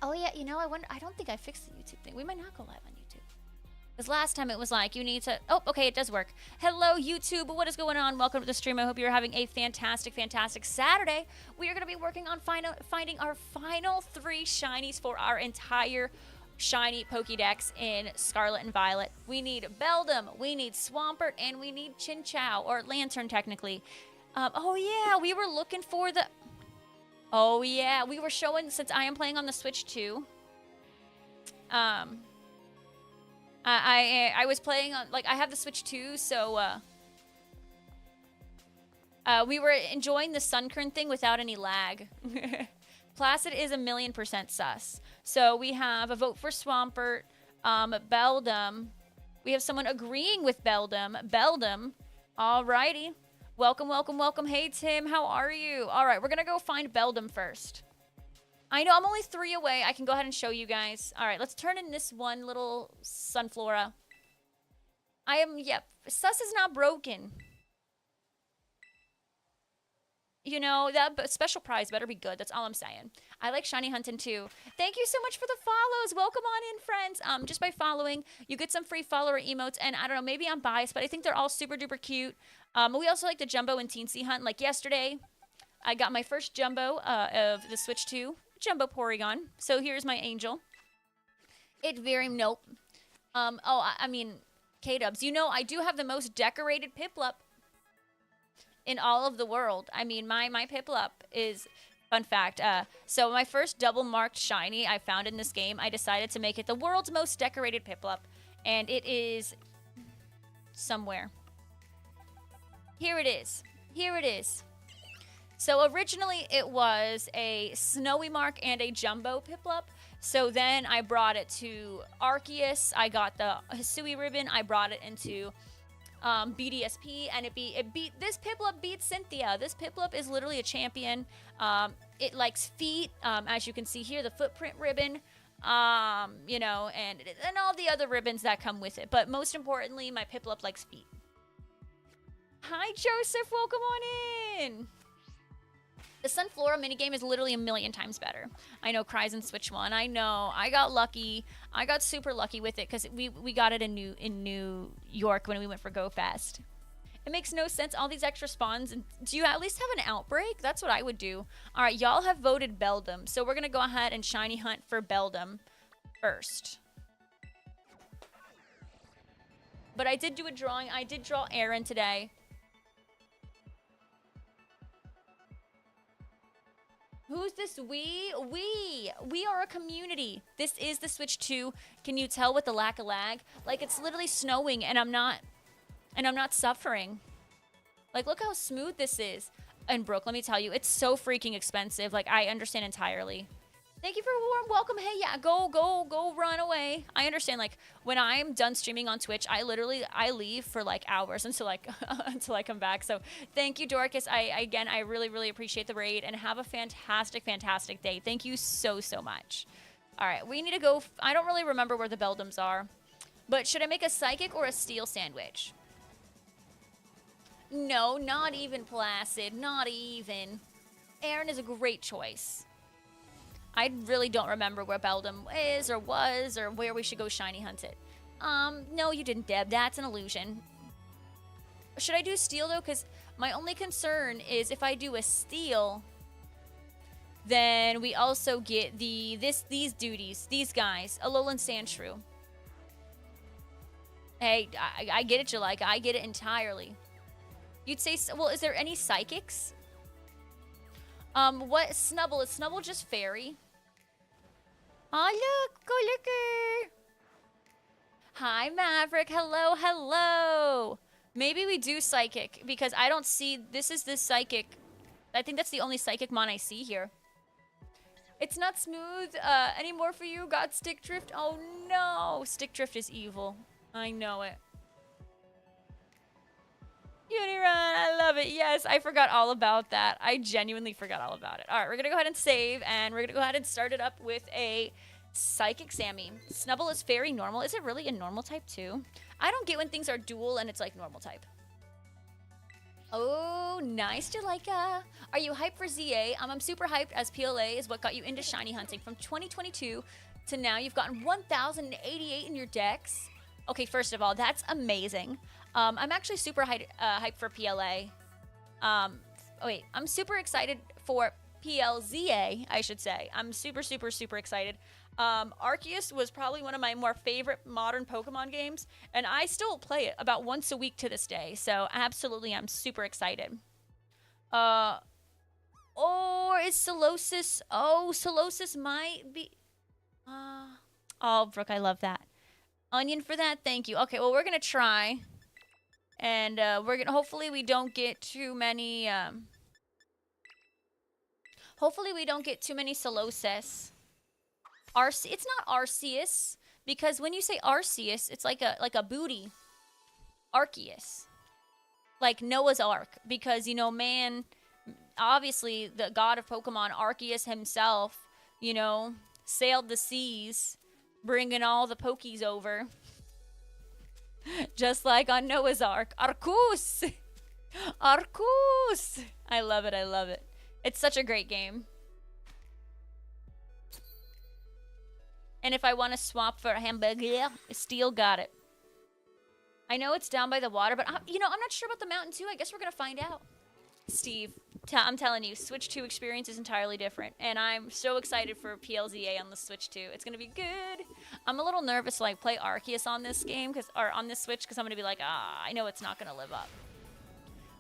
Oh yeah, you know, I don't think I fixed the YouTube thing. We might not go live on YouTube. Because last time it was like, you need to... Oh, okay, it does work. Hello, YouTube. What is going on? Welcome to the stream. I hope you're having a fantastic, fantastic Saturday. We are going to be working on finding our final 3 shinies for our entire shiny Pokedex in Scarlet and Violet. We need Beldum, we need Swampert, and we need Chinchou, or Lantern, technically. Oh, yeah, we were looking for the... Oh, yeah, we were showing, since I am playing on the Switch too. I was playing on, like, I have the Switch too, so, we were enjoying the Sunkern thing without any lag. Placid is 1,000,000% sus. So we have a vote for Swampert, Beldum. We have someone agreeing with Beldum. Beldum. Alrighty. Welcome, welcome, welcome. Hey, Tim, how are you? All right, we're going to go find Beldum first. I know I'm only 3 away. I can go ahead and show you guys. All right, let's turn in this one little Sunflora. Yep, sus is not broken. You know, that special prize better be good. That's all I'm saying. I like shiny hunting too. Thank you so much for the follows. Welcome on in, friends. Just by following, you get some free follower emotes. And I don't know, maybe I'm biased, but I think they're all super duper cute. We also like the Jumbo and Teensy hunt. Like yesterday, I got my first Jumbo of the Switch 2, Jumbo Porygon. So here's my angel. Nope. I mean, K-Dubs, you know, I do have the most decorated Piplup in all of the world. I mean, my Piplup is, fun fact, so my first double marked shiny I found in this game, I decided to make it the world's most decorated Piplup, and it is somewhere. Here it is. Here it is. So originally it was a Snowy Mark and a Jumbo Piplup. So then I brought it to Arceus. I got the Hisui ribbon. I brought it into BDSP, and it beat this Piplup beat Cynthia. This Piplup is literally a champion. It likes feet, as you can see here, the footprint ribbon, you know, and all the other ribbons that come with it. But most importantly, my Piplup likes feet. Hi, Joseph. Welcome on in. The Sunflora minigame is literally 1,000,000 times better. I know Cries and Switch 1. I know. I got lucky. I got super lucky with it because we got it in New York when we went for Go Fest. It makes no sense. All these extra spawns. And do you at least have an outbreak? That's what I would do. All right, y'all have voted Beldum. So we're going to go ahead and shiny hunt for Beldum first. But I did do a drawing. I did draw Aaron today. Who's this we? We are a community. This is the Switch 2. Can you tell with the lack of lag? Like, it's literally snowing and I'm not suffering. Like, look how smooth this is. And Brooke, let me tell you, it's so freaking expensive. Like, I understand entirely. Thank you for a warm welcome. Hey, yeah, go run away. I understand, like, when I'm done streaming on Twitch, I leave for, like, hours until, like, until I come back. So thank you, Dorcas. Again, I really, really appreciate the raid, and have a fantastic, fantastic day. Thank you so, so much. All right, we need to go. I don't really remember where the Beldums are, but should I make a Psychic or a Steel sandwich? No, not even Placid. Not even. Aaron is a great choice. I really don't remember where Beldum is or was or where we should go shiny hunt it. No, you didn't, Deb. That's an illusion. Should I do Steel, though? Because my only concern is if I do a Steel, then we also get these duties, these guys, Alolan Sandshrew. Hey, I get it, Jalika. I get it entirely. You'd say, well, is there any Psychics? What Snubble? Is Snubble just fairy? Oh, look! Go looker! Hi, Maverick. Hello, hello! Maybe we do Psychic, because I don't see... This is the Psychic. I think that's the only Psychic mon I see here. It's not smooth anymore for you. Got Stick Drift? Oh, no! Stick Drift is evil. I know it. Unirun, I love it. Yes, I forgot all about that. I genuinely forgot all about it. All right, we're going to go ahead and save, and we're going to go ahead and start it up with a Psychic Sammy. Snubble is fairy normal. Is it really a normal type, too? I don't get when things are dual and it's like normal type. Oh, nice, Jalika. Are you hyped for ZA? I'm super hyped as PLA is what got you into shiny hunting from 2022 to now. You've gotten 1,088 in your decks. Okay, first of all, that's amazing. I'm actually super hyped for PLA. I'm super excited for PLZA, I should say. I'm super, super, super excited. Arceus was probably one of my more favorite modern Pokemon games, and I still play it about once a week to this day. So absolutely, I'm super excited. Or is Solosis? Oh, Solosis might be. Oh, Brooke, I love that. Onion for that, thank you. Okay, well we're gonna try, and we're gonna hopefully we don't get too many. Hopefully we don't get too many Solosis. It's not Arceus, because when you say Arceus, it's like a booty. Arceus. Like Noah's Ark, because you know, man, obviously the god of Pokemon, Arceus himself, you know, sailed the seas, bringing all the Pokies over. Just like on Noah's Ark. Arceus! Arceus! I love it, I love it. It's such a great game. And if I want to swap for a hamburger, Steel got it. I know it's down by the water, but I'm not sure about the mountain too. I guess we're going to find out. Steve, I'm telling you, Switch 2 experience is entirely different. And I'm so excited for PLZA on the Switch 2. It's going to be good. I'm a little nervous to play Arceus on this game, or on this Switch, because I'm going to be like, I know it's not going to live up.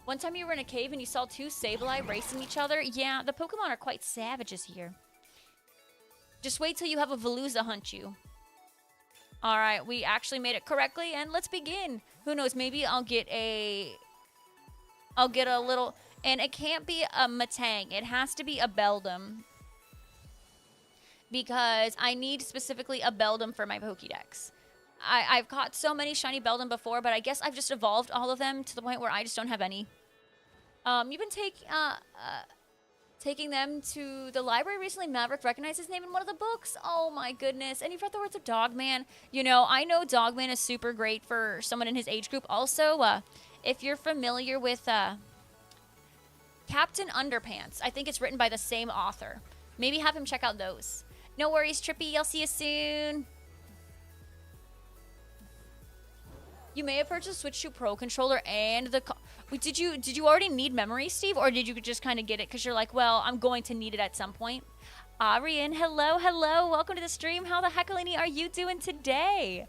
One time you were in a cave and you saw two Sableye racing each other. Yeah, the Pokemon are quite savages here. Just wait till you have a Veluza hunt you. Alright, we actually made it correctly, and let's begin. Who knows, maybe I'll get a little... And it can't be a Matang. It has to be a Beldum. Because I need specifically a Beldum for my Pokedex. I've caught so many shiny Beldum before, but I guess I've just evolved all of them to the point where I just don't have any. You've been taking them to the library recently. Maverick recognized his name in one of the books. Oh my goodness. And you've heard the words of Dogman. You know, I know Dogman is super great for someone in his age group. Also, if you're familiar with Captain Underpants, I think it's written by the same author. Maybe have him check out those. No worries, Trippy. I'll see you soon. You may have purchased Switch 2 Pro controller and the... Wait, did you already need memory, Steve? Or did you just kind of get it because you're like, well, I'm going to need it at some point? Arian, hello, hello. Welcome to the stream. How the heckalini are you doing today?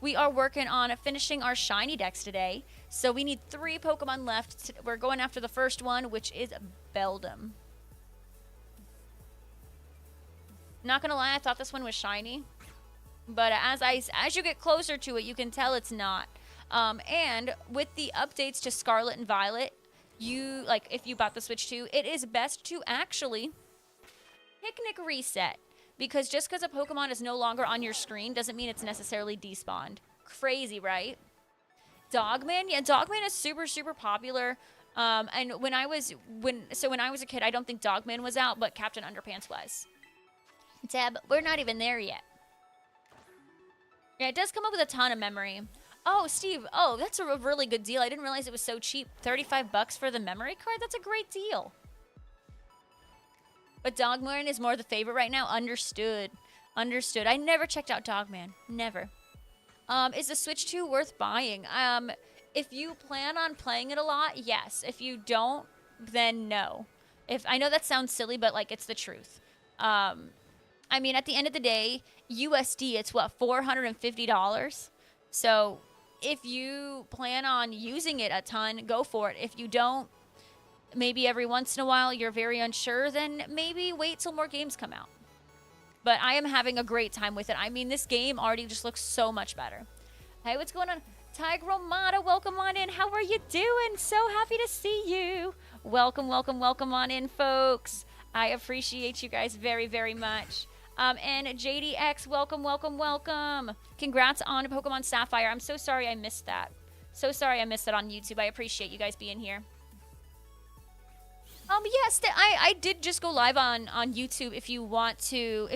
We are working on finishing our shiny decks today. So we need 3 Pokemon left. We're going after the first one, which is Beldum. Not gonna lie, I thought this one was shiny. But as you get closer to it, you can tell it's not. And with the updates to Scarlet and Violet, if you bought the Switch 2, it is best to actually picnic reset. Because just because a Pokemon is no longer on your screen doesn't mean it's necessarily despawned. Crazy, right? Dogman? Yeah, Dogman is super, super popular. And when I was a kid, I don't think Dogman was out, but Captain Underpants was. Deb, we're not even there yet. Yeah, it does come up with a ton of memory. Oh, Steve. Oh, that's a really good deal. I didn't realize it was so cheap. 35 bucks for the memory card? That's a great deal. But Dogman is more the favorite right now. Understood. Understood. I never checked out Dogman. Never. Is the Switch 2 worth buying? If you plan on playing it a lot, yes. If you don't, then no. I know that sounds silly, but it's the truth. I mean, at the end of the day, USD, it's what, $450? So if you plan on using it a ton, go for it. If you don't, maybe every once in a while you're very unsure, then maybe wait till more games come out. But I am having a great time with it. I mean, this game already just looks so much better. Hey, what's going on? Tigromata, welcome on in. How are you doing? So happy to see you. Welcome, welcome, welcome on in, folks. I appreciate you guys very, very much. And JDX, welcome, welcome, welcome. Congrats on Pokemon Sapphire. I'm so sorry I missed that. So sorry I missed it on YouTube. I appreciate you guys being here. Yes, I did just go live on YouTube if you want to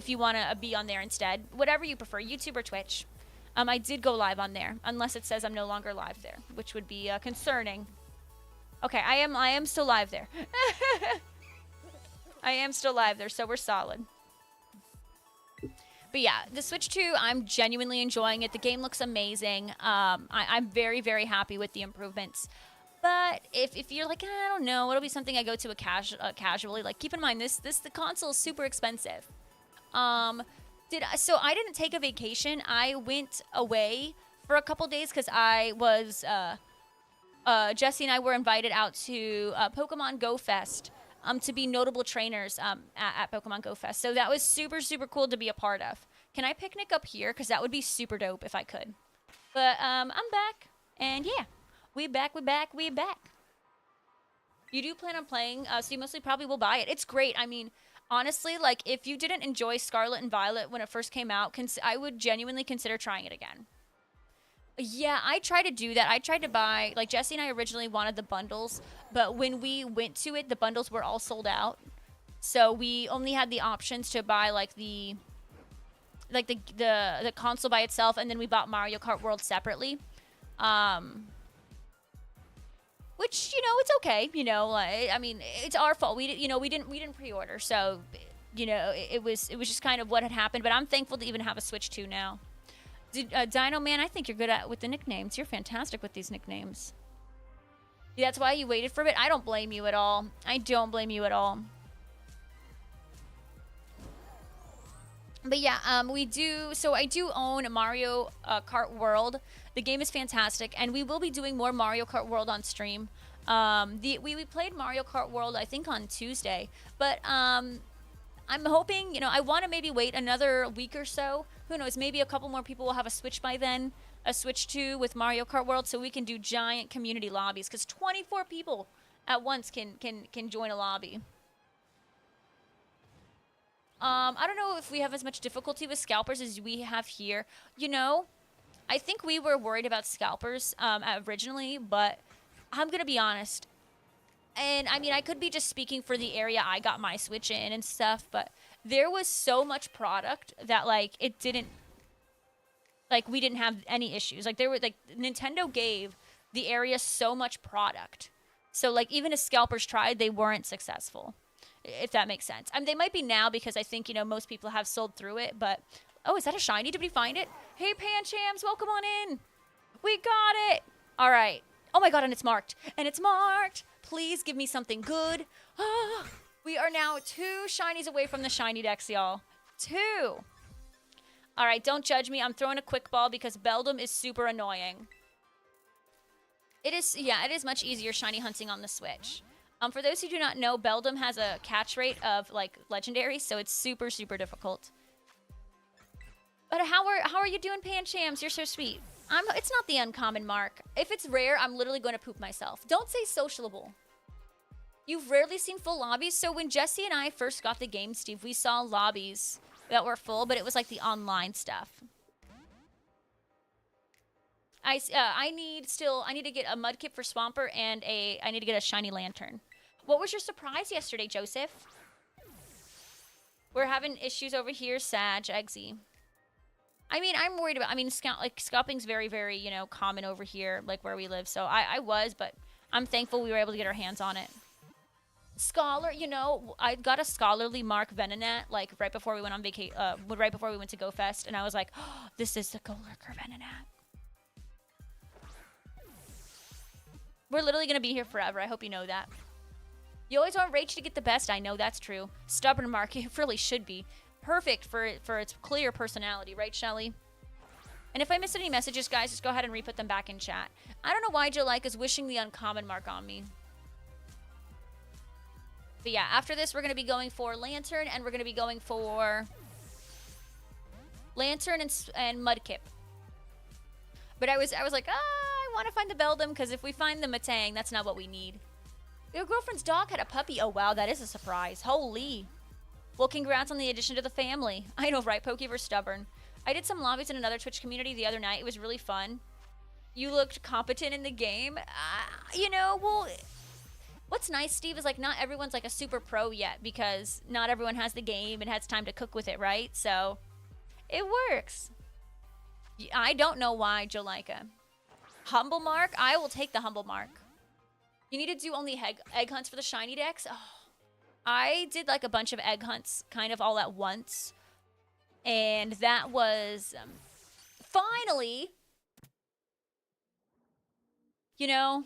be on there instead. Whatever you prefer, YouTube or Twitch. I did go live on there, unless it says I'm no longer live there, which would be concerning. Okay, I am still live there. I am still live there, so we're solid. But yeah, the Switch 2, I'm genuinely enjoying it. The game looks amazing. I'm very, very happy with the improvements. But if you're like, I don't know, it'll be something I go to casually. Like, keep in mind, the console is super expensive. So I didn't take a vacation. I went away for a couple days because I was Jesse and I were invited out to Pokemon Go Fest to be notable trainers at Pokemon Go Fest. So that was super, super cool to be a part of. Can I picnic up here? Because that would be super dope if I could. But I'm back. And yeah, we back. You do plan on playing, so you mostly probably will buy it. It's great. I mean, honestly, like, if you didn't enjoy Scarlet and Violet when it first came out, I would genuinely consider trying it again. Yeah, I tried to do that. I tried to buy, like, Jesse and I originally wanted the bundles, but when we went to it, the bundles were all sold out. So we only had the options to buy, like, the console by itself, and then we bought Mario Kart World separately. Which, you know, it's okay. You know, like, I mean, it's our fault. We didn't pre-order, so, you know, it was just kind of what had happened. But I'm thankful to even have a Switch 2 now. Dino Man, I think you're good with the nicknames. You're fantastic with these nicknames. Yeah, that's why you waited for it. I don't blame you at all. I don't blame you at all. But yeah, I do own Mario Kart World. The game is fantastic, and we will be doing more Mario Kart World on stream. We played Mario Kart World, I think, on Tuesday, but I'm hoping, you know, I want to maybe wait another week or so. Who knows? Maybe a couple more people will have a Switch by then, a Switch 2 with Mario Kart World, so we can do giant community lobbies, because 24 people at once can join a lobby. I don't know if we have as much difficulty with scalpers as we have here. You know, I think we were worried about scalpers originally, but I'm going to be honest. And, I mean, I could be just speaking for the area I got my Switch in and stuff, but there was so much product that, like, it didn't, like, we didn't have any issues. Like, Nintendo gave the area so much product. So, like, even if scalpers tried, they weren't successful. If that makes sense. I mean, they might be now because I think, you know, most people have sold through it, but... Oh, is that a shiny? Did we find it? Hey, Panchams, welcome on in. We got it. All right. Oh, my God, and it's marked. And it's marked. Please give me something good. Ah, we are now 2 shinies away from the shiny dex, y'all. 2. All right, don't judge me. I'm throwing a quick ball because Beldum is super annoying. It is much easier shiny hunting on the Switch. For those who do not know, Beldum has a catch rate of, like, legendary, so it's super, super difficult. But how are you doing, Panchams? You're so sweet. It's not the uncommon mark. If it's rare, I'm literally going to poop myself. Don't say socialable. You've rarely seen full lobbies, so when Jesse and I first got the game, Steve, we saw lobbies that were full, but it was, like, the online stuff. I need to get a mudkip for Swampert and I need to get a shiny lantern. What was your surprise yesterday, Joseph? We're having issues over here, Sag, Eggsy. I mean, I'm worried about, scalping's very, very, you know, common over here, like where we live. So I was, but I'm thankful we were able to get our hands on it. Scholar, you know, I got a scholarly mark Venonat, like right before we went on right before we went to Go Fest. And I was like, oh, this is the Go Lurker Venonat. We're literally going to be here forever. I hope you know that. You always want Rage to get the best. I know that's true. Stubborn mark. It really should be. Perfect for its clear personality. Right, Shelly? And if I missed any messages, guys, just go ahead and re-put them back in chat. I don't know why Jolike is wishing the uncommon mark on me. But yeah, after this, we're going to be going for Lantern, and we're going to be going for Lantern and Mudkip. But I was like, I want to find the Beldum, because if we find the Matang, that's not what we need. Your girlfriend's dog had a puppy. Oh, wow, that is a surprise. Holy. Well, congrats on the addition to the family. I know, right? Pokever's stubborn. I did some lobbies in another Twitch community the other night. It was really fun. You looked competent in the game. You know, well, what's nice, Steve, is, like, not everyone's, like, a super pro yet, because not everyone has the game and has time to cook with it, right? So, it works. I don't know why, Jolika. Humble mark? I will take the humble mark. You need to do only egg hunts for the shiny decks? Oh, I did like a bunch of egg hunts kind of all at once. And that was finally, you know,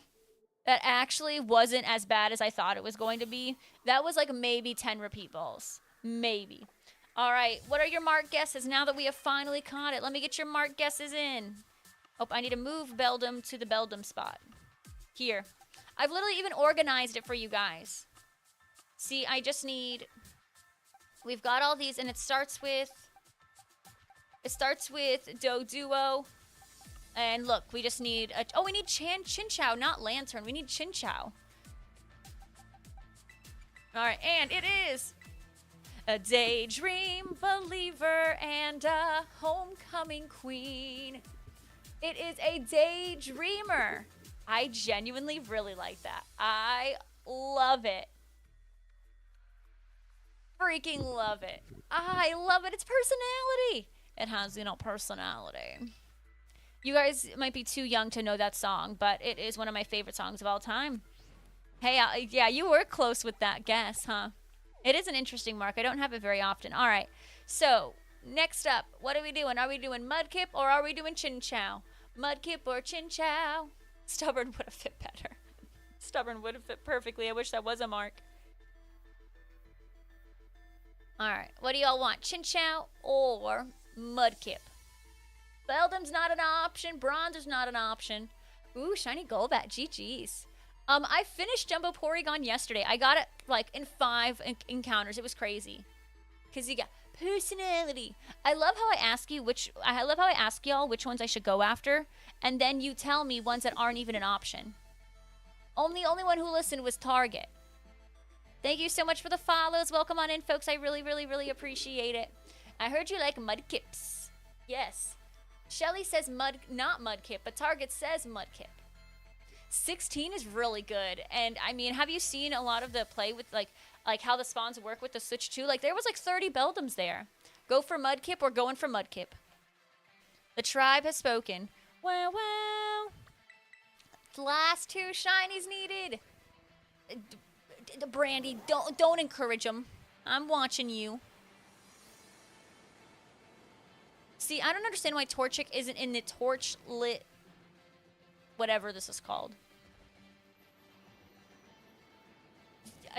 that actually wasn't as bad as I thought it was going to be. That was like maybe 10 repeat balls. Maybe. All right, what are your mark guesses now that we have finally caught it? Let me get your mark guesses in. Oh, I need to move Beldum to the Beldum spot. Here. I've literally even organized it for you guys. See, I just need... We've got all these, and it starts with Doduo. And look, we just need... we need Chinchou, not Lantern. We need Chinchou. All right, and it is a daydream believer and a homecoming queen. It is a daydreamer. I genuinely really like that. I love it. Freaking love it. I love it. It's personality. It has, personality. You guys might be too young to know that song, but it is one of my favorite songs of all time. Hey, yeah, you were close with that guess, huh? It is an interesting mark. I don't have it very often. All right. So, next up, what are we doing? Are we doing Mudkip or are we doing Chinchou? Mudkip or Chinchou? Stubborn would have fit better. Stubborn would have fit perfectly. I wish that was a mark. All right. What do y'all want? Chinchou or Mudkip? Beldum's not an option. Bronzer's not an option. Ooh, shiny Golbat. GG's. I finished Jumbo Porygon yesterday. I got it like in 5 encounters. It was crazy. Cause you got personality. I love how I ask y'all which ones I should go after, and then you tell me ones that aren't even an option. Only one who listened was Target. Thank you so much for the follows. Welcome on in, folks. I really, really, really appreciate it. I heard you like Mudkips. Yes. Shelly says not Mudkip, but Target says Mudkip. 16 is really good. And I mean, have you seen a lot of the play with like how the spawns work with the Switch 2? Like there was like 30 Beldums there. Go for Mudkip or going for Mudkip. The tribe has spoken. Wow, wow. The last 2 shinies needed. Brandy, don't encourage them. I'm watching you. See, I don't understand why Torchic isn't in the torch lit whatever this is called.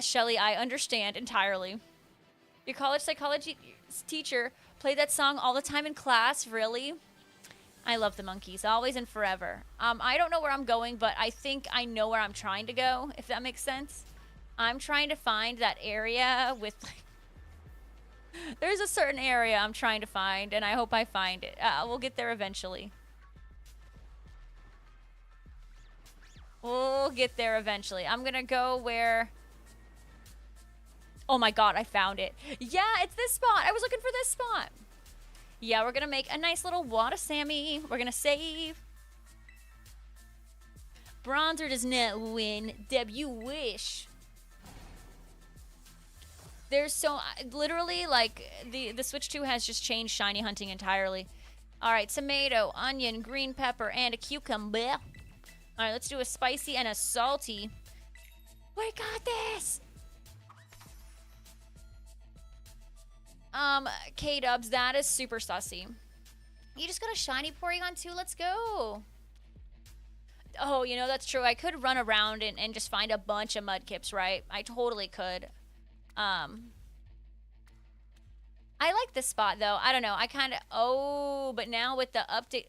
Shelly, I understand entirely. Your college psychology teacher played that song all the time in class, really? I love the monkeys, always and forever. I don't know where I'm going, but I think I know where I'm trying to go, if that makes sense. I'm trying to find that area with... There's a certain area I'm trying to find, and I hope I find it. We'll get there eventually. We'll get there eventually. I'm gonna go where... Oh my god, I found it. Yeah, it's this spot. I was looking for this spot. Yeah, we're gonna make a nice little water Sammy. We're gonna save. Bronzer does not win. Deb, you wish. There's so... Literally, like, the Switch 2 has just changed shiny hunting entirely. Alright, tomato, onion, green pepper, and a cucumber. Alright, let's do a spicy and a salty. We got this! K-dubs, that is super sussy. You just got a shiny Porygon too? Let's go! Oh, you know, that's true. I could run around and just find a bunch of Mudkips, right? I totally could. I like this spot, though. I don't know. I kind of... Oh, but now with the update...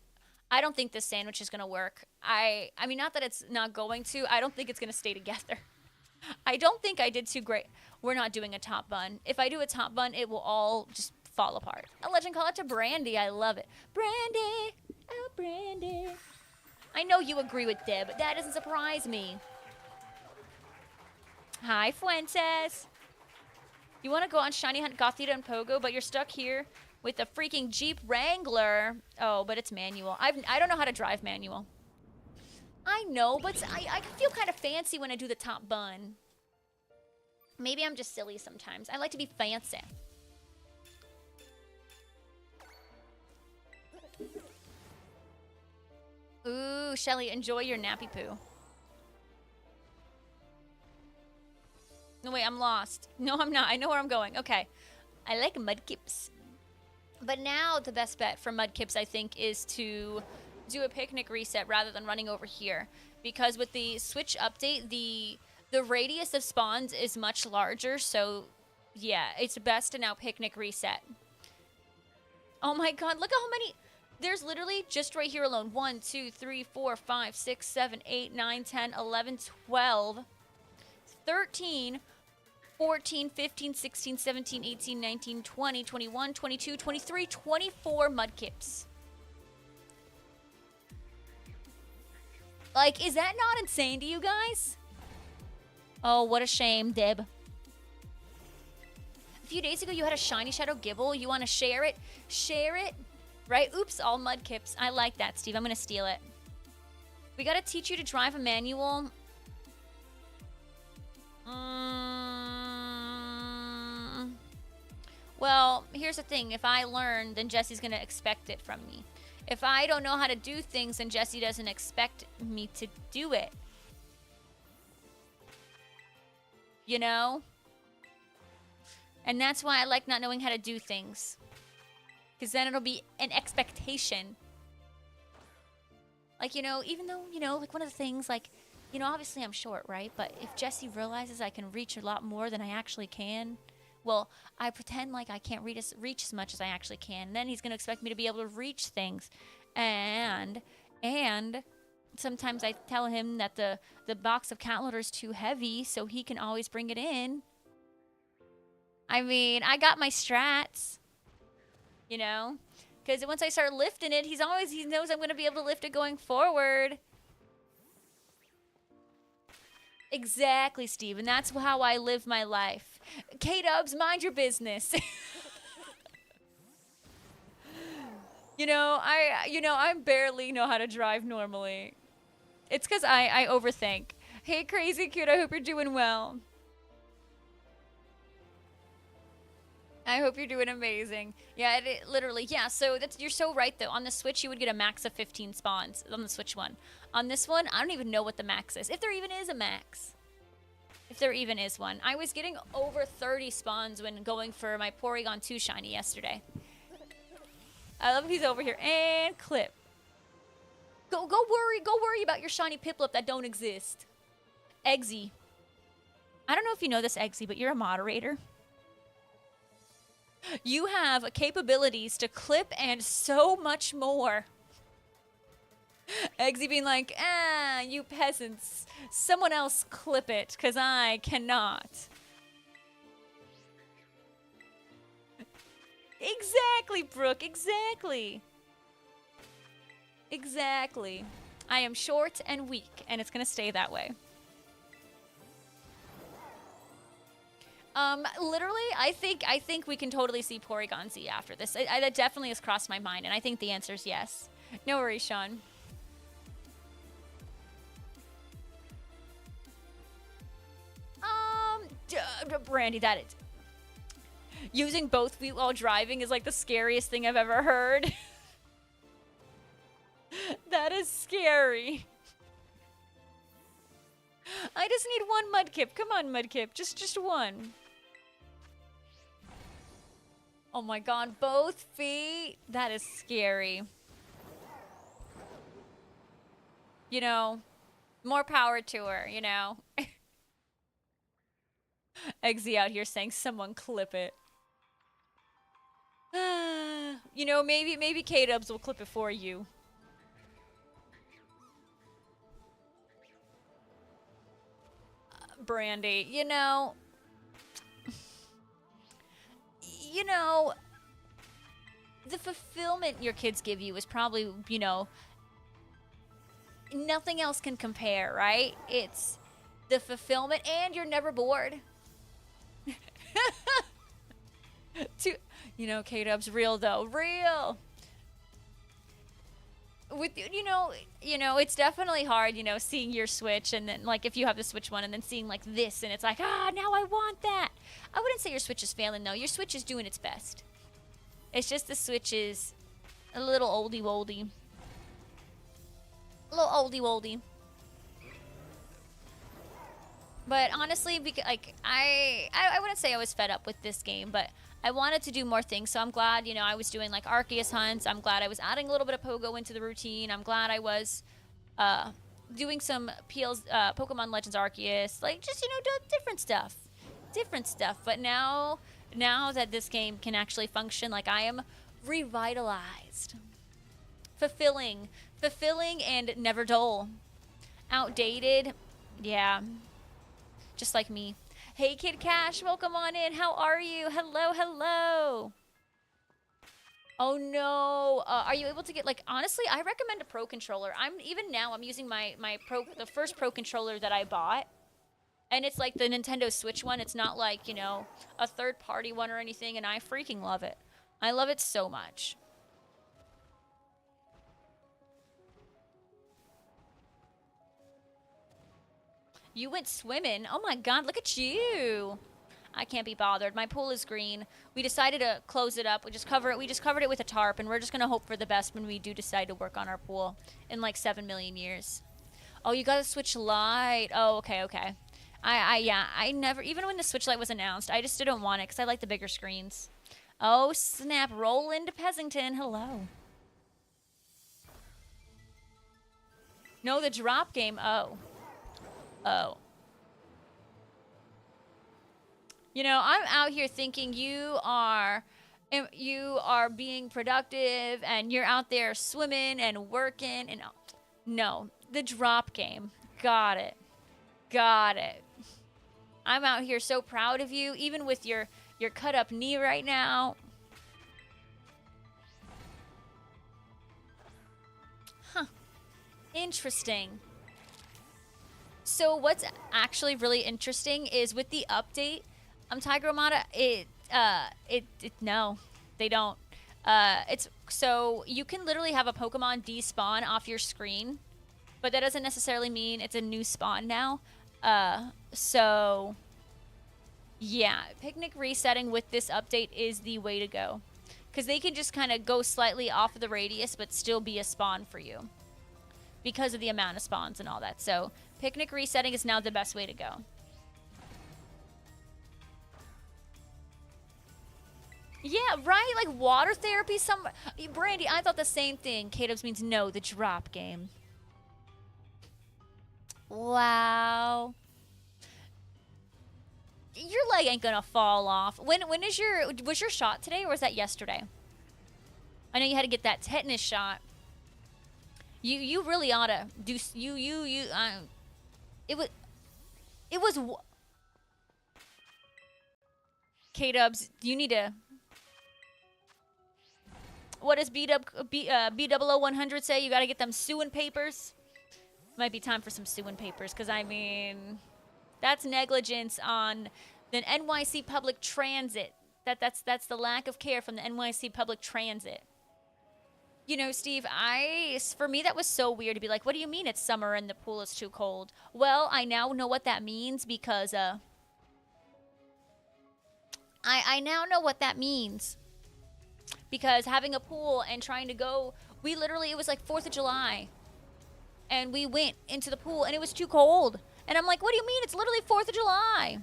I don't think this sandwich is going to work. I mean, not that it's not going to. I don't think it's going to stay together. I don't think I did too great. We're not doing a top bun. If I do a top bun, it will all just fall apart. A legend call it to Brandy. I love it. Brandy. Oh, Brandy. I know you agree with Deb, but that doesn't surprise me. Hi, Fuentes. You want to go on Shiny Hunt Gothita and Pogo, but you're stuck here with the freaking Jeep Wrangler. Oh, but it's manual. I don't know how to drive manual. I know, but I feel kind of fancy when I do the top bun. Maybe I'm just silly sometimes. I like to be fancy. Ooh, Shelly, enjoy your nappy poo. I'm lost. No, I'm not. I know where I'm going. Okay. I like Mudkips. But now the best bet for Mudkips, I think, is to do a picnic reset rather than running over here. Because with the Switch update, the radius of spawns is much larger. So, yeah, it's best to now picnic reset. Oh my god, look at how many... There's literally, just right here alone, 1, 2, 3, 4, 5, 6, 7, 8, 9, 10, 11, 12, 13, 14, 15, 16, 17, 18, 19, 20, 21, 22, 23, 24 Mudkips. Like, is that not insane to you guys? Oh, what a shame, Dib. A few days ago, you had a Shiny Shadow Gibble. You want to share it? Share it? Right? Oops, all Mudkips. I like that, Steve. I'm going to steal it. We got to teach you to drive a manual. Well, here's the thing. If I learn, then Jesse's going to expect it from me. If I don't know how to do things, then Jesse doesn't expect me to do it. You know? And that's why I like not knowing how to do things. Because then it'll be an expectation. Like, you know, even though, you know, like one of the things, like, you know, obviously I'm short, right? But if Jesse realizes I can reach a lot more than I actually can, well, I pretend like I can't reach as much as I actually can. And then he's going to expect me to be able to reach things. And sometimes I tell him that the box of cat litter is too heavy, so he can always bring it in. I mean, I got my strats. You know? Because once I start lifting it, he knows I'm going to be able to lift it going forward. Exactly, Steve. And that's how I live my life. K-Dubs, mind your business. I barely know how to drive normally. It's because I overthink. Hey, Crazy Cute, I hope you're doing well. I hope you're doing amazing. Yeah, literally, yeah, so you're so right, though. On the Switch, you would get a max of 15 spawns on the Switch one. On this one, I don't even know what the max is. If there even is a max. If there even is one. I was getting over 30 spawns when going for my Porygon 2 shiny yesterday. I love he's over here. And clip. Go worry about your shiny Piplup that don't exist. Eggsy. I don't know if you know this, Eggsy, but you're a moderator. You have capabilities to clip and so much more. Eggsy being like, you peasants. Someone else clip it, because I cannot. Exactly, Brooke, exactly. Exactly. I am short and weak, and it's going to stay that way. Literally, I think we can totally see Porygon Z after this. That definitely has crossed my mind, and I think the answer is yes. No worries, Sean. Brandy, that is... Using both feet while driving is like the scariest thing I've ever heard. That is scary. I just need one Mudkip. Come on, Mudkip. Just one. Oh my god, both feet? That is scary. You know, more power to her, you know. Eggsy out here saying someone clip it. You know, maybe K-Dubs will clip it for you. Brandy, you know, the fulfillment your kids give you is probably, you know, nothing else can compare, right? It's the fulfillment, and you're never bored. You know, K-Dub's real though, real. With you know, it's definitely hard, you know, seeing your Switch, and then like if you have the Switch one, and then seeing like this, and it's like, now I want that. I wouldn't say your Switch is failing though. Your Switch is doing its best. It's just the Switch is a little oldie woldy. A little oldie woldy. But honestly, like I wouldn't say I was fed up with this game, but I wanted to do more things. So I'm glad, you know, I was doing like Arceus hunts. I'm glad I was adding a little bit of Pogo into the routine. I'm glad I was uh, doing some Pokemon Legends Arceus, like just, you know, different stuff, different stuff. But now that this game can actually function, like I am revitalized, fulfilling, and never dull. Outdated, yeah. Just like me. Hey, Kid Cash, welcome on in. How are you? Hello, hello. Oh no. Are you able to get, like, honestly, I recommend a Pro controller. Even now I'm using the first Pro controller that I bought. And it's like the Nintendo Switch one. It's not like, you know, a third party one or anything, and I freaking love it. I love it so much. You went swimming. Oh my god, look at you. I can't be bothered. My pool is green. We decided to close it up. We just covered it with a tarp, and we're just going to hope for the best when we do decide to work on our pool in like 7 million years. Oh, you got to switch light. Oh, okay, okay. I never, even when the Switch Lite was announced, I just didn't want it because I like the bigger screens. Oh, snap. Roland Pesington. Hello. No, the drop game. Oh. Oh. You know, I'm out here thinking you are being productive and you're out there swimming and working and no, the drop game. Got it. Got it. I'm out here so proud of you, even with your cut up knee right now. Huh. Interesting. So what's actually really interesting is with the update, Tiger Amata, no, they don't. It's so you can literally have a Pokemon despawn off your screen, but that doesn't necessarily mean it's a new spawn now. So yeah, Picnic resetting with this update is the way to go, because they can just kind of go slightly off of the radius, but still be a spawn for you because of the amount of spawns and all that. So Picnic resetting is now the best way to go. Yeah, right? Like water therapy. Brandy, I thought the same thing. K-Dubs means no, the drop game. Wow. Your leg ain't gonna fall off. Was your shot today or was that yesterday? I know you had to get that tetanus shot. You really ought to do it was K-Dubs, you need to. What does B000100 say? You got to get them suing papers. Might be time for some suing papers, because I mean, that's negligence on the NYC public transit. That's the lack of care from the NYC public transit. You know, Steve, for me that was so weird to be like, what do you mean it's summer and the pool is too cold? Well, I now know what that means because I now know what that means. Because having a pool and trying to go, it was like 4th of July. And we went into the pool and it was too cold. And I'm like, what do you mean? It's literally 4th of July.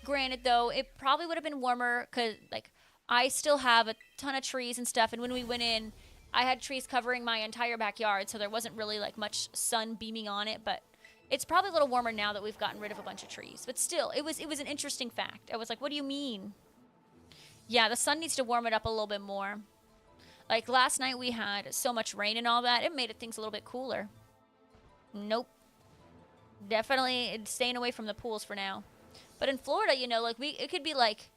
Granted, though, it probably would have been warmer because, like, I still have a ton of trees and stuff. And when we went in, I had trees covering my entire backyard. So there wasn't really, like, much sun beaming on it. But it's probably a little warmer now that we've gotten rid of a bunch of trees. But still, it was an interesting fact. I was like, what do you mean? Yeah, the sun needs to warm it up a little bit more. Like, last night we had so much rain and all that. It made things a little bit cooler. Nope. Definitely staying away from the pools for now. But in Florida, you know, like, it could be, like,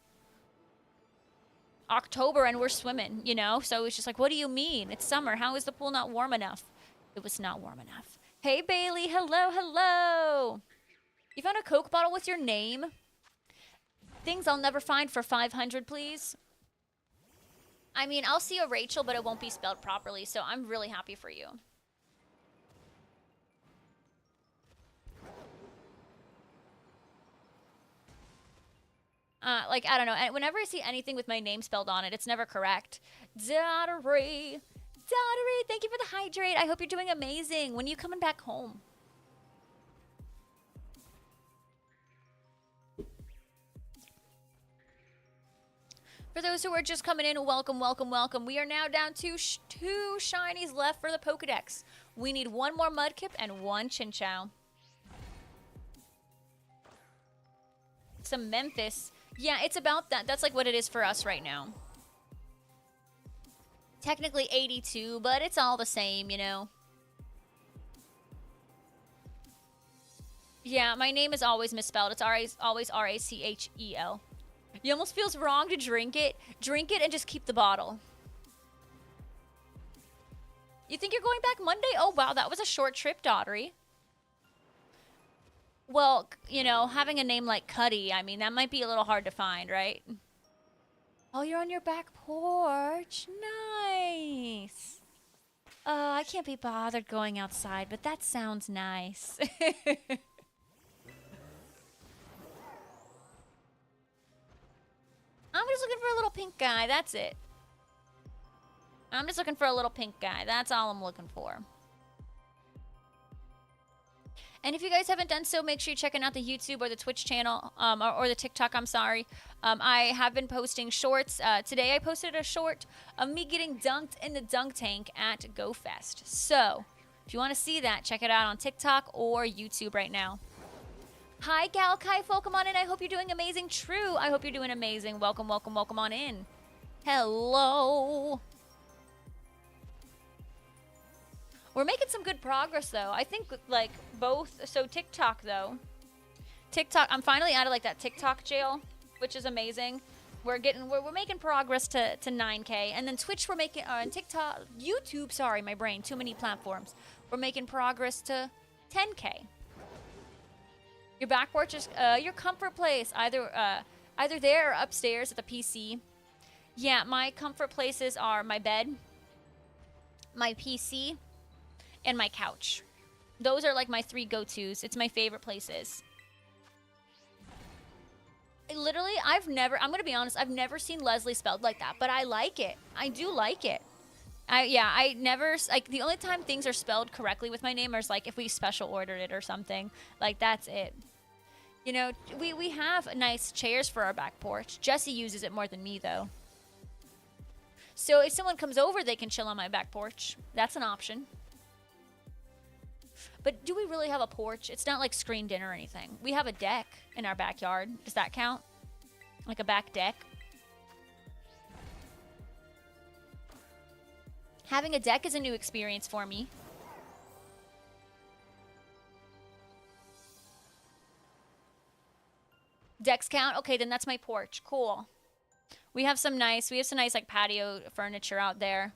October and we're swimming, you know? So it's just like, what do you mean? It's summer. How is the pool not warm enough? It was not warm enough. Hey, Bailey. Hello, hello. You found a Coke bottle with your name? Things I'll never find for 500, please. I mean, I'll see a Rachel, but it won't be spelled properly, so I'm really happy for you. Like, I don't know. Whenever I see anything with my name spelled on it, it's never correct. Daughtery. Daughtery, thank you for the hydrate. I hope you're doing amazing. When are you coming back home? For those who are just coming in, welcome, welcome, welcome. We are now down to two shinies left for the Pokedex. We need one more Mudkip and one Chinchou. Some Memphis. Yeah, it's about that. That's like what it is for us right now. Technically 82, but it's all the same, you know. Yeah, my name is always misspelled. It's always R-A-C-H-E-L. It almost feels wrong to drink it. Drink it and just keep the bottle. You think you're going back Monday? Oh, wow, that was a short trip, Daughtery. Well, you know, having a name like Cuddy, I mean, that might be a little hard to find, right? Oh, you're on your back porch. Nice. I can't be bothered going outside, but that sounds nice. I'm just looking for a little pink guy. That's it. I'm just looking for a little pink guy. That's all I'm looking for. And if you guys haven't done so, make sure you're checking out the YouTube or the Twitch channel, or the TikTok, I'm sorry. I have been posting shorts. Today I posted a short of me getting dunked in the dunk tank at GoFest. So, if you want to see that, check it out on TikTok or YouTube right now. Hi, Galkai folk, come on in. I hope you're doing amazing. True, I hope you're doing amazing. Welcome, welcome, welcome on in. Hello. We're making some good progress, though. I think, like, both. So, TikTok, though. TikTok, I'm finally out of, like, that TikTok jail, which is amazing. We're making progress to 9K. And then Twitch, we're making, and TikTok, YouTube, sorry, my brain, too many platforms. We're making progress to 10K. Your back porch is your comfort place, either there or upstairs at the PC. Yeah, my comfort places are my bed, my PC, and my couch. Those are like my three go-tos. It's my favorite places. Literally, I'm gonna be honest, I've never seen Leslie spelled like that, but I like it. I do like it. I never, like, the only time things are spelled correctly with my name is, like, if we special ordered it or something. Like, that's it. You know, we have nice chairs for our back porch. Jesse uses it more than me, though. So if someone comes over, they can chill on my back porch. That's an option. But do we really have a porch? It's not like screened in or anything. We have a deck in our backyard. Does that count? Like a back deck? Having a deck is a new experience for me. Decks count? Okay, then that's my porch. Cool. We have some nice like patio furniture out there.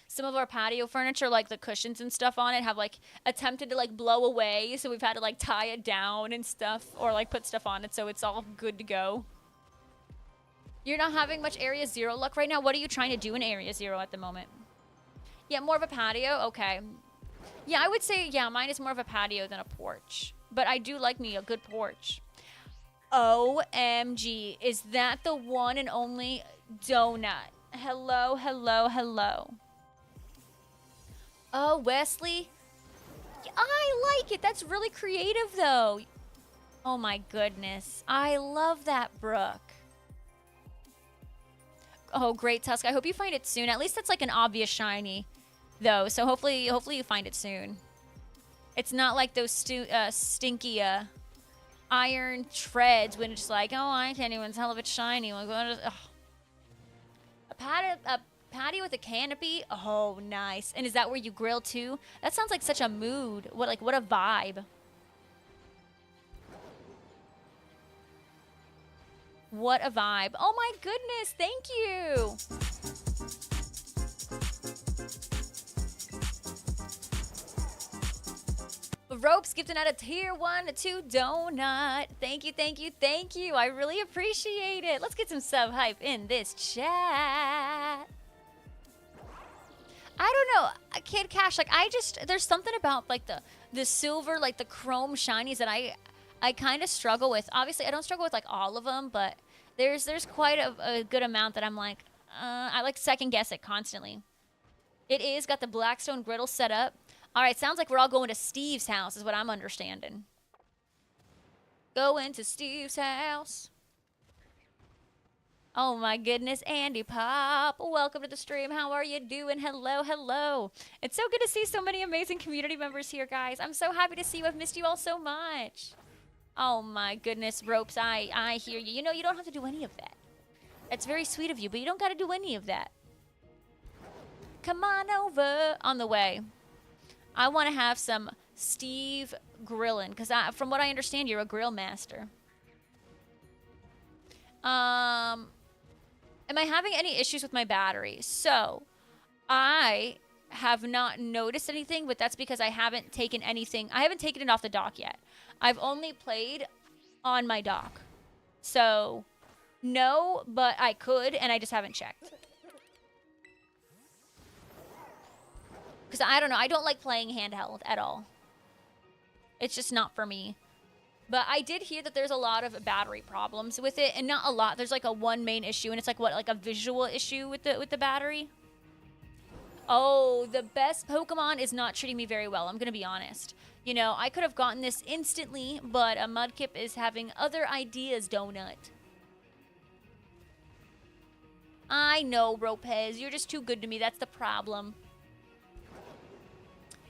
Some of our patio furniture, like the cushions and stuff on it, have like attempted to like blow away, so we've had to like tie it down and stuff, or like put stuff on it so it's all good to go. You're not having much Area 0 luck right now? What are you trying to do in Area 0 at the moment? Yeah, more of a patio? Okay. Yeah, I would say, yeah, mine is more of a patio than a porch. But I do like me a good porch. OMG, is that the one and only donut? Hello, hello, hello. Oh, Wesley? I like it. That's really creative, though. Oh, my goodness. I love that, Brooke. Oh, great, Tusk. I hope you find it soon. At least that's like an obvious shiny, though. So hopefully you find it soon. It's not like those stinky iron treads when it's like, oh, I can't even tell if it's shiny. Like, what is, a patio with a canopy. Oh, nice. And is that where you grill too? That sounds like such a mood. What a vibe. What a vibe. Oh my goodness. Thank you. Ropes gifting out a tier 1 to 2 donut. Thank you, thank you, thank you. I really appreciate it. Let's get some sub hype in this chat. I don't know, Kid Cash, like there's something about like the silver, like the chrome shinies that I kind of struggle with. Obviously, I don't struggle with like all of them, but there's quite a good amount that I'm like, I like second guess it constantly. It is got the Blackstone griddle set up. All right, sounds like we're all going to Steve's house is what I'm understanding. Going to Steve's house. Oh my goodness, Andy Pop. Welcome to the stream. How are you doing? Hello, hello. It's so good to see so many amazing community members here, guys. I'm so happy to see you. I've missed you all so much. Oh my goodness, Ropes, I hear you. You know, you don't have to do any of that. It's very sweet of you, but you don't got to do any of that. Come on over. On the way. I want to have some Steve grilling, because from what I understand, you're a grill master. Am I having any issues with my battery? So, I have not noticed anything, but that's because I haven't taken anything. I haven't taken it off the dock yet. I've only played on my dock. So, no, but I could, and I just haven't checked. Because I don't know. I don't like playing handheld at all. It's just not for me. But I did hear that there's a lot of battery problems with it, and not a lot. There's like a one main issue, and it's like what, like a visual issue with the battery. Oh, the best Pokemon is not treating me very well. I'm gonna be honest. You know, I could have gotten this instantly, but a Mudkip is having other ideas, Donut. I know, Ropez. You're just too good to me. That's the problem.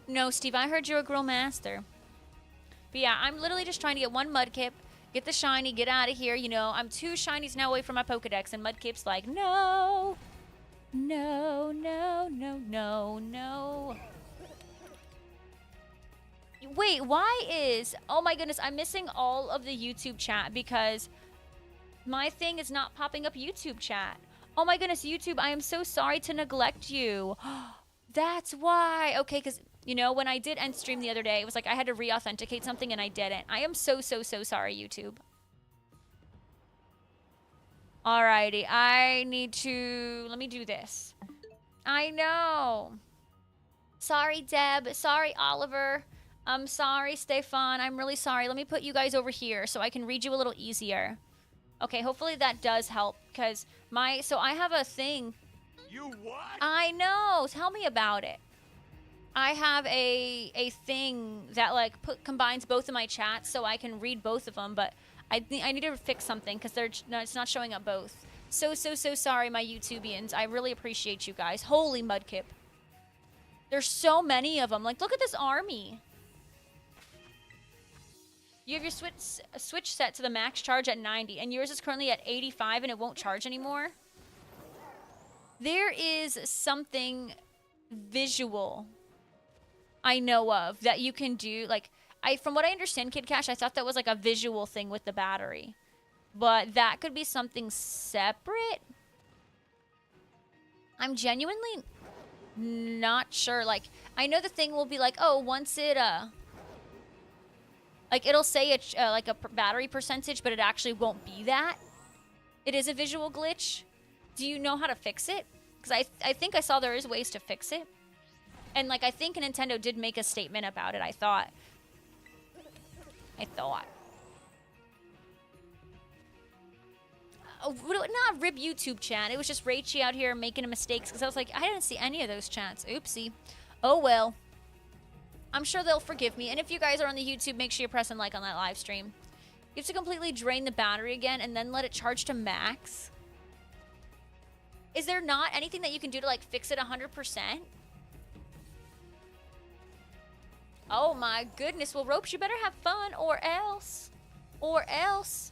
No, Steve, I heard you're a grill master. But yeah, I'm literally just trying to get one Mudkip, get the shiny, get out of here. You know, I'm 2 shinies now away from my Pokedex, and Mudkip's like, no. No, no, no, no, no. Wait, why is... Oh my goodness, I'm missing all of the YouTube chat because my thing is not popping up YouTube chat. Oh my goodness, YouTube, I am so sorry to neglect you. That's why. Okay, because... You know, when I did end stream the other day, it was like I had to re-authenticate something and I didn't. I am so sorry, YouTube. Alrighty, I need to... Let me do this. I know. Sorry, Deb. Sorry, Oliver. I'm sorry, Stefan. I'm really sorry. Let me put you guys over here so I can read you a little easier. Okay, hopefully that does help, because my... So I have a thing. You what? I know. Tell me about it. I have a thing that like combines both of my chats so I can read both of them, but I need to fix something because it's not showing up both. So sorry, my YouTubians. I really appreciate you guys. Holy Mudkip. There's so many of them. Like, look at this army. You have your switch set to the max charge at 90, and yours is currently at 85, and it won't charge anymore. There is something visual I know of that you can do. Like, from what I understand, Kid Cash, I thought that was like a visual thing with the battery. But that could be something separate. I'm genuinely not sure. Like, I know the thing will be like, oh, once it, like, it'll say it's like a battery percentage, but it actually won't be that. It is a visual glitch. Do you know how to fix it? Because I think I saw there is ways to fix it. And, like, I think Nintendo did make a statement about it, I thought. Oh, not rib YouTube chat. It was just Rachie out here making mistakes. Because I was like, I didn't see any of those chats. Oopsie. Oh, well. I'm sure they'll forgive me. And if you guys are on the YouTube, make sure you're pressing like on that live stream. You have to completely drain the battery again and then let it charge to max. Is there not anything that you can do to, like, fix it 100%? Oh my goodness. Well, Ropes, you better have fun or else. Or else.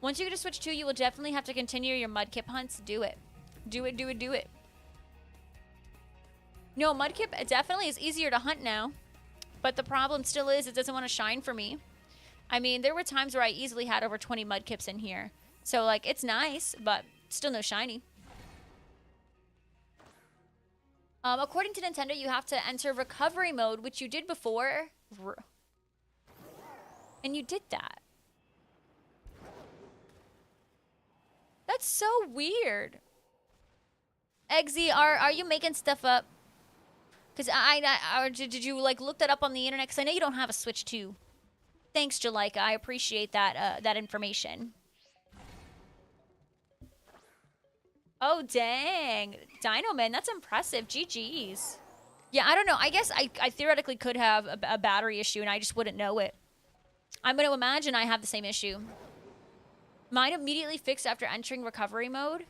Once you get to Switch 2, you will definitely have to continue your Mudkip hunts. Do it. Do it, do it, do it. No, Mudkip definitely is easier to hunt now. But the problem still is it doesn't want to shine for me. I mean, there were times where I easily had over 20 Mudkips in here. So, like, it's nice, but still no shiny. According to Nintendo, you have to enter recovery mode, which you did before. And you did that. That's so weird. Eggsy, are you making stuff up? Because or did you, like, look that up on the internet? Because I know you don't have a Switch 2. Thanks, Jalika. I appreciate that, that information. Oh, dang. Dino Man, that's impressive. GG's. Yeah, I don't know. I guess I theoretically could have a battery issue and I just wouldn't know it. I'm going to imagine I have the same issue. Mine immediately fixed after entering recovery mode.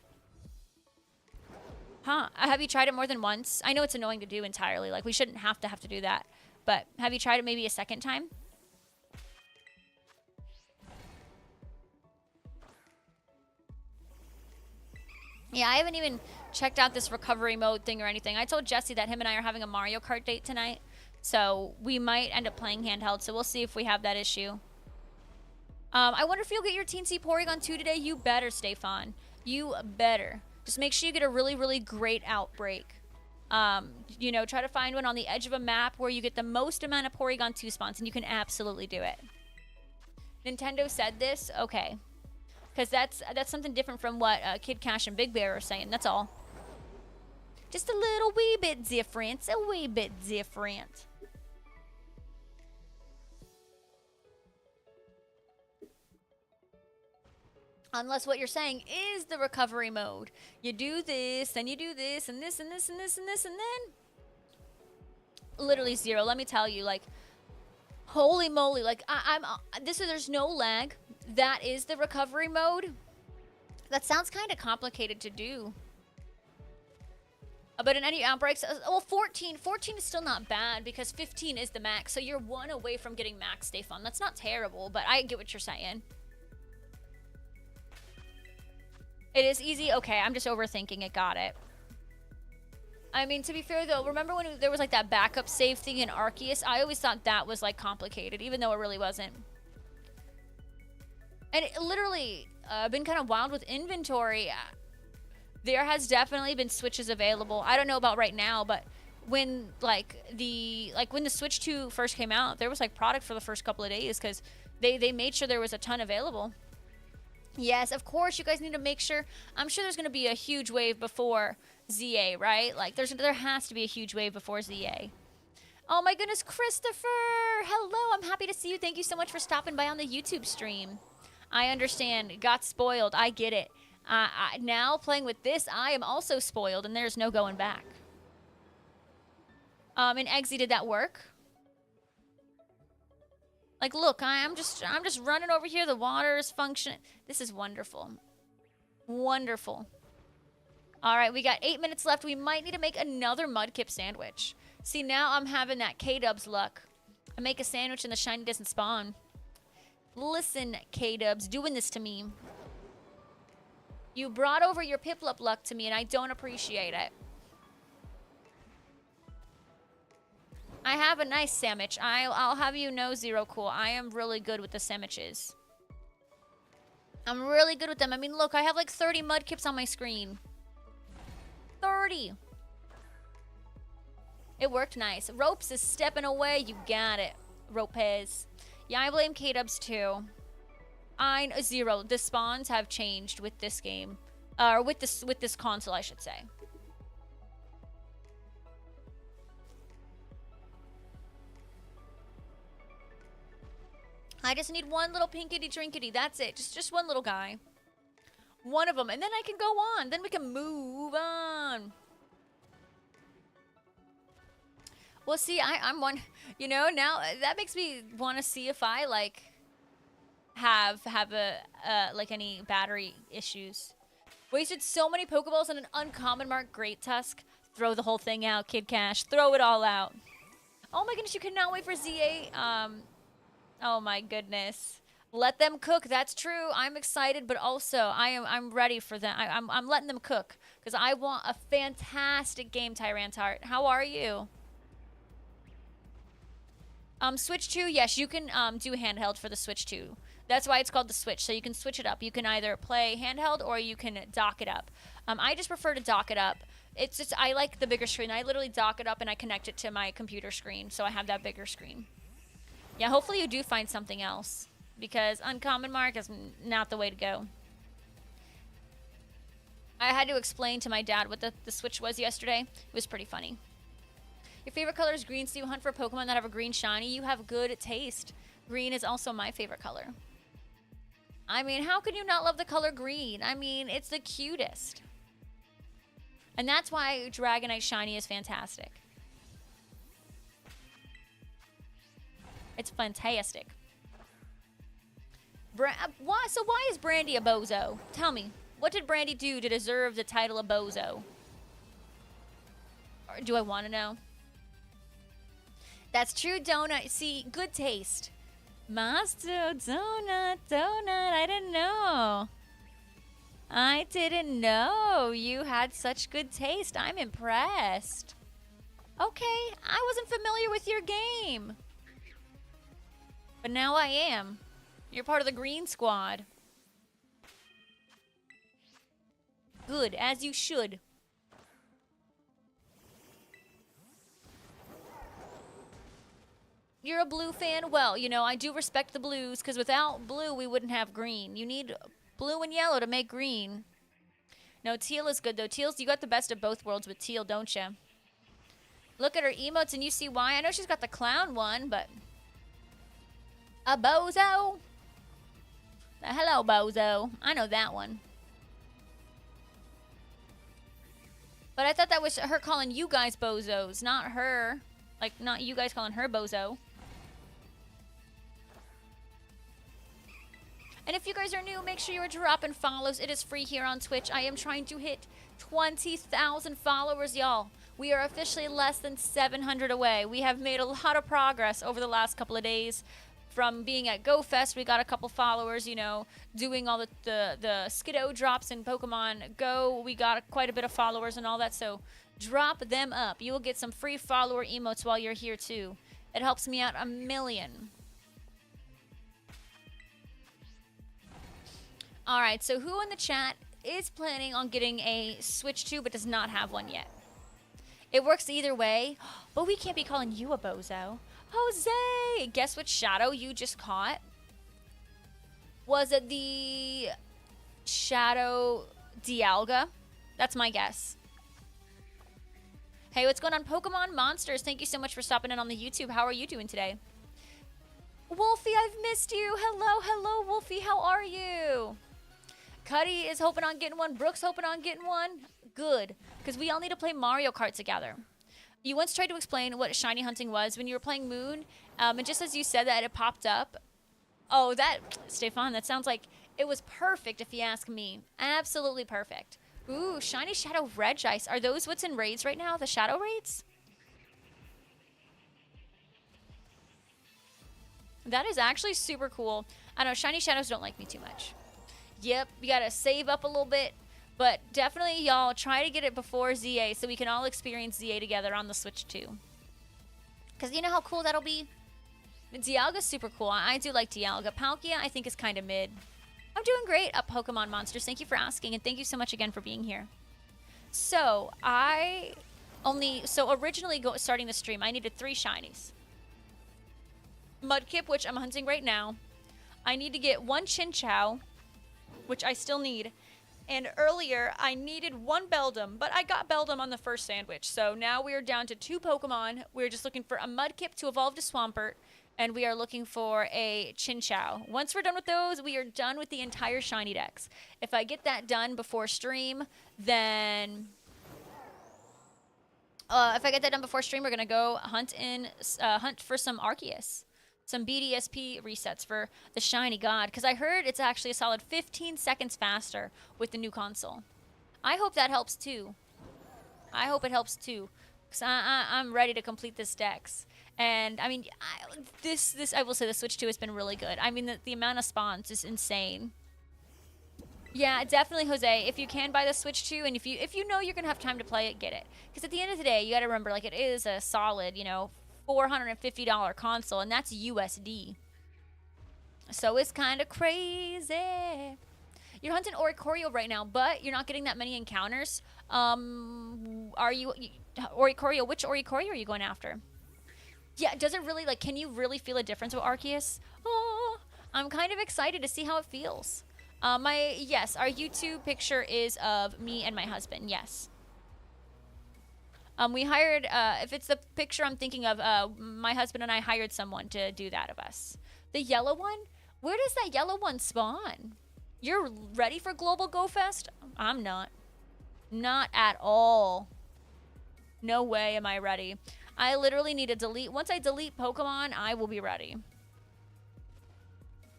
Huh. Have you tried it more than once? I know it's annoying to do entirely. Like, we shouldn't have to do that. But have you tried it maybe a second time? Yeah, I haven't even checked out this recovery mode thing or anything. I told Jesse that him and I are having a Mario Kart date tonight. So we might end up playing handheld. So we'll see if we have that issue. I wonder if you'll get your Teensy Porygon 2 today. You better, Stefan. You better. Just make sure you get a really, really great outbreak. You know, try to find one on the edge of a map where you get the most amount of Porygon 2 spawns, and you can absolutely do it. Nintendo said this? Okay. Because that's something different from what Kid Cash and Big Bear are saying. That's all. Just a little wee bit different. A wee bit different. Unless what you're saying is the recovery mode. You do this, then you do this, and this, and this, and this, and this, and then... Literally zero. Let me tell you, like... Holy moly, like, there's no lag. That is the recovery mode. That sounds kind of complicated to do. But in any outbreaks... well, 14 is still not bad, because 15 is the max. So you're one away from getting max Stefan. That's not terrible, but I get what you're saying. It is easy? Okay, I'm just overthinking it. Got it. I mean, to be fair, though, remember when there was, like, that backup save thing in Arceus? I always thought that was, like, complicated, even though it really wasn't. And it literally been kind of wild with inventory. There has definitely been Switches available. I don't know about right now, but when, when the Switch 2 first came out, there was, like, product for the first couple of days because they made sure there was a ton available. Yes, of course, you guys need to make sure. I'm sure there's going to be a huge wave before ZA, right? Like, there has to be a huge wave before ZA. Oh, my goodness, Christopher! Hello, I'm happy to see you. Thank you so much for stopping by on the YouTube stream. I understand. Got spoiled. I get it. Now, playing with this, I am also spoiled, and there's no going back. And Eggsy, did that work? Like, look, I'm just running over here. The water is functioning. This is wonderful. Wonderful. All right, we got 8 minutes left. We might need to make another Mudkip sandwich. See, now I'm having that K-Dubs luck. I make a sandwich and the shiny doesn't spawn. Listen, K-Dubs, doing this to me. You brought over your Piplup luck to me, and I don't appreciate it. I have a nice sandwich. I'll have you know, Zero Cool, I am really good with the sandwiches. I'm really good with them. I mean, look, I have like 30 Mudkips on my screen. 30. It worked nice. Ropes is stepping away. You got it, Ropez. Yeah, I blame K-Dubs too. Zero. The spawns have changed with this game, or with this console, I should say. I just need one little pinkity trinkety. That's it. Just one little guy. One of them. And then I can go on. Then we can move on. Well, see, I'm one... You know, now that makes me want to see if I, like, have any battery issues. Wasted so many Pokeballs on an uncommon mark Great Tusk. Throw the whole thing out, Kid Cash. Throw it all out. Oh my goodness, you cannot wait for Z8. Oh my goodness. Let them cook. That's true. I'm excited, but also I'm ready for them. I'm letting them cook because I want a fantastic game, Tyrantart. How are you? Switch 2, yes, you can do handheld for the Switch 2. That's why it's called the Switch. So you can switch it up. You can either play handheld or you can dock it up. I just prefer to dock it up. It's just I like the bigger screen. I literally dock it up and I connect it to my computer screen, so I have that bigger screen. Yeah, hopefully you do find something else because uncommon mark is not the way to go. I had to explain to my dad what the Switch was yesterday. It was pretty funny. Your favorite color is green, so you hunt for Pokemon that have a green shiny. You have good taste. Green is also my favorite color. I mean, how can you not love the color green? I mean, it's the cutest. And that's why Dragonite Shiny is fantastic. It's fantastic. Why is Brandy a bozo? Tell me. What did Brandy do to deserve the title of bozo? Or do I want to know? That's true, Donut. See, good taste. Master Donut. I didn't know. I didn't know you had such good taste. I'm impressed. Okay, I wasn't familiar with your game. But now I am. You're part of the green squad. Good, as you should. You're a blue fan? Well, you know, I do respect the blues, because without blue, we wouldn't have green. You need blue and yellow to make green. No, teal is good, though. Teal's, you got the best of both worlds with teal, don't you? Look at her emotes, and you see why. I know she's got the clown one, but... A bozo? Hello, bozo. I know that one. But I thought that was her calling you guys bozos, not her. Like, not you guys calling her bozo. And if you guys are new, make sure you're dropping follows. It is free here on Twitch. I am trying to hit 20,000 followers, y'all. We are officially less than 700 away. We have made a lot of progress over the last couple of days. From being at GoFest, we got a couple followers, you know, doing all the Skiddo drops in Pokemon Go. We got quite a bit of followers and all that, so drop them up. You will get some free follower emotes while you're here, too. It helps me out a million. All right, so who in the chat is planning on getting a Switch 2 but does not have one yet? It works either way, but we can't be calling you a bozo. Jose! Guess what shadow you just caught? Was it the Shadow Dialga? That's my guess. Hey, what's going on, Pokemon Monsters? Thank you so much for stopping in on the YouTube. How are you doing today? Wolfie, I've missed you. Hello, Wolfie. How are you? Cuddy is hoping on getting one. Brooke's hoping on getting one. Good, because we all need to play Mario Kart together. You once tried to explain what shiny hunting was when you were playing Moon, and just as you said that, it popped up. Oh, Stefan, that sounds like it was perfect if you ask me. Absolutely perfect. Ooh, Shiny Shadow Regice. Are those what's in raids right now, the Shadow raids? That is actually super cool. I know, Shiny Shadows don't like me too much. Yep, you gotta save up a little bit. But definitely, y'all, try to get it before ZA so we can all experience ZA together on the Switch 2. Because you know how cool that'll be? Dialga's super cool. I do like Dialga. Palkia, I think, is kind of mid. I'm doing great up Pokemon Monsters. Thank you for asking, and thank you so much again for being here. So, originally starting the stream, I needed 3 Shinies. Mudkip, which I'm hunting right now. I need to get 1 Chinchou, which I still need. And earlier, I needed 1 Beldum, but I got Beldum on the first sandwich. So now we are down to 2 Pokemon. We're just looking for a Mudkip to evolve to Swampert, and we are looking for a Chinchou. Once we're done with those, we are done with the entire Shiny Dex. If I get that done before stream, then... we're going to go hunt for some Arceus. Some BDSP resets for the Shiny God, because I heard it's actually a solid 15 seconds faster with the new console. I hope that helps too. I hope it helps too, because I'm ready to complete this Dex. And I mean, I will say the Switch 2 has been really good. I mean, the amount of spawns is insane. Yeah, definitely, Jose. If you can buy the Switch 2, and if you know you're gonna have time to play it, get it. Because at the end of the day, you got to remember, like, it is a solid, you know, $450 console, and that's USD. So it's kind of crazy. You're hunting Oricorio right now, but you're not getting that many encounters. Are you Oricorio? Which Oricorio are you going after? Yeah, does it really, like, can you really feel a difference with Arceus? Oh, I'm kind of excited to see how it feels. Yes, our YouTube picture is of me and my husband, yes. We hired, if it's the picture I'm thinking of, my husband and I hired someone to do that of us. The yellow one? Where does that yellow one spawn? You're ready for Global Go Fest? I'm not. Not at all. No way am I ready. I literally need to delete. Once I delete Pokemon, I will be ready.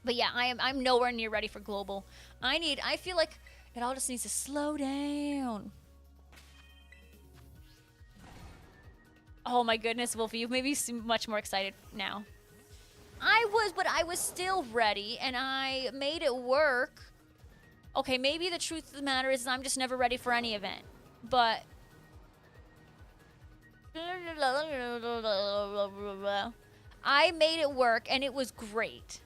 But yeah, I'm nowhere near ready for global. I feel like it all just needs to slow down. Oh my goodness, Wolfie, you've made me much more excited now. But I was still ready, and I made it work. Okay, maybe the truth of the matter is I'm just never ready for any event. But I made it work, and it was great.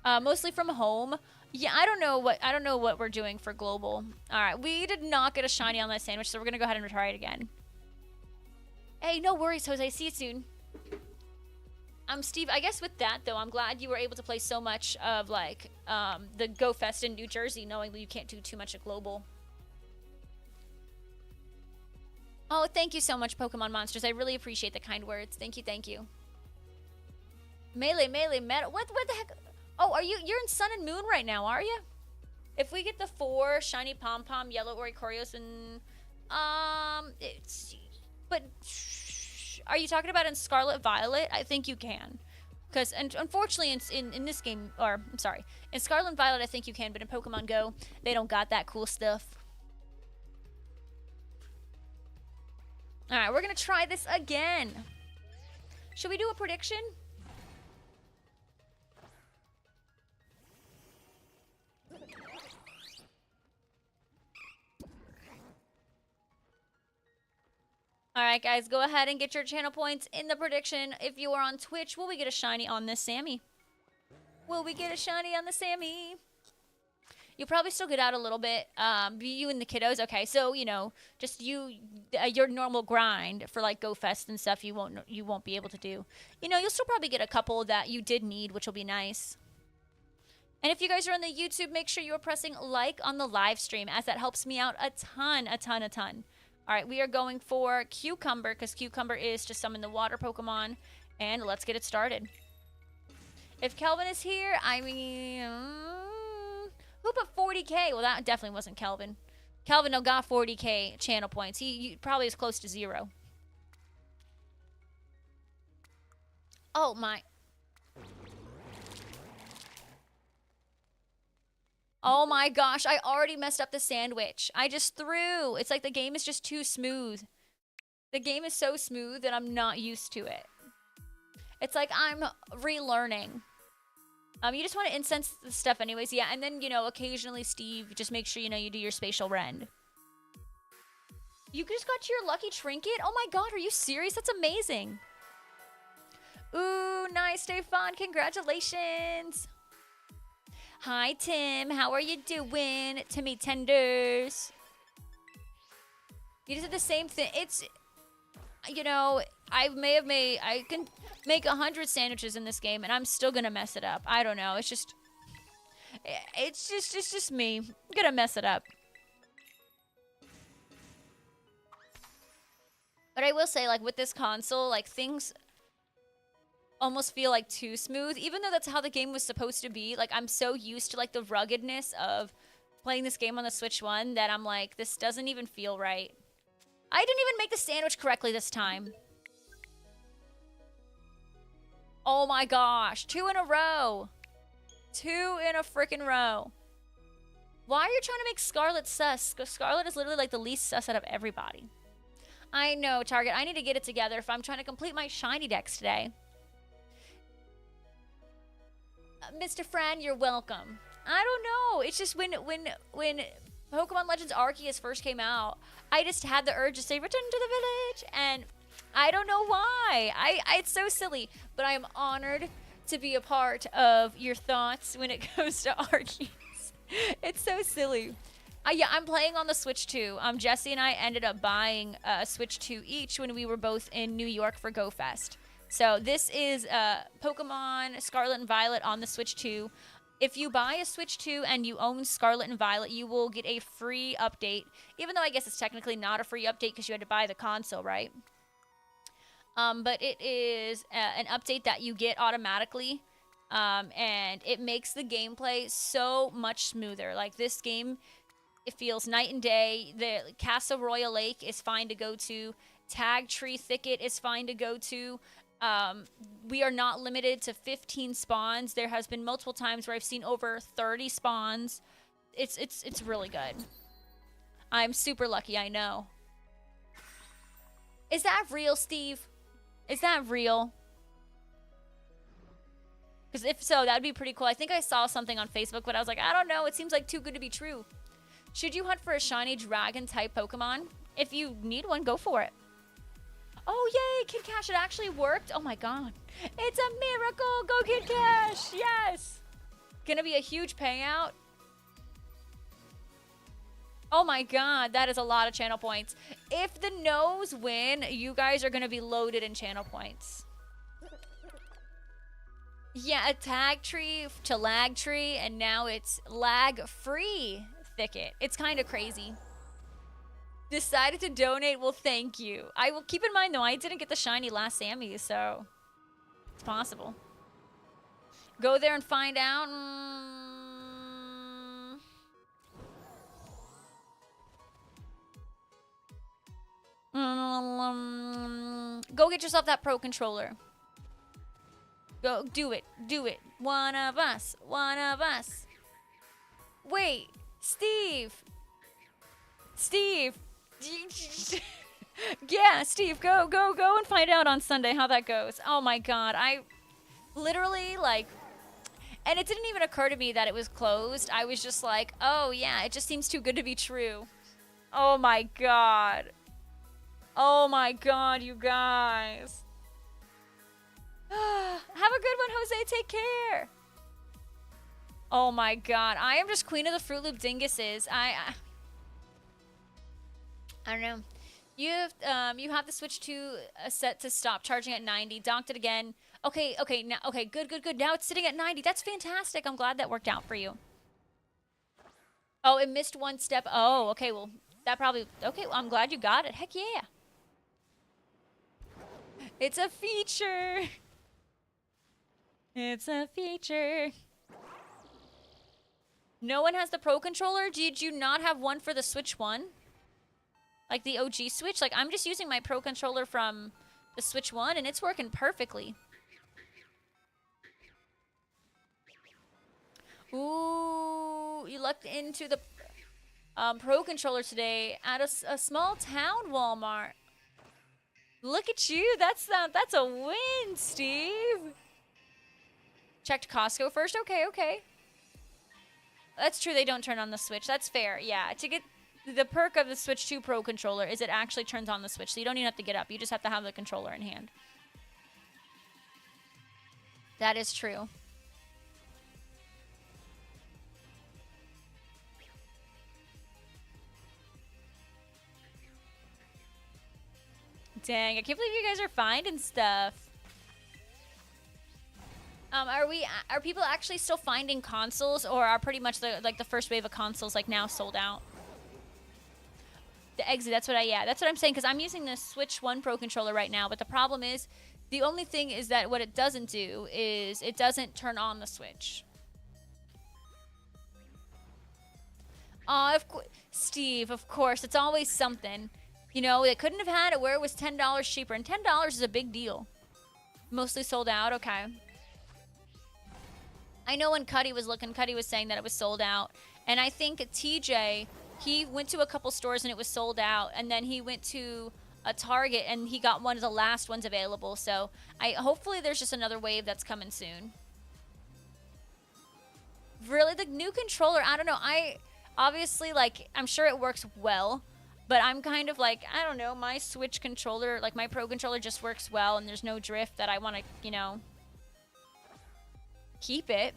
Mostly from home. Yeah, I don't know what we're doing for global. All right, we did not get a shiny on that sandwich, so we're gonna go ahead and try it again. Hey, no worries, Jose. See you soon. Steve, I guess with that though, I'm glad you were able to play so much of like the Go Fest in New Jersey, knowing that you can't do too much at global. Oh, thank you so much, Pokemon Monsters. I really appreciate the kind words. Thank you, thank you. Melee, meta. What the heck? Oh, you're in Sun and Moon right now, are you? If we get the 4 shiny Pom-Pom, yellow Oricorios, and but are you talking about in Scarlet Violet? I think you can, because unfortunately in this game, or I'm sorry, in Scarlet and Violet I think you can, but in Pokemon Go they don't got that cool stuff. All right, we're gonna try this again. Should we do a prediction? All right, guys, go ahead and get your channel points in the prediction. If you are on Twitch, will we get a shiny on this Sammy? Will we get a shiny on the Sammy? You'll probably still get out a little bit. You and the kiddos. Okay, so you know, just your normal grind for like Go Fest and stuff. You won't be able to do. You know, you'll still probably get a couple that you did need, which will be nice. And if you guys are on the YouTube, make sure you are pressing like on the live stream, as that helps me out a ton. All right, we are going for Cucumber, because Cucumber is to summon the water Pokemon. And let's get it started. If Kelvin is here, I mean... who put 40k? Well, that definitely wasn't Kelvin. Kelvin no got 40k channel points. He probably is close to 0. Oh, my... Oh my gosh, I already messed up the sandwich. I just threw. It's like the game is just too smooth. The game is so smooth that I'm not used to it. It's like I'm relearning. You just want to incense the stuff anyways. Yeah, and then, you know, occasionally, Steve, just make sure, you know, you do your spatial rend. You just got your lucky trinket? Oh my god, are you serious? That's amazing. Ooh, nice, Stefan. Congratulations. Hi, Tim. How are you doing? Timmy Tenders. You just did the same thing. It's, you know, I can make 100 sandwiches in this game, and I'm still gonna mess it up. I don't know. It's just me. I'm gonna mess it up. But I will say, like, with this console, like, things almost feel like too smooth, even though that's how the game was supposed to be. Like, I'm so used to like the ruggedness of playing this game on the Switch 1 that I'm like, this doesn't even feel right. I didn't even make the sandwich correctly this time. Oh my gosh, 2 in a row. 2 in a freaking row. Why are you trying to make Scarlet sus? Because Scarlet is literally like the least sus out of everybody. I know, Target, I need to get it together if I'm trying to complete my shiny decks today. Mr. Fran, you're welcome. I don't know. It's just when Pokemon Legends Arceus first came out, I just had the urge to say return to the village, and I don't know why. It's so silly, but I am honored to be a part of your thoughts when it comes to Arceus. It's so silly. Yeah, I'm playing on the Switch 2. Jesse and I ended up buying a Switch 2 each when we were both in New York for Go Fest. So this is Pokemon Scarlet and Violet on the Switch 2. If you buy a Switch 2 and you own Scarlet and Violet, you will get a free update. Even though I guess it's technically not a free update because you had to buy the console, right? But it is an update that you get automatically. And it makes the gameplay so much smoother. Like, this game It feels night and day. The Casa Royal Lake is fine to go to. Tag Tree Thicket is fine to go to. We are not limited to 15 spawns. There has been multiple times where I've seen over 30 spawns. It's really good. I'm super lucky, I know. Is that real, Steve? Is that real? Because if so, that would be pretty cool. I think I saw something on Facebook, but I was like, I don't know. It seems like too good to be true. Should you hunt for a shiny dragon-type Pokemon? If you need one, go for it. Oh, yay, Kid Cash, it actually worked. Oh, my God. It's a miracle. Go, Kid Cash. Yes. Gonna be a huge payout. Oh, my God. That is a lot of channel points. If the no's win, you guys are gonna be loaded in channel points. Yeah, a tag tree to lag tree, and now it's lag-free thicket. It's kind of crazy. Decided to donate. Well, thank you. I will keep in mind, though, I didn't get the shiny last Sammy, so it's possible. Go there and find out. Go get yourself that Pro Controller. Go, do it. Do it. One of us. One of us. Wait, Steve. Steve. Yeah, Steve, go and find out on Sunday how that goes. Oh my God, I literally like, and it didn't even occur to me that it was closed. I was just like, oh yeah, it just seems too good to be true. Oh my God. Oh my God, you guys. Have a good one, Jose. Take care. Oh my God, I am just queen of the Fruit Loop dinguses. I don't know. You have to switch to a set to stop charging at 90. Docked it again. Okay, now okay, good. Now it's sitting at 90. That's fantastic. I'm glad that worked out for you. Oh, it missed one step. Oh, okay, well, that probably okay, well, I'm glad you got it. Heck yeah. It's a feature. It's a feature. No one has the Pro Controller? Did you not have one for the Switch 1? Like the OG Switch? Like, I'm just using my Pro Controller from the Switch 1, and it's working perfectly. Ooh, you lucked into the Pro Controller today at a small town Walmart. Look at you. That's a win, Steve. Checked Costco first. Okay. That's true. They don't turn on the Switch. That's fair. Yeah. To get the perk of the Switch 2 Pro Controller is it actually turns on the Switch. So you don't even have to get up. You just have to have the controller in hand. That is true. Dang, I can't believe you guys are finding stuff. Are people actually still finding consoles, or are pretty much the first wave of consoles like now sold out? The exit, that's what I'm saying, because I'm using the Switch 1 Pro Controller right now, but the problem is, the only thing is that what it doesn't do is it doesn't turn on the Switch. Steve, of course, it's always something. You know, they couldn't have had it where it was $10 cheaper, and $10 is a big deal. Mostly sold out, okay. I know when Cuddy was looking, Cuddy was saying that it was sold out. And I think TJ, he went to a couple stores and it was sold out. And then he went to a Target and he got one of the last ones available. So hopefully there's just another wave that's coming soon. Really, the new controller, I don't know. Obviously, like, I'm sure it works well. But I'm kind of like, I don't know, my Switch controller, like my Pro Controller just works well. And there's no drift that I want to, you know, keep it.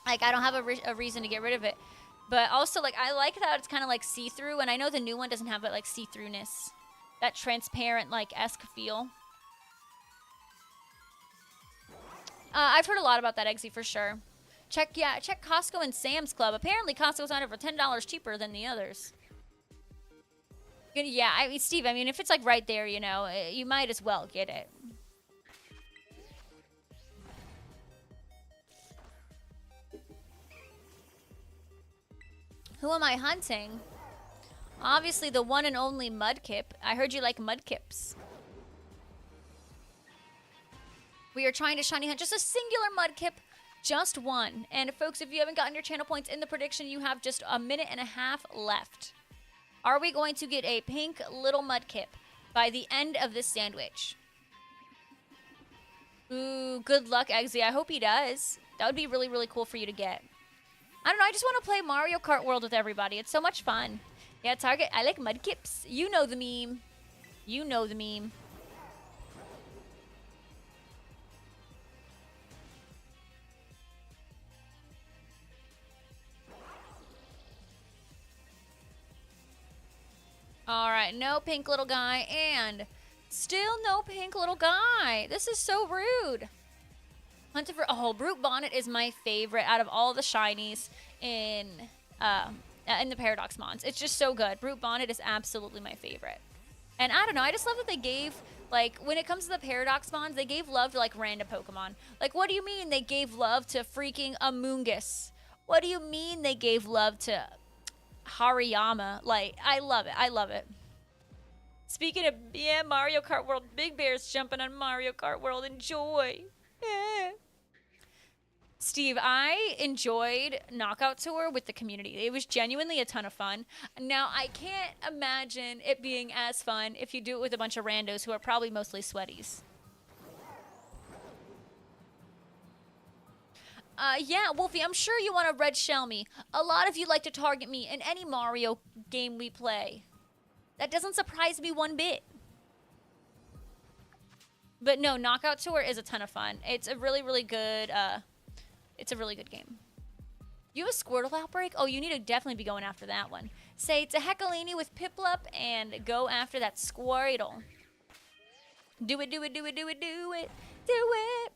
Like, I don't have a reason to get rid of it. But also, like, I like that it's kind of like see-through, and I know the new one doesn't have that like see-throughness, that transparent like esque feel. I've heard a lot about that Eggsy for sure. Check Costco and Sam's Club. Apparently Costco's on it for $10 cheaper than the others. Yeah, I mean, Steve, I mean, if it's like right there, you know, you might as well get it. Who am I hunting? Obviously the one and only Mudkip. I heard you like Mudkips. We are trying to shiny hunt just a singular Mudkip. Just one. And folks, if you haven't gotten your channel points in the prediction, you have just a minute and a half left. Are we going to get a pink little Mudkip by the end of this sandwich? Ooh, good luck, Eggsy. I hope he does. That would be really, really cool for you to get. I don't know. I just want to play Mario Kart World with everybody. It's so much fun. Yeah, Target. I like Mudkips. You know the meme. You know the meme. All right, no pink little guy, and still no pink little guy. This is so rude. Hunted for Brute Bonnet is my favorite out of all the shinies in the Paradox Mons. It's just so good. Brute Bonnet is absolutely my favorite. And I don't know, I just love that they gave, like, when it comes to the Paradox Mons, they gave love to, like, random Pokemon. Like, what do you mean they gave love to freaking Amoonguss? What do you mean they gave love to Hariyama? Like, I love it. I love it. Speaking of, yeah, Mario Kart World, Big Bear's jumping on Mario Kart World. Enjoy. Yeah. Steve, I enjoyed Knockout Tour with the community. It was genuinely a ton of fun. Now, I can't imagine it being as fun if you do it with a bunch of randos who are probably mostly sweaties. Yeah, Wolfie, I'm sure you want to red shell me. A lot of you like to target me in any Mario game we play. That doesn't surprise me one bit. But no, Knockout Tour is a ton of fun. It's a really, really good, it's a really good game. You have a Squirtle outbreak? Oh, you need to definitely be going after that one. Say it's a Heckalini with Piplup and go after that Squirtle. Do it, do it, do it, do it, do it, do it.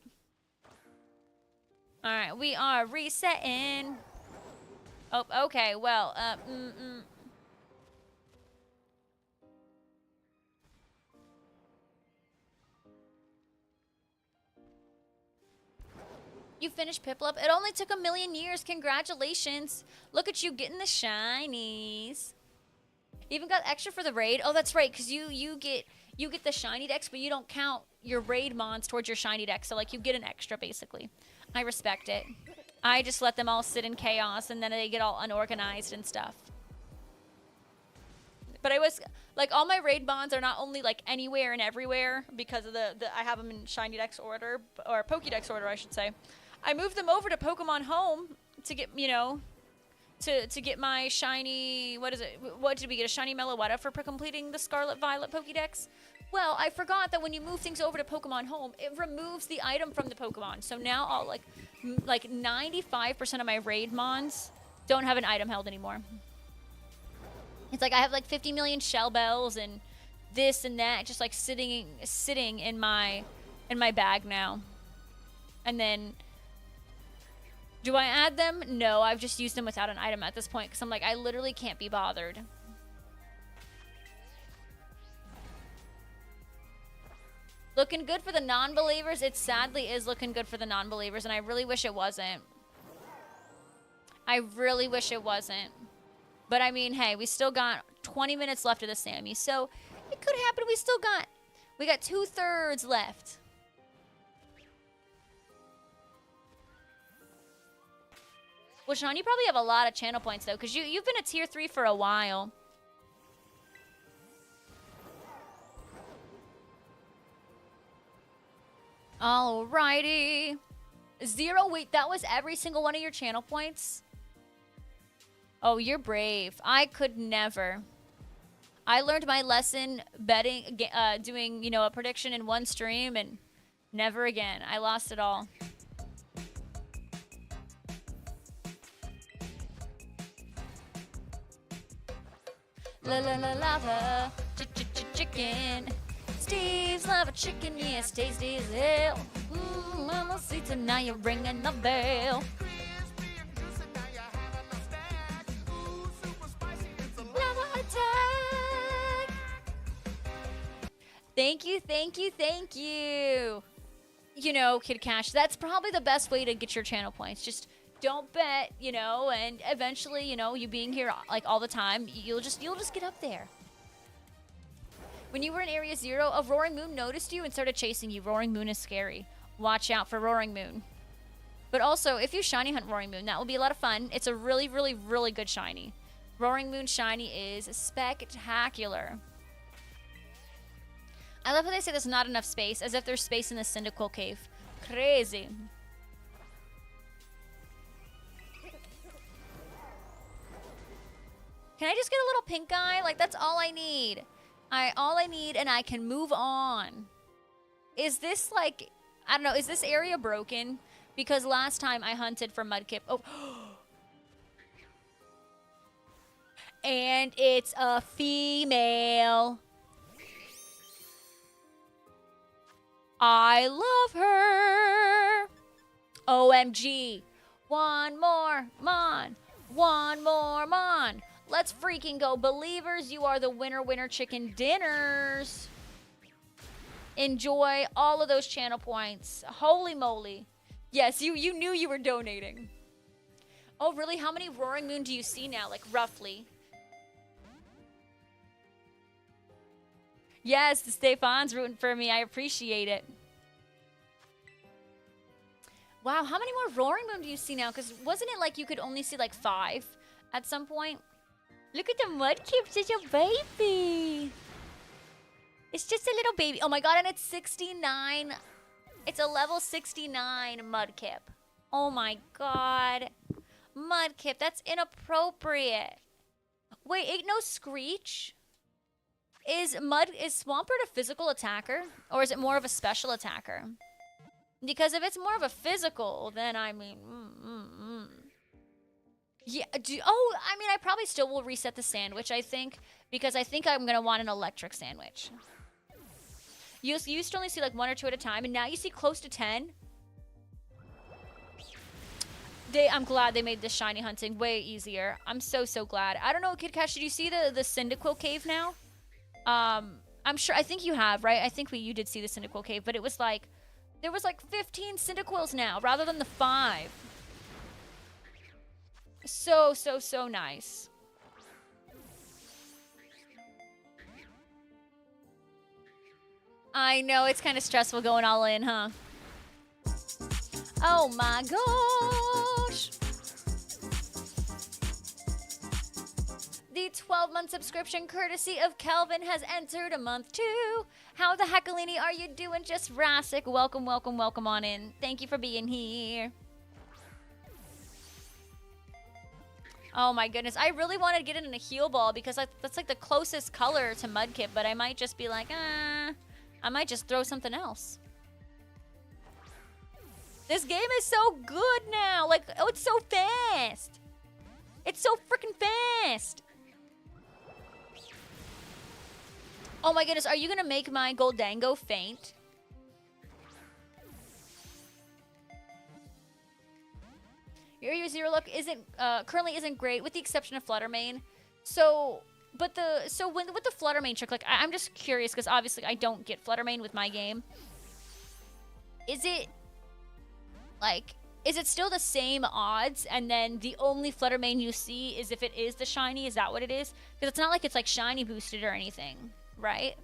All right, we are resetting. Oh, okay, well, You finished Piplup? It only took 1,000,000 years. Congratulations. Look at you getting the shinies. Even got extra for the raid? Oh, that's right, because you get the shiny dex, but you don't count your raid mons towards your shiny dex. So, like, you get an extra, basically. I respect it. I just let them all sit in chaos, and then they get all unorganized and stuff. But I was, like, all my raid mons are not only, like, anywhere and everywhere because of I have them in shiny dex order, or Pokedex order, I should say. I moved them over to Pokemon Home to get, you know, to get my shiny, what is it? What did we get? A shiny Meloetta for completing the Scarlet Violet Pokedex? Well, I forgot that when you move things over to Pokemon Home, it removes the item from the Pokemon. So now all, like 95% of my raid mons don't have an item held anymore. It's like I have like 50 million shell bells and this and that just like sitting in my bag now. And then do I add them? No, I've just used them without an item at this point because I'm like, I literally can't be bothered. Looking good for the non-believers. It sadly is looking good for the non-believers, and I really wish it wasn't. I really wish it wasn't. But I mean, hey, we still got 20 minutes left of the Sammy, so it could happen. We got 2/3 left. Well, Sean, you probably have a lot of channel points though, because you've been a tier 3 for a while. Alrighty. 0, wait, that was every single one of your channel points? Oh, you're brave. I could never. I learned my lesson betting, doing, you know, a prediction in one stream and never again. I lost it all. La la la lava, chicken. Steve's lava chicken, yes, tasty as hell. Mama, see tonight you're ringing the bell. Lava attack. Thank you, thank you, thank you. You know, Kid Cash, that's probably the best way to get your channel points. Just Don't bet, you know, and eventually, you know, you being here like all the time, you'll just get up there. When you were in Area 0, a Roaring Moon noticed you and started chasing you. Roaring Moon is scary. Watch out for Roaring Moon. But also, if you shiny hunt Roaring Moon, that will be a lot of fun. It's a really, really, really good shiny. Roaring Moon shiny is spectacular. I love how they say there's not enough space, as if there's space in the Cyndaquil cave. Crazy. Can I just get a little pink eye? Like, that's all I need. All I need, and I can move on. Is this, like, I don't know, is this area broken? Because last time I hunted for Mudkip. Oh. And it's a female. I love her. OMG. One more, Mon. One more, Mon. Let's freaking go. Believers, you are the winner chicken dinners. Enjoy all of those channel points. Holy moly. Yes, you knew you were donating. Oh, really? How many Roaring Moon do you see now? Like, roughly. Yes, Stefan's rooting for me. I appreciate it. Wow, how many more Roaring Moon do you see now? Because wasn't it like you could only see like 5 at some point? Look at the Mudkip, such a baby. It's just a little baby. Oh my god, and it's 69. It's a level 69 Mudkip. Oh my god. Mudkip, that's inappropriate. Wait, ain't no Screech? Is Swampert a physical attacker? Or is it more of a special attacker? Because if it's more of a physical, then I mean... Yeah, I mean, I probably still will reset the sandwich, I think. Because I think I'm going to want an electric sandwich. You used to only see like 1 or 2 at a time, and now you see close to 10. I'm glad they made this shiny hunting way easier. I'm so glad. I don't know, Kid Cash, did you see the Cyndaquil cave now? I'm sure, I think you have, right? I think you did see the Cyndaquil cave, but it was like, there was like 15 Cyndaquils now, rather than the 5. So nice. I know, it's kind of stressful going all in, huh? Oh my gosh! The 12-month subscription courtesy of Kelvin has entered a month 2. How the heckalini are you doing, Just Rassic? Welcome on in. Thank you for being here. Oh my goodness, I really wanted to get it in a heal ball because that's like the closest color to Mudkip, but I might just be like, I might just throw something else. This game is so good now. Like, oh, it's so fast. It's so freaking fast. Oh my goodness, are you gonna make my Goldango faint? Your 0 look currently isn't great, with the exception of Fluttermane. With the Fluttermane trick, like I'm just curious because obviously I don't get Fluttermane with my game. Is it still the same odds, and then the only Fluttermane you see is if it is the shiny? Is that what it is? Because it's not like it's like shiny boosted or anything, right?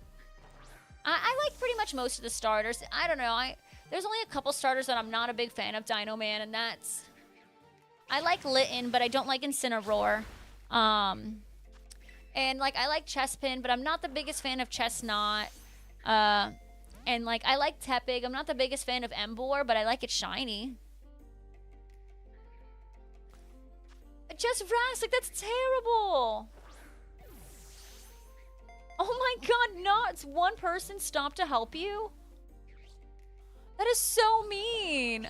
I like pretty much most of the starters. I don't know. There's only a couple starters that I'm not a big fan of, Dino Man, and that's... I like Litten, but I don't like Incineroar. And, like, I like Chespin, but I'm not the biggest fan of Chestnut. And, like, I like Tepig. I'm not the biggest fan of Emboar, but I like it shiny. Just Ras, like, that's terrible. Oh my god, not one person stopped to help you? That is so mean.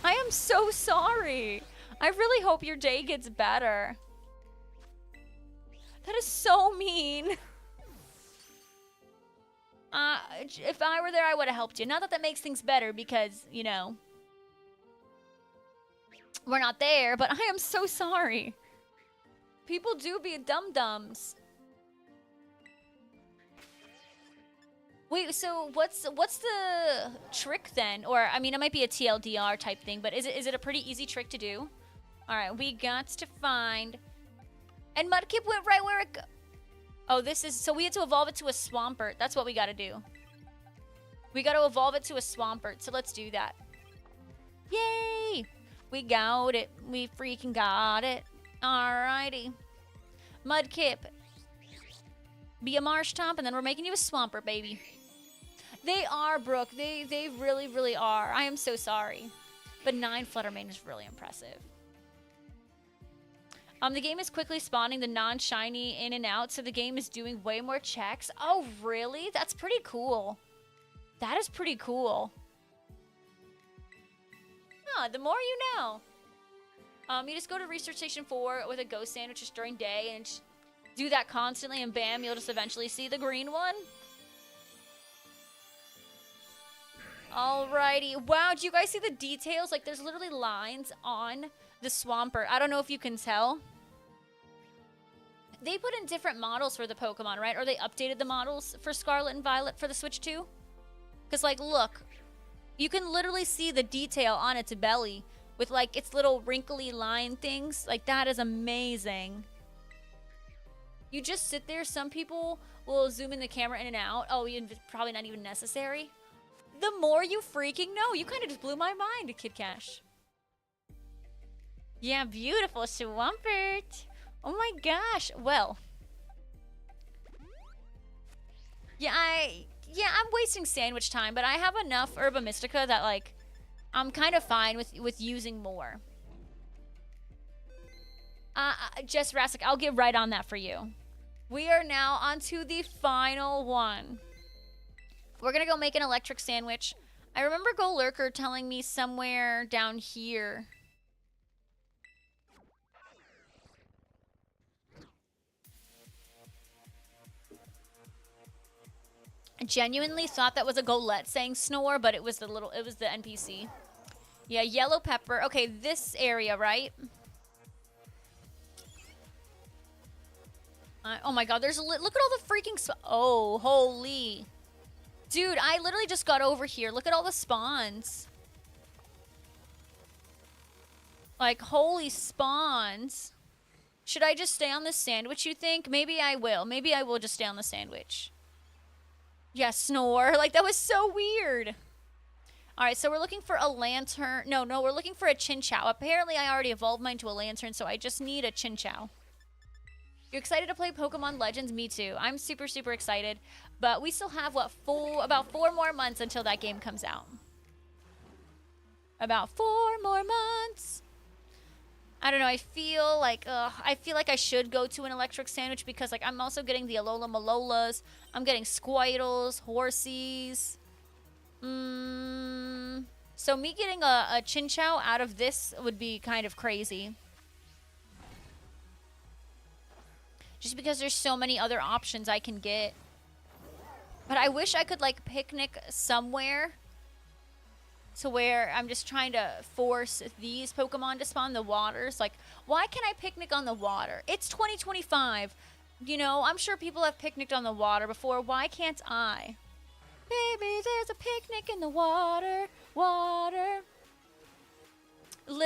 I am so sorry. I really hope your day gets better. That is so mean. If I were there, I would have helped you. Not that that makes things better because, you know, we're not there, but I am so sorry. People do be dum-dums. Wait, so what's the trick then? Or, I mean, it might be a TLDR type thing, but is it a pretty easy trick to do? All right, we got to find... And Mudkip went right where it go. Oh, this is... So we had to evolve it to a Swampert. That's what we got to do. We got to evolve it to a Swampert, so let's do that. Yay! We got it. We freaking got it. Alrighty. Mudkip. Be a Marsh Tomp, and then we're making you a Swampert, baby. They are, Brooke. They really, really are. I am so sorry. But 9 Fluttermane is really impressive. The game is quickly spawning the non-shiny in and out, so the game is doing way more checks. Oh, really? That's pretty cool. That is pretty cool. Huh, the more you know. You just go to Research Station 4 with a ghost sandwich just during day and just do that constantly, and bam, you'll just eventually see the green one. Alrighty. Wow, do you guys see the details? Like, there's literally lines on the Swampert. I don't know if you can tell. They put in different models for the Pokemon, right? Or they updated the models for Scarlet and Violet for the Switch 2? Because, like, look. You can literally see the detail on its belly with, like, its little wrinkly line things. Like, that is amazing. You just sit there. Some people will zoom in the camera in and out. Oh, probably not even necessary. The more you freaking know. You kind of just blew my mind, Kid Cash. Yeah, beautiful Swampert. Oh my gosh. Well. Yeah, I'm wasting sandwich time, but I have enough Herba Mystica that, like, I'm kind of fine with using more. Jess Rassic, I'll get right on that for you. We are now on to the final one. We're going to go make an electric sandwich. I remember Go Lurker telling me somewhere down here. I genuinely thought that was a Golett saying snore, but it was the NPC. Yeah, yellow pepper. Okay, this area, right? Oh my god, look at all the freaking oh, holy. Dude, I literally just got over here. Look at all the spawns. Like, holy spawns. Should I just stay on this sandwich, you think? Maybe I will. Maybe I will just stay on the sandwich. Yeah, snore. Like, that was so weird. Alright, so we're looking for a lantern. No, we're looking for a Chinchou. Apparently, I already evolved mine to a lantern, so I just need a Chinchou. You're excited to play Pokemon Legends? Me too. I'm super, super excited. But we still have, what, about 4 more months until that game comes out. About 4 more months. I don't know, I feel like I should go to an electric sandwich because, like, I'm also getting the Alola Malolas. I'm getting Squirtles, Horsies. So me getting a Chinchou out of this would be kind of crazy. Just because there's so many other options I can get. But I wish I could, like, picnic somewhere to where I'm just trying to force these Pokemon to spawn the waters. Like, why can't I picnic on the water? It's 2025. You know, I'm sure people have picnicked on the water before. Why can't I? Baby, there's a picnic in the water.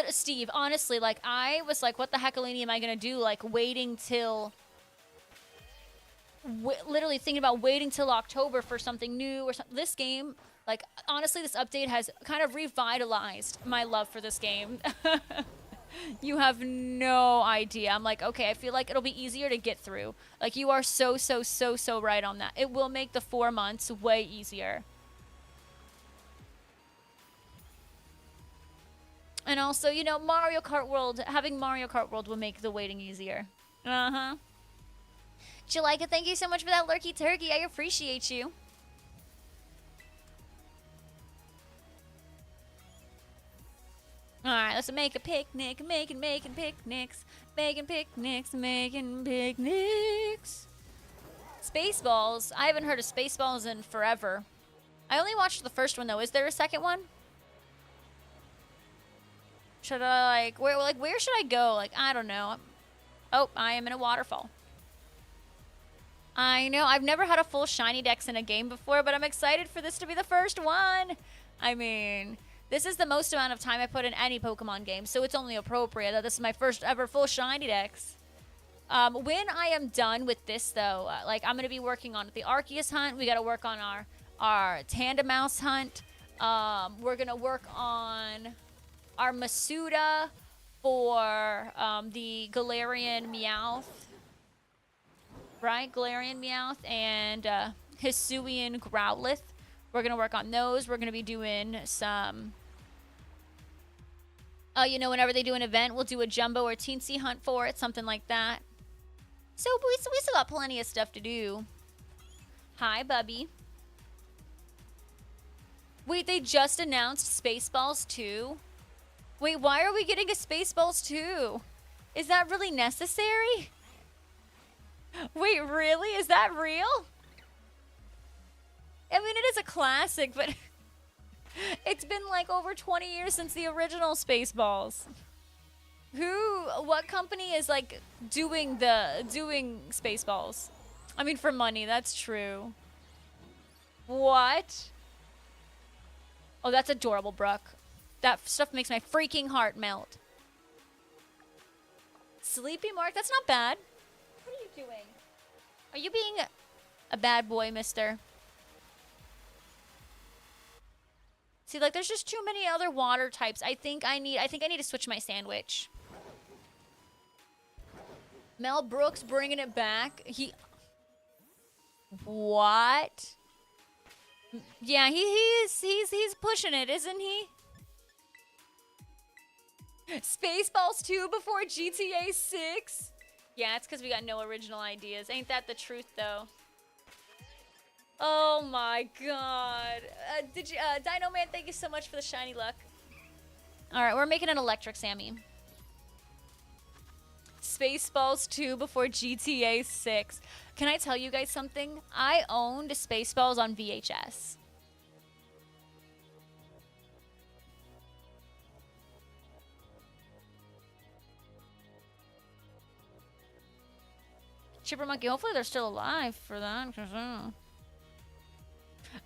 Steve, honestly, like, I was like, what the heckalini am I going to do? Like, waiting till... literally thinking about waiting till October for something new or something. This game... Like, honestly, this update has kind of revitalized my love for this game. You have no idea. I'm like, okay, I feel like it'll be easier to get through. Like, you are so right on that. It will make the 4 months way easier. And also, you know, Mario Kart World, having Mario Kart World will make the waiting easier. Uh-huh. Jalika, thank you so much for that lurky turkey. I appreciate you. Alright, let's make a picnic. Making picnics. Making picnics. Spaceballs. I haven't heard of Spaceballs in forever. I only watched the first one, though. Is there a second one? Should I, where should I go? Like, I don't know. Oh, I am in a waterfall. I know. I've never had a full shiny dex in a game before, but I'm excited for this to be the first one. I mean... This is the most amount of time I put in any Pokemon game, so it's only appropriate that this is my first ever full shiny dex. When I am done with this, though, like, I'm going to be working on the Arceus hunt. We got to work on our Tandemaus hunt. We're going to work on our Masuda for the Galarian Meowth. Right? Galarian Meowth and Hisuian Growlithe. We're going to work on those. We're going to be doing some... you know, whenever they do an event, we'll do a Jumbo or Teensy hunt for it. Something like that. So we still got plenty of stuff to do. Hi, Bubby. Wait, they just announced Spaceballs 2? Wait, why are we getting a Spaceballs 2? Is that really necessary? Wait, really? Is that real? I mean, it is a classic, but it's been like over 20 years since the original Spaceballs. What company is like doing Spaceballs? I mean, for money, that's true. What? Oh, that's adorable, Brooke. That stuff makes my freaking heart melt. Sleepy Mark, that's not bad. What are you doing? Are you being a bad boy, mister? See, like, there's just too many other water types. I think I need to switch my sandwich. Mel Brooks bringing it back. What? Yeah, he's pushing it, isn't he? Spaceballs 2 before GTA 6? Yeah, it's because we got no original ideas. Ain't that the truth, though? Oh my god. Dino Man, thank you so much for the shiny luck. Alright, we're making an electric Sammy. Spaceballs 2 before GTA 6. Can I tell you guys something? I owned Spaceballs on VHS. Chipper Monkey, hopefully they're still alive for that.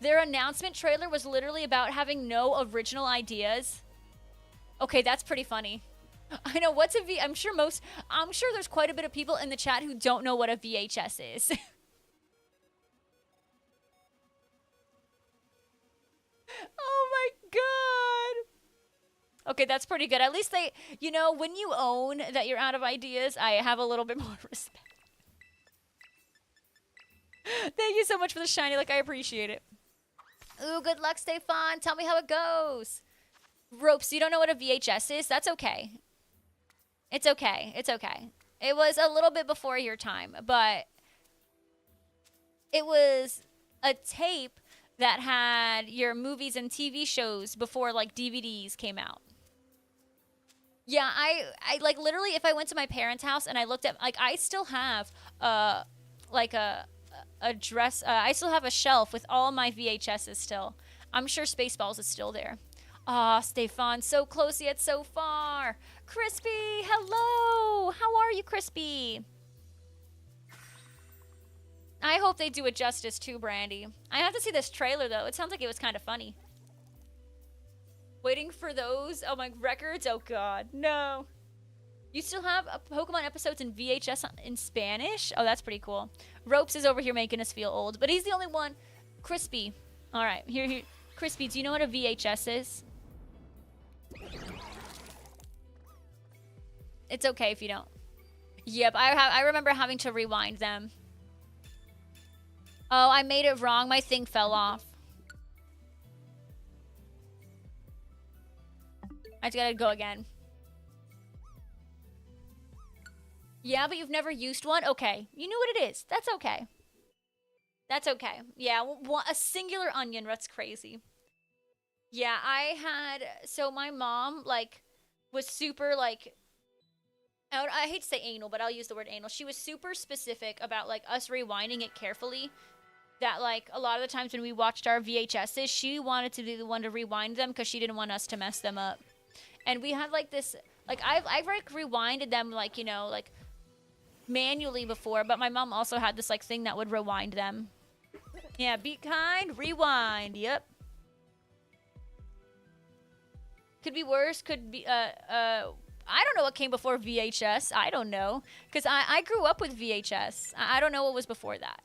Their announcement trailer was literally about having no original ideas. Okay, that's pretty funny. I know, what's a I'm sure there's quite a bit of people in the chat who don't know what a VHS is. Oh my god. Okay, that's pretty good. At least they, you know, when you own that you're out of ideas, I have a little bit more respect. Thank you so much for the shiny. Like, I appreciate it. Ooh, good luck, Stefan. Tell me how it goes. Ropes, you don't know what a VHS is? That's okay. It's okay. It's okay. It was a little bit before your time, but it was a tape that had your movies and TV shows before, like, DVDs came out. Yeah, I like, literally, if I went to my parents' house and I looked at, like, I still have, like, a I still have a shelf with all my VHSs still. I'm sure Spaceballs is still there. Aw, Stefan, so close yet so far. Crispy, hello. How are you, Crispy? I hope they do it justice too, Brandy. I have to see this trailer, though. It sounds like it was kind of funny. Waiting for those? Oh, my records? Oh, God. No. You still have Pokemon episodes in VHS in Spanish? Oh, that's pretty cool. Ropes is over here making us feel old, but he's the only one. Crispy. All right, here. Crispy, do you know what a VHS is? It's okay if you don't. Yep, I remember having to rewind them. Oh, I made it wrong. My thing fell off. I just gotta go again. Yeah, but you've never used one? Okay. You knew what it is. That's okay. That's okay. Yeah, a singular onion. That's crazy. Yeah, so my mom, like, was super, like, I hate to say anal, but I'll use the word anal. She was super specific about, like, us rewinding it carefully. That, like, a lot of the times when we watched our VHSs, she wanted to be the one to rewind them because she didn't want us to mess them up. And we had, like, this, like, I've like, rewinded them, like, you know, like, manually before, but my mom also had this, like, thing that would rewind them. Yeah, be kind, rewind, yep. Could be worse. Could be I don't know what came before VHS. I don't know. Because I grew up with VHS. I don't know what was before that.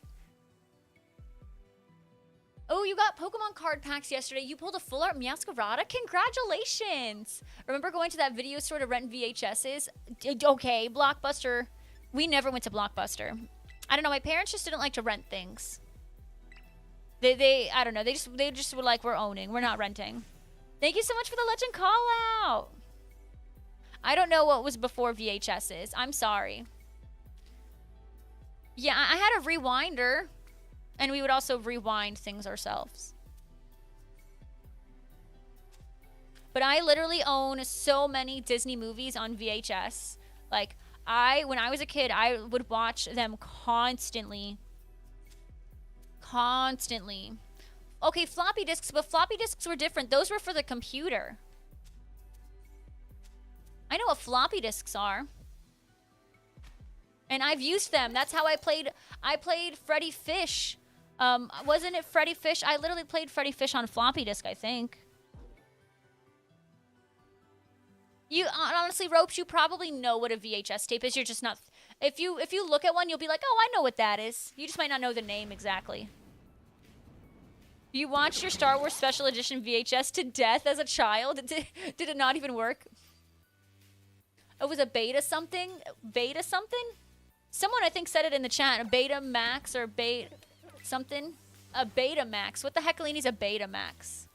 Oh, you got Pokemon card packs yesterday. You pulled a full art Meowscarada. Congratulations. Remember going to that video store to rent VHSs? Okay, Blockbuster. We never went to Blockbuster. I don't know. My parents just didn't like to rent things. They I don't know. They just were like, we're owning. We're not renting. Thank you so much for the legend call out. I don't know what was before VHSs. I'm sorry. Yeah, I had a rewinder. And we would also rewind things ourselves. But I literally own so many Disney movies on VHS. Like, when I was a kid, I would watch them constantly. Constantly. Okay, floppy disks, but floppy disks were different. Those were for the computer. I know what floppy disks are. And I've used them. That's how I played Freddy Fish. Wasn't it Freddy Fish? I literally played Freddy Fish on floppy disk, I think. You honestly, Ropes, you probably know what a VHS tape is. You're just not. If you look at one, you'll be like, "Oh, I know what that is." You just might not know the name exactly. You watched your Star Wars Special Edition VHS to death as a child. Did it not even work? It was a beta something? Beta something? Someone, I think, said it in the chat. A Beta Max or Beta something? A Beta Max. What the heck, Leanie's a Beta Max?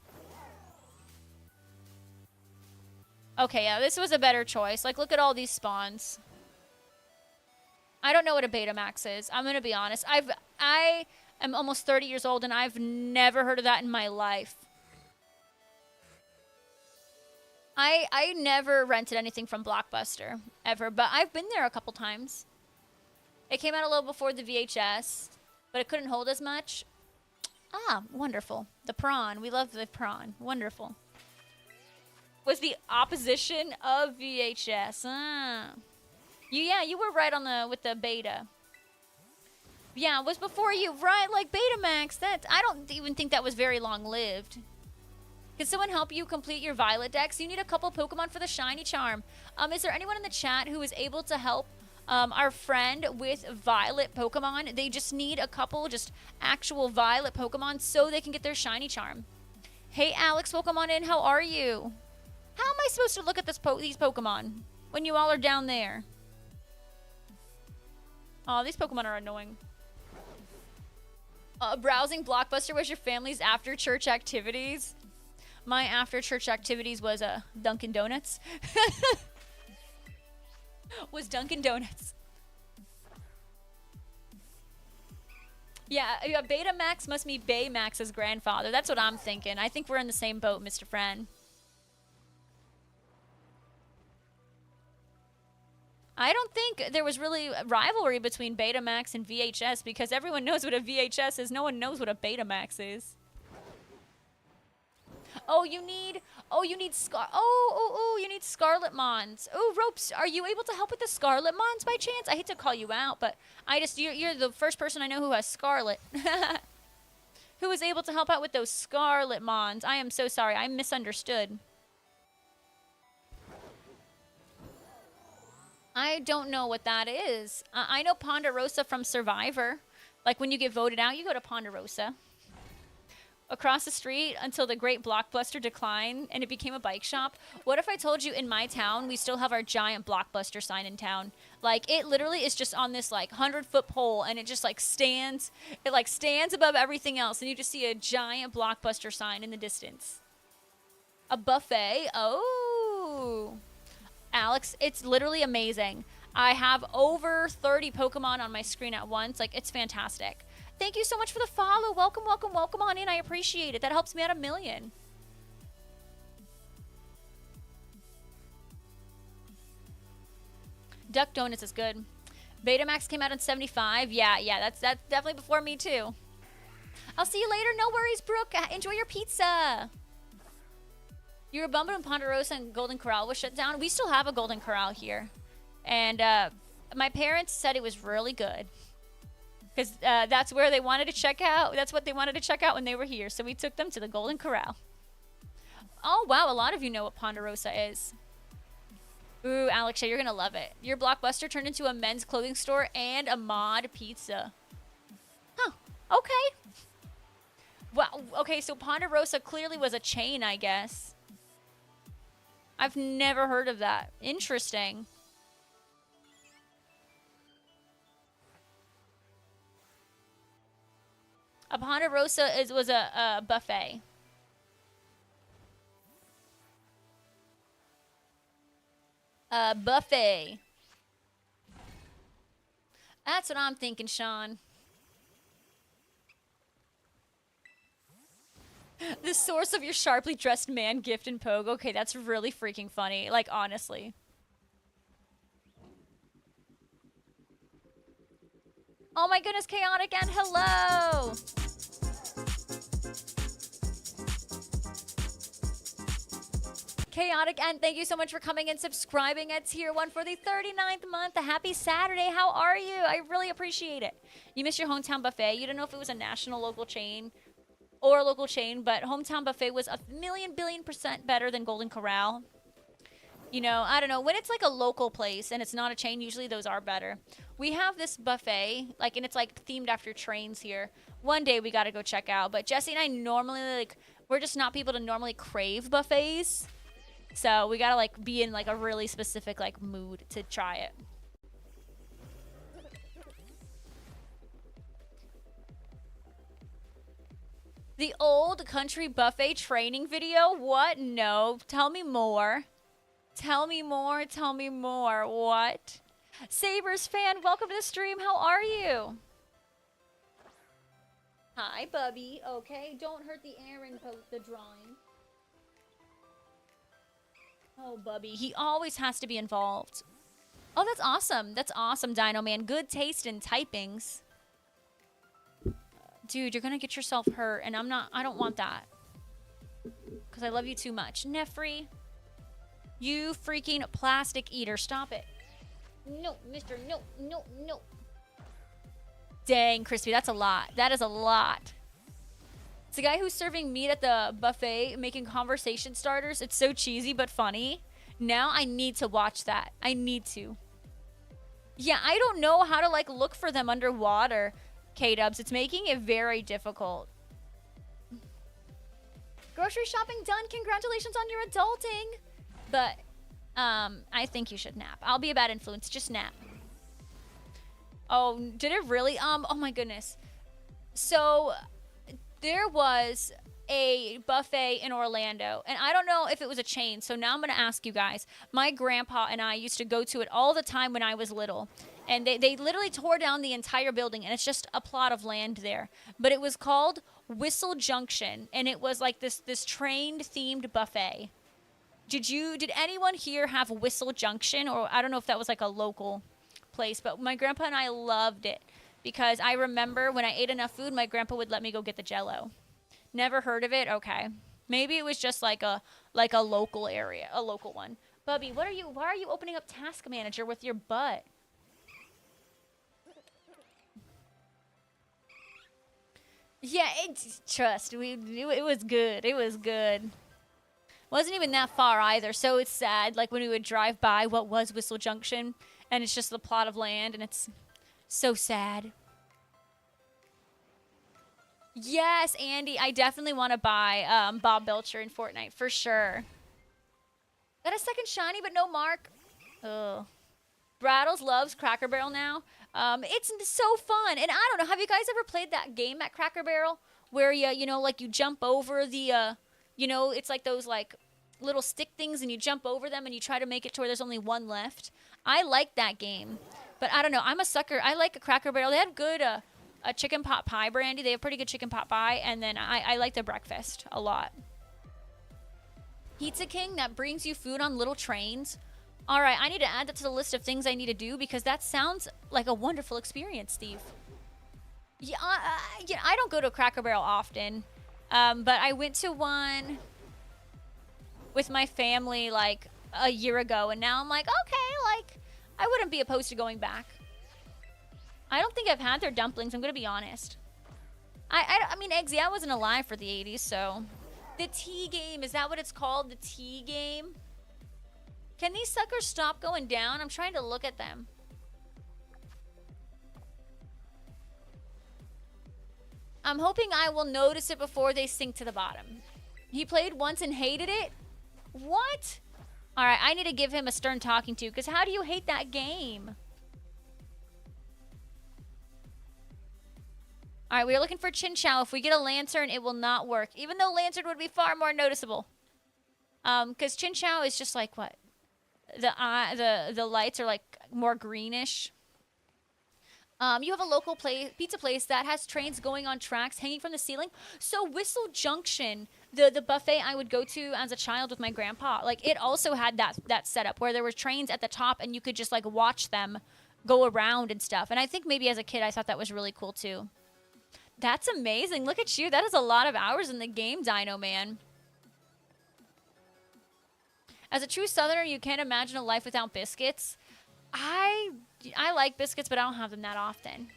Okay, yeah, this was a better choice. Like, look at all these spawns. I don't know what a Betamax is. I'm going to be honest. I am almost 30 years old, and I've never heard of that in my life. I never rented anything from Blockbuster, ever. But I've been there a couple times. It came out a little before the VHS, but it couldn't hold as much. Ah, wonderful. The prawn. We love the prawn. Wonderful. Was the opposition of VHS. Yeah, you were right on with the beta. Yeah, it was before you, right? Like Betamax. I don't even think that was very long-lived. Can someone help you complete your Violet Dex? You need a couple Pokemon for the Shiny Charm. Is there anyone in the chat who is able to help our friend with Violet Pokemon? They just need a couple just actual Violet Pokemon so they can get their Shiny Charm. Hey, Alex, welcome on in. How are you? How am I supposed to look at these Pokemon when you all are down there? Oh, these Pokemon are annoying. Browsing Blockbuster was your family's after-church activities? My after-church activities was Dunkin' Donuts. Was Dunkin' Donuts. Yeah, Betamax must be Baymax's grandfather. That's what I'm thinking. I think we're in the same boat, Mr. Fran. I don't think there was really a rivalry between Betamax and VHS because everyone knows what a VHS is. No one knows what a Betamax is. Oh, you need you need Scarlet Mons. Oh, Ropes, are you able to help with the Scarlet Mons by chance? I hate to call you out, but you're the first person I know who has Scarlet. Who is able to help out with those Scarlet Mons. I am so sorry. I misunderstood. I don't know what that is. I know Ponderosa from Survivor. Like when you get voted out, you go to Ponderosa. Across the street until the great Blockbuster declined and it became a bike shop. What if I told you in my town we still have our giant Blockbuster sign in town? Like it literally is just on this like 100-foot pole and it just like stands. It like stands above everything else and you just see a giant Blockbuster sign in the distance. A buffet. Oh. Alex, it's literally amazing. I have over 30 Pokemon on my screen at once. Like, it's fantastic. Thank you so much for the follow. Welcome, welcome, welcome on in. I appreciate it. That helps me out a million. Duck Donuts is good. Betamax came out in 75. Yeah, that's definitely before me, too. I'll see you later. No worries, Brooke. Enjoy your pizza. You were bummed when Ponderosa and Golden Corral was shut down. We still have a Golden Corral here. And my parents said it was really good. Because that's where they wanted to check out. That's what they wanted to check out when they were here. So we took them to the Golden Corral. Oh, wow. A lot of you know what Ponderosa is. Ooh, Alex, you're going to love it. Your Blockbuster turned into a men's clothing store and a mod pizza. Huh. Okay. Well, okay, so Ponderosa clearly was a chain, I guess. I've never heard of that. Interesting. A Ponderosa was a buffet. A buffet. That's what I'm thinking, Sean. The source of your sharply dressed man gift in Pogue. Okay, that's really freaking funny. Like, honestly. Oh my goodness, Chaotic, and hello! Chaotic, and thank you so much for coming and subscribing at Tier 1 for the 39th month. A happy Saturday. How are you? I really appreciate it. You missed your hometown buffet. You don't know if it was a national local chain or a local chain, but hometown buffet was a million billion % better than Golden Corral. You know, I don't know. When it's like a local place and it's not a chain, usually those are better. We have this buffet, like, and it's like themed after trains here. One day we got to go check out. But Jesse and I normally, like, we're just not people to normally crave buffets. So we got to, like, be in, like, a really specific, like, mood to try it. The old country buffet training video? What? No. Tell me more. Tell me more. Tell me more. What? Sabres fan, welcome to the stream. How are you? Hi, Bubby. Okay, don't hurt the Aaron post the drawing. Oh, Bubby. He always has to be involved. Oh, that's awesome. That's awesome, Dino Man. Good taste in typings. Dude, you're gonna get yourself hurt, and I don't want that. Because I love you too much. Nefri. You freaking plastic eater. Stop it. No, mister. No, no, no. Dang, Crispy. That's a lot. That is a lot. It's the guy who's serving meat at the buffet, making conversation starters. It's so cheesy but funny. Now I need to watch that. I need to. Yeah, I don't know how to, like, look for them underwater, K-Dubs. It's making it very difficult. Grocery shopping done. Congratulations on your adulting. But I think you should nap. I'll be a bad influence. Just nap. Oh, did it really? Oh my goodness. So there was a buffet in Orlando, and I don't know if it was a chain, so now I'm going to ask you guys. My grandpa and I used to go to it all the time when I was little, and they literally tore down the entire building, and it's just a plot of land there. But it was called Whistle Junction, and it was like this train-themed buffet. Did anyone here have Whistle Junction? Or I don't know if that was like a local place, but my grandpa and I loved it because I remember when I ate enough food, my grandpa would let me go get the Jell-O. Never heard of it? Okay. Maybe it was just like a local area, a local one. Bubby, why are you opening up Task Manager with your butt? Yeah, it was good. It was good. Wasn't even that far either, so it's sad. Like when we would drive by what was Whistle Junction, and it's just the plot of land, and it's so sad. Yes, Andy, I definitely want to buy Bob Belcher in Fortnite for sure. Got a second shiny, but no mark. Ugh. Brattles loves Cracker Barrel now. It's so fun, and I don't know. Have you guys ever played that game at Cracker Barrel where you know, like you jump over the you know, it's like those like little stick things, and you jump over them and you try to make it to where there's only one left. I like that game, but I don't know. I'm a sucker. I like a Cracker Barrel. They have good a chicken pot pie, Brandy. They have pretty good chicken pot pie, and then I like the breakfast a lot. Pizza King that brings you food on little trains. All right, I need to add that to the list of things I need to do because that sounds like a wonderful experience, Steve. Yeah, I don't go to a Cracker Barrel often. But I went to one with my family like a year ago, and now I'm like, okay, like I wouldn't be opposed to going back. I don't think I've had their dumplings. I'm gonna be honest. I mean, Eggsy, I wasn't alive for the 80s, so The T game. Is that what it's called? The T game? Can these suckers stop going down? I'm trying to look at them. I'm hoping I will notice it before they sink to the bottom. He played once and hated it? What? All right, I need to give him a stern talking to, because how do you hate that game? All right, we are looking for Chin Chow. If we get a lantern, it will not work, even though lantern would be far more noticeable. Because Chin Chow is just like what? The lights are like more greenish. You have a local pizza place that has trains going on tracks hanging from the ceiling. So Whistle Junction, the buffet I would go to as a child with my grandpa, like it also had that setup where there were trains at the top and you could just like watch them go around and stuff. And I think maybe as a kid I thought that was really cool too. That's amazing. Look at you. That is a lot of hours in the game, Dino Man. As a true Southerner, you can't imagine a life without biscuits. I like biscuits, but I don't have them that often.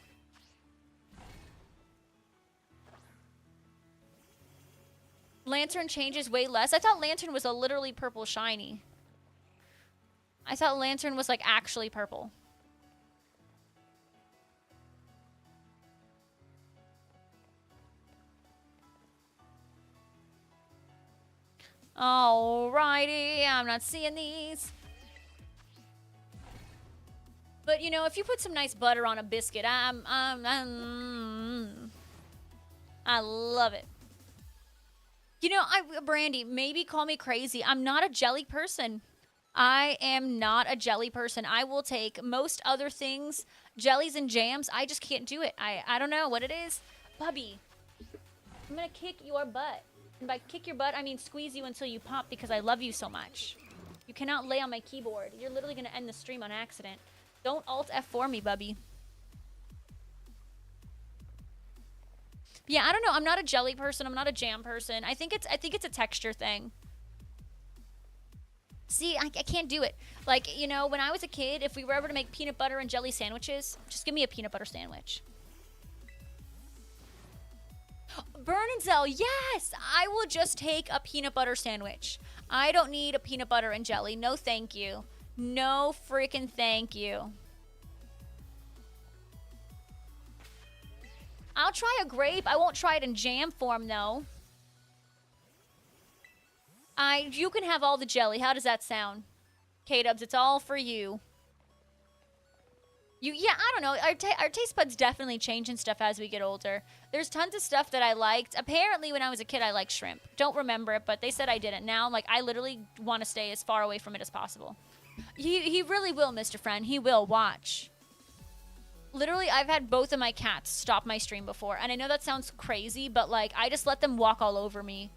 Lantern changes way less. I thought Lantern was a literally purple shiny. I thought Lantern was like actually purple. Alrighty, I'm not seeing these. But, you know, if you put some nice butter on a biscuit, I love it. You know, Brandy, maybe call me crazy. I'm not a jelly person. I am not a jelly person. I will take most other things, jellies and jams. I just can't do it. I don't know what it is. Bubby, I'm going to kick your butt. And by kick your butt, I mean squeeze you until you pop because I love you so much. You cannot lay on my keyboard. You're literally going to end the stream on accident. Don't Alt F4 me, Bubby. Yeah, I don't know. I'm not a jelly person. I'm not a jam person. I think it's a texture thing. See, I can't do it. Like, you know, when I was a kid, if we were ever to make peanut butter and jelly sandwiches, just give me a peanut butter sandwich. Burn and Zell, yes! I will just take a peanut butter sandwich. I don't need a peanut butter and jelly. No, thank you. No freaking thank you. I'll try a grape. I won't try it in jam form, though. You can have all the jelly. How does that sound? K-Dubs, it's all for you. Yeah, I don't know. Our taste buds definitely change and stuff as we get older. There's tons of stuff that I liked. Apparently, when I was a kid, I liked shrimp. Don't remember it, but they said I didn't. Now, like, I literally want to stay as far away from it as possible. He really will, Mr. Friend. He will. Watch. Literally, I've had both of my cats stop my stream before. And I know that sounds crazy, but, like, I just let them walk all over me.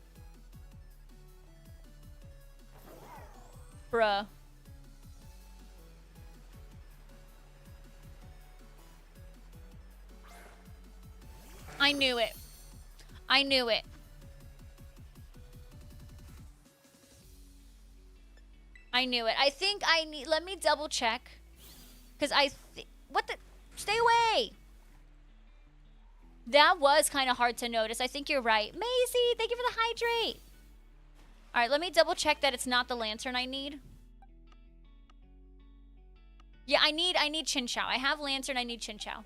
Bruh. I knew it. I knew it. I knew it. I think I need... Let me double check. Because what the... Stay away! That was kind of hard to notice. I think you're right. Maisie, thank you for the hydrate. Alright, let me double check that it's not the lantern I need. Yeah, I need Chin Chow. I have lantern, I need Chin Chow.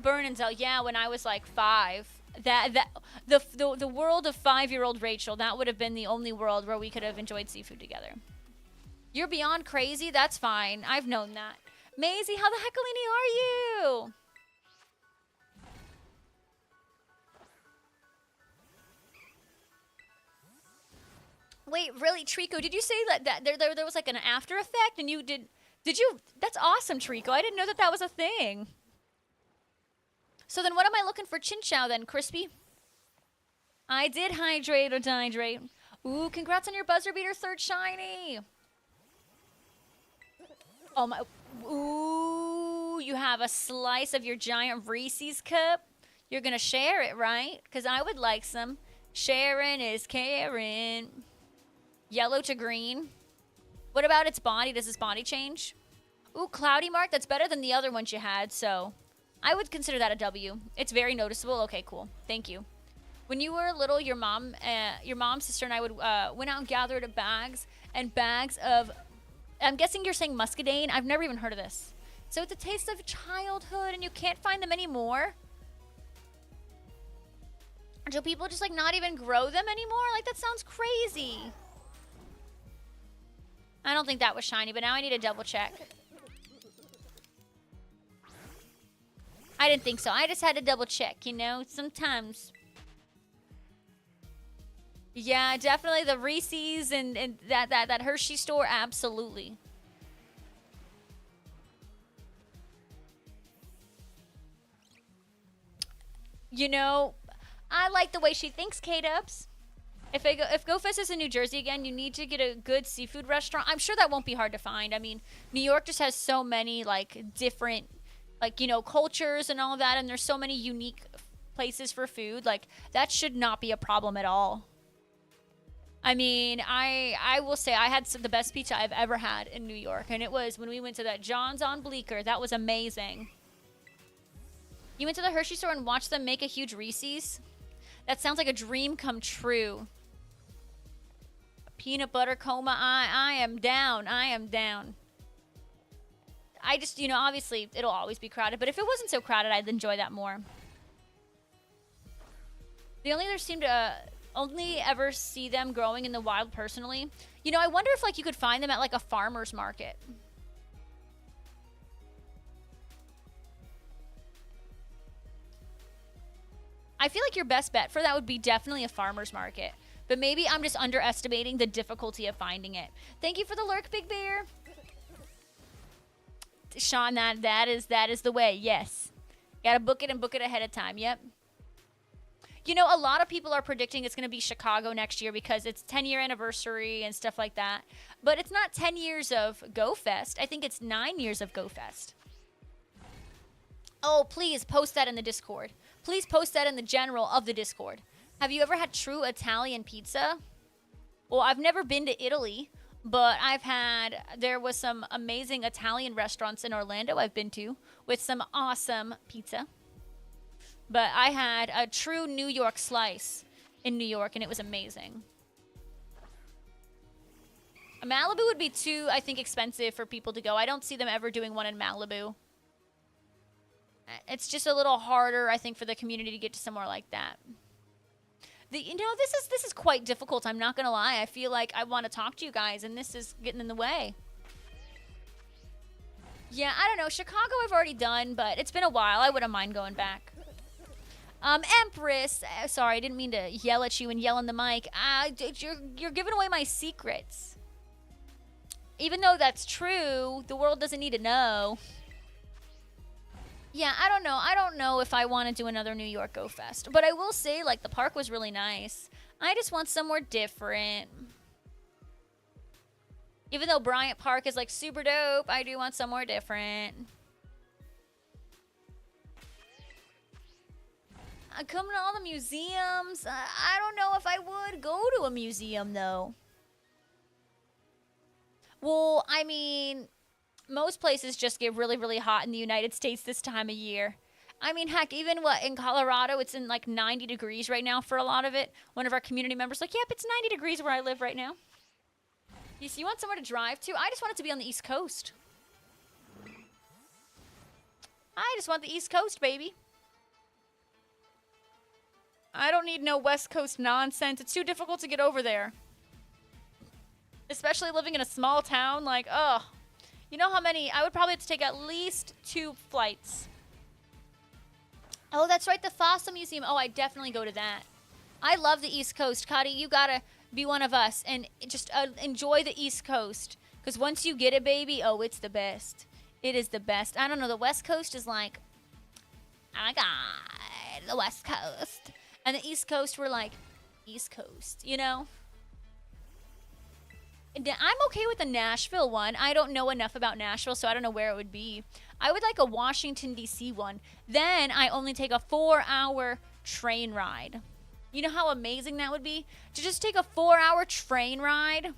Burn and Zell. Yeah, when I was like 5. The world of 5-year-old Rachel, that would have been the only world where we could have enjoyed seafood together. You're beyond crazy? That's fine. I've known that. Maisie, how the heckalini are you? Wait, really, Trico, did you say that there was like an after effect and you did you? That's awesome, Trico. I didn't know that was a thing. So then what am I looking for Chin Chow then, Crispy? I did hydrate or dehydrate. Ooh, congrats on your buzzer beater 3rd shiny. Oh my, ooh, you have a slice of your giant Reese's cup. You're gonna share it, right? Because I would like some. Sharon is Karen. Yellow to green. What about its body? Does its body change? Ooh, Cloudy Mark, that's better than the other ones you had, so... I would consider that a W. It's very noticeable. Okay, cool. Thank you. When you were little, your mom, sister, and I would went out and gathered bags and bags of. I'm guessing you're saying muscadine. I've never even heard of this. So it's a taste of childhood, and you can't find them anymore. Do people just like not even grow them anymore? Like that sounds crazy. I don't think that was shiny, but now I need to double check. I didn't think so. I just had to double check, you know, sometimes. Yeah, definitely the Reese's and that Hershey store, absolutely. You know, I like the way she thinks, K-Dubs. If GoFest is in New Jersey again, you need to get a good seafood restaurant. I'm sure that won't be hard to find. I mean, New York just has so many like different, like, you know, cultures and all of that, and there's so many unique places for food. Like that should not be a problem at all. I mean, I will say I had the best pizza I've ever had in New York, and it was when we went to that John's on Bleecker. That was amazing. You went to the Hershey store and watched them make a huge Reese's? That sounds like a dream come true. Peanut butter coma. I am down. I am down. I just, you know, obviously it'll always be crowded, but if it wasn't so crowded, I'd enjoy that more. The only other seem to only ever see them growing in the wild personally. You know, I wonder if like you could find them at like a farmer's market. I feel like your best bet for that would be definitely a farmer's market. But maybe I'm just underestimating the difficulty of finding it. Thank you for the lurk, Big Bear. Sean, that is the way. Yes. Gotta book it and book it ahead of time. Yep. You know, a lot of people are predicting it's going to be Chicago next year because it's 10-year anniversary and stuff like that. But it's not 10 years of GoFest. I think it's 9 years of GoFest. Oh, please post that in the Discord. Please post that in the general of the Discord. Have you ever had true Italian pizza? Well, I've never been to Italy, but there was some amazing Italian restaurants in Orlando I've been to with some awesome pizza. But I had a true New York slice in New York, and it was amazing. A Malibu would be too, I think, expensive for people to go. I don't see them ever doing one in Malibu. It's just a little harder, I think, for the community to get to somewhere like that. You know, this is quite difficult. I'm not going to lie. I feel like I want to talk to you guys, and this is getting in the way. Yeah, I don't know. Chicago I've already done, but it's been a while. I wouldn't mind going back. Empress, sorry, I didn't mean to yell at you and yell in the mic. You're giving away my secrets. Even though that's true, the world doesn't need to know. Yeah, I don't know. I don't know if I want to do another New York Go Fest. But I will say, like, the park was really nice. I just want somewhere different. Even though Bryant Park is, like, super dope, I do want somewhere different. Coming to all the museums. I don't know if I would go to a museum, though. Well, I mean, most places just get really, really hot in the United States this time of year. I mean, heck, even in Colorado, it's in like 90 degrees right now for a lot of it. One of our community members like, yep, it's 90 degrees where I live right now. You want somewhere to drive to? I just want it to be on the East Coast. I just want the East Coast, baby. I don't need no West Coast nonsense. It's too difficult to get over there. Especially living in a small town, like, ugh. You know how many? I would probably have to take at least 2 flights. Oh, that's right, the Fossil Museum. Oh, I'd definitely go to that. I love the East Coast. Kadi, you gotta be one of us and just enjoy the East Coast. Because once you get it, baby, oh, it's the best. It is the best. I don't know, the West Coast is like, oh my God, the West Coast. And the East Coast, we're like, East Coast, you know? I'm okay with the Nashville one. I don't know enough about Nashville, so I don't know where it would be. I would like a Washington, D.C. one. Then I only take a 4-hour train ride. You know how amazing that would be? To just take a 4-hour train ride?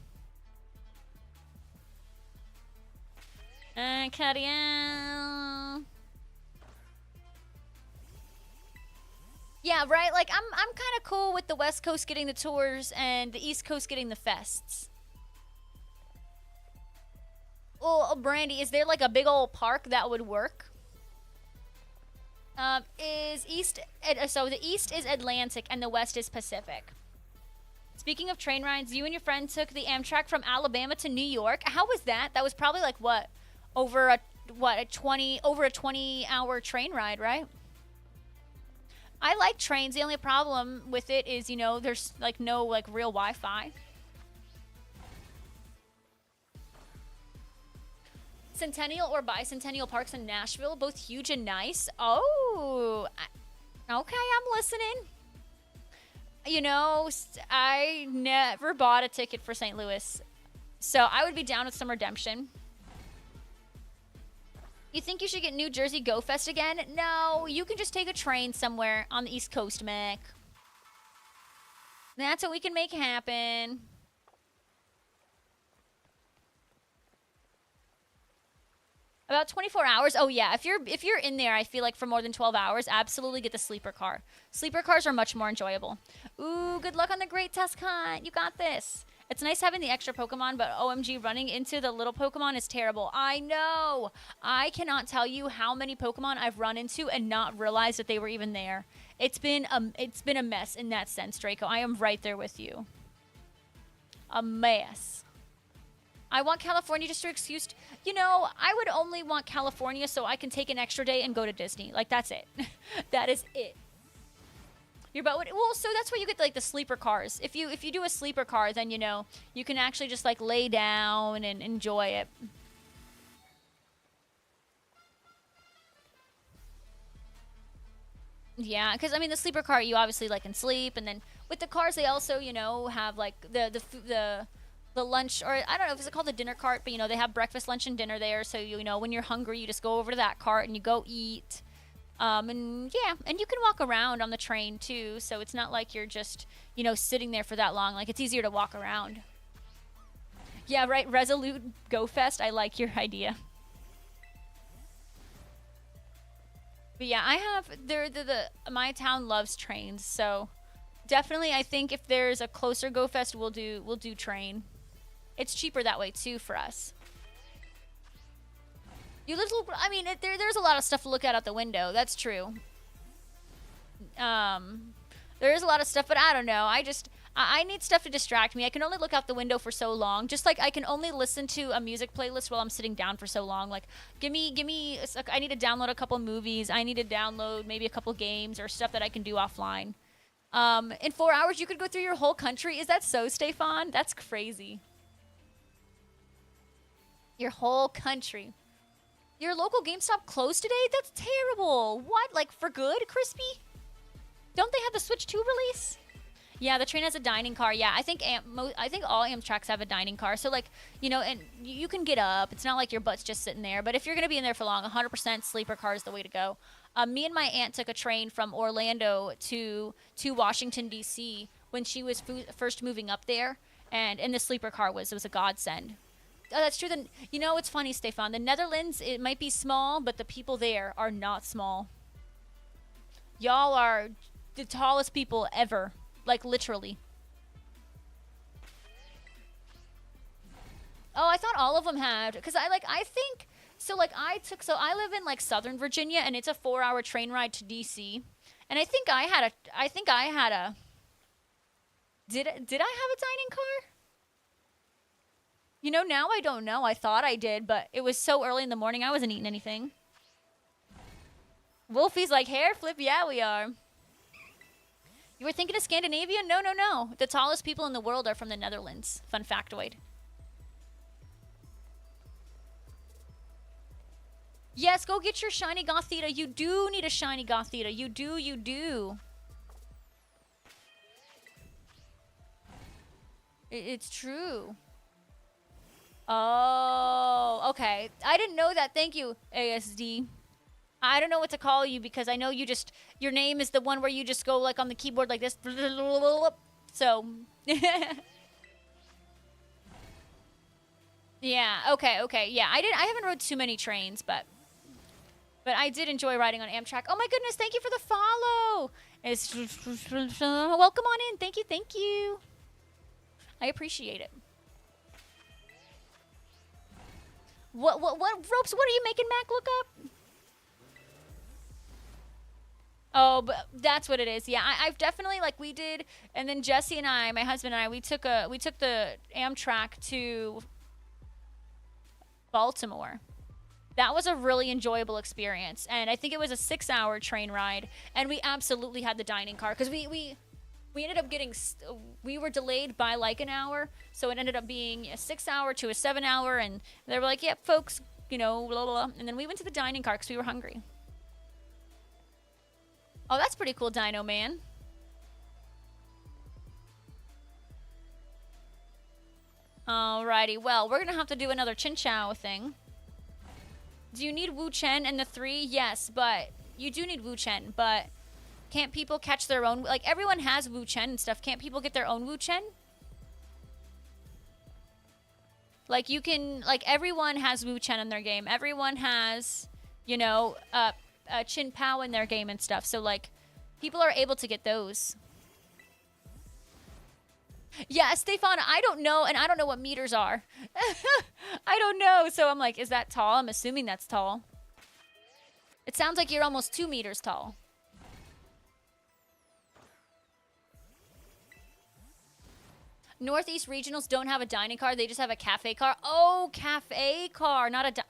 Yeah, right. Like I'm kind of cool with the West Coast getting the tours and the East Coast getting the fests. Well, Brandy, is there like a big old park that would work? Is East so the East is Atlantic and the West is Pacific. Speaking of train rides, you and your friend took the Amtrak from Alabama to New York. How was that? That was probably like what, over a 20-hour train ride, right? I like trains. The only problem with it is, you know, there's like no like real Wi-Fi. Centennial or Bicentennial Parks in Nashville, both huge and nice. Oh, okay, I'm listening. You know, I never bought a ticket for St. Louis, so I would be down with some redemption. You think you should get New Jersey Go Fest again? No, you can just take a train somewhere on the East Coast, Mac. That's what we can make happen. About 24 hours. Oh yeah, if you're in there, I feel like for more than 12 hours, absolutely get the sleeper car. Sleeper cars are much more enjoyable. Ooh, good luck on the great test hunt. You got this. It's nice having the extra Pokemon, but OMG, running into the little Pokemon is terrible. I know. I cannot tell you how many Pokemon I've run into and not realized that they were even there. It's been a mess in that sense, Draco. I am right there with you. A mess. I want California just to excuse. You know, I would only want California so I can take an extra day and go to Disney. Like, that's it. That is it. Your butt would, well, so that's where you get like the sleeper cars. If you do a sleeper car, then you know you can actually just like lay down and enjoy it. Yeah, because I mean the sleeper car you obviously like can sleep, and then with the cars they also you know have like the lunch, or I don't know if it's called the dinner cart, but you know they have breakfast, lunch, and dinner there. So you know when you're hungry, you just go over to that cart and you go eat. And yeah, and you can walk around on the train too, so it's not like you're just, you know, sitting there for that long. Like, it's easier to walk around. Yeah, right, Resolute Go Fest. I like your idea. But yeah, I have, my town loves trains, so definitely I think if there's a closer Go Fest, we'll do train. It's cheaper that way too for us. You live, I mean, there's a lot of stuff to look at out the window. That's true. There is a lot of stuff, but I don't know. I need stuff to distract me. I can only look out the window for so long. Just like I can only listen to a music playlist while I'm sitting down for so long. Like, give me. I need to download a couple movies. I need to download maybe a couple games or stuff that I can do offline. In 4 hours, you could go through your whole country. Is that so, Stefan? That's crazy. Your whole country. Your local GameStop closed today? That's terrible. What? Like, for good, Crispy? Don't they have the Switch 2 release? Yeah, the train has a dining car. Yeah, I think all Amtraks have a dining car. So, like, you know, and you can get up. It's not like your butt's just sitting there. But if you're going to be in there for long, 100% sleeper car is the way to go. Me and my aunt took a train from Orlando to Washington, D.C. when she was first moving up there. And the sleeper car it was a godsend. Oh, that's true. Then you know it's funny, Stefan. The Netherlands, it might be small, but the people there are not small. Y'all are the tallest people ever, like literally. Oh, I thought all of them had, because I think so. Like I live in like Southern Virginia, and it's a 4-hour train ride to DC, and I think I had a. Did I have a dining car? You know, now I don't know. I thought I did, but it was so early in the morning, I wasn't eating anything. Wolfie's like, hair flip? Yeah, we are. You were thinking of Scandinavia? No, no, no. The tallest people in the world are from the Netherlands. Fun factoid. Yes, go get your shiny Gothita. You do need a shiny Gothita. You do, you do. It's true. Oh, okay. I didn't know that. Thank you, ASD. I don't know what to call you because I know your name is the one where you just go like on the keyboard like this. So. Yeah, okay. Yeah, I haven't rode too many trains, but But I did enjoy riding on Amtrak. Oh my goodness, thank you for the follow. Welcome on in. Thank you, thank you. I appreciate it. What ropes? What are you making Mac look up? Oh, but that's what it is. Yeah, I've definitely, like, we did, and then Jesse and I, my husband and I, we took the Amtrak to Baltimore. That was a really enjoyable experience, and I think it was a 6-hour train ride, and we absolutely had the dining car because we ended up getting, we were delayed by like an hour, so it ended up being a 6-hour to a 7-hour, and they were like, "Yep, folks, you know, blah blah," and then we went to the dining car because we were hungry. Oh, that's pretty cool, Dino Man. Alrighty, well, we're gonna have to do another Chin Chow thing. Do you need Wu Chen and the 3? Yes, but you do need Wu Chen, but can't people catch their own? Like, everyone has Wu Chen and stuff. Can't people get their own Wu Chen? Like, you can, like, everyone has Wu Chen in their game. Everyone has, you know, Chin Pao in their game and stuff. So, like, people are able to get those. Yeah, Stefan, I don't know, and I don't know what meters are. I don't know, so I'm like, is that tall? I'm assuming that's tall. It sounds like you're almost 2 meters tall. Northeast Regionals don't have a dining car. They just have a cafe car. Oh, cafe car, not a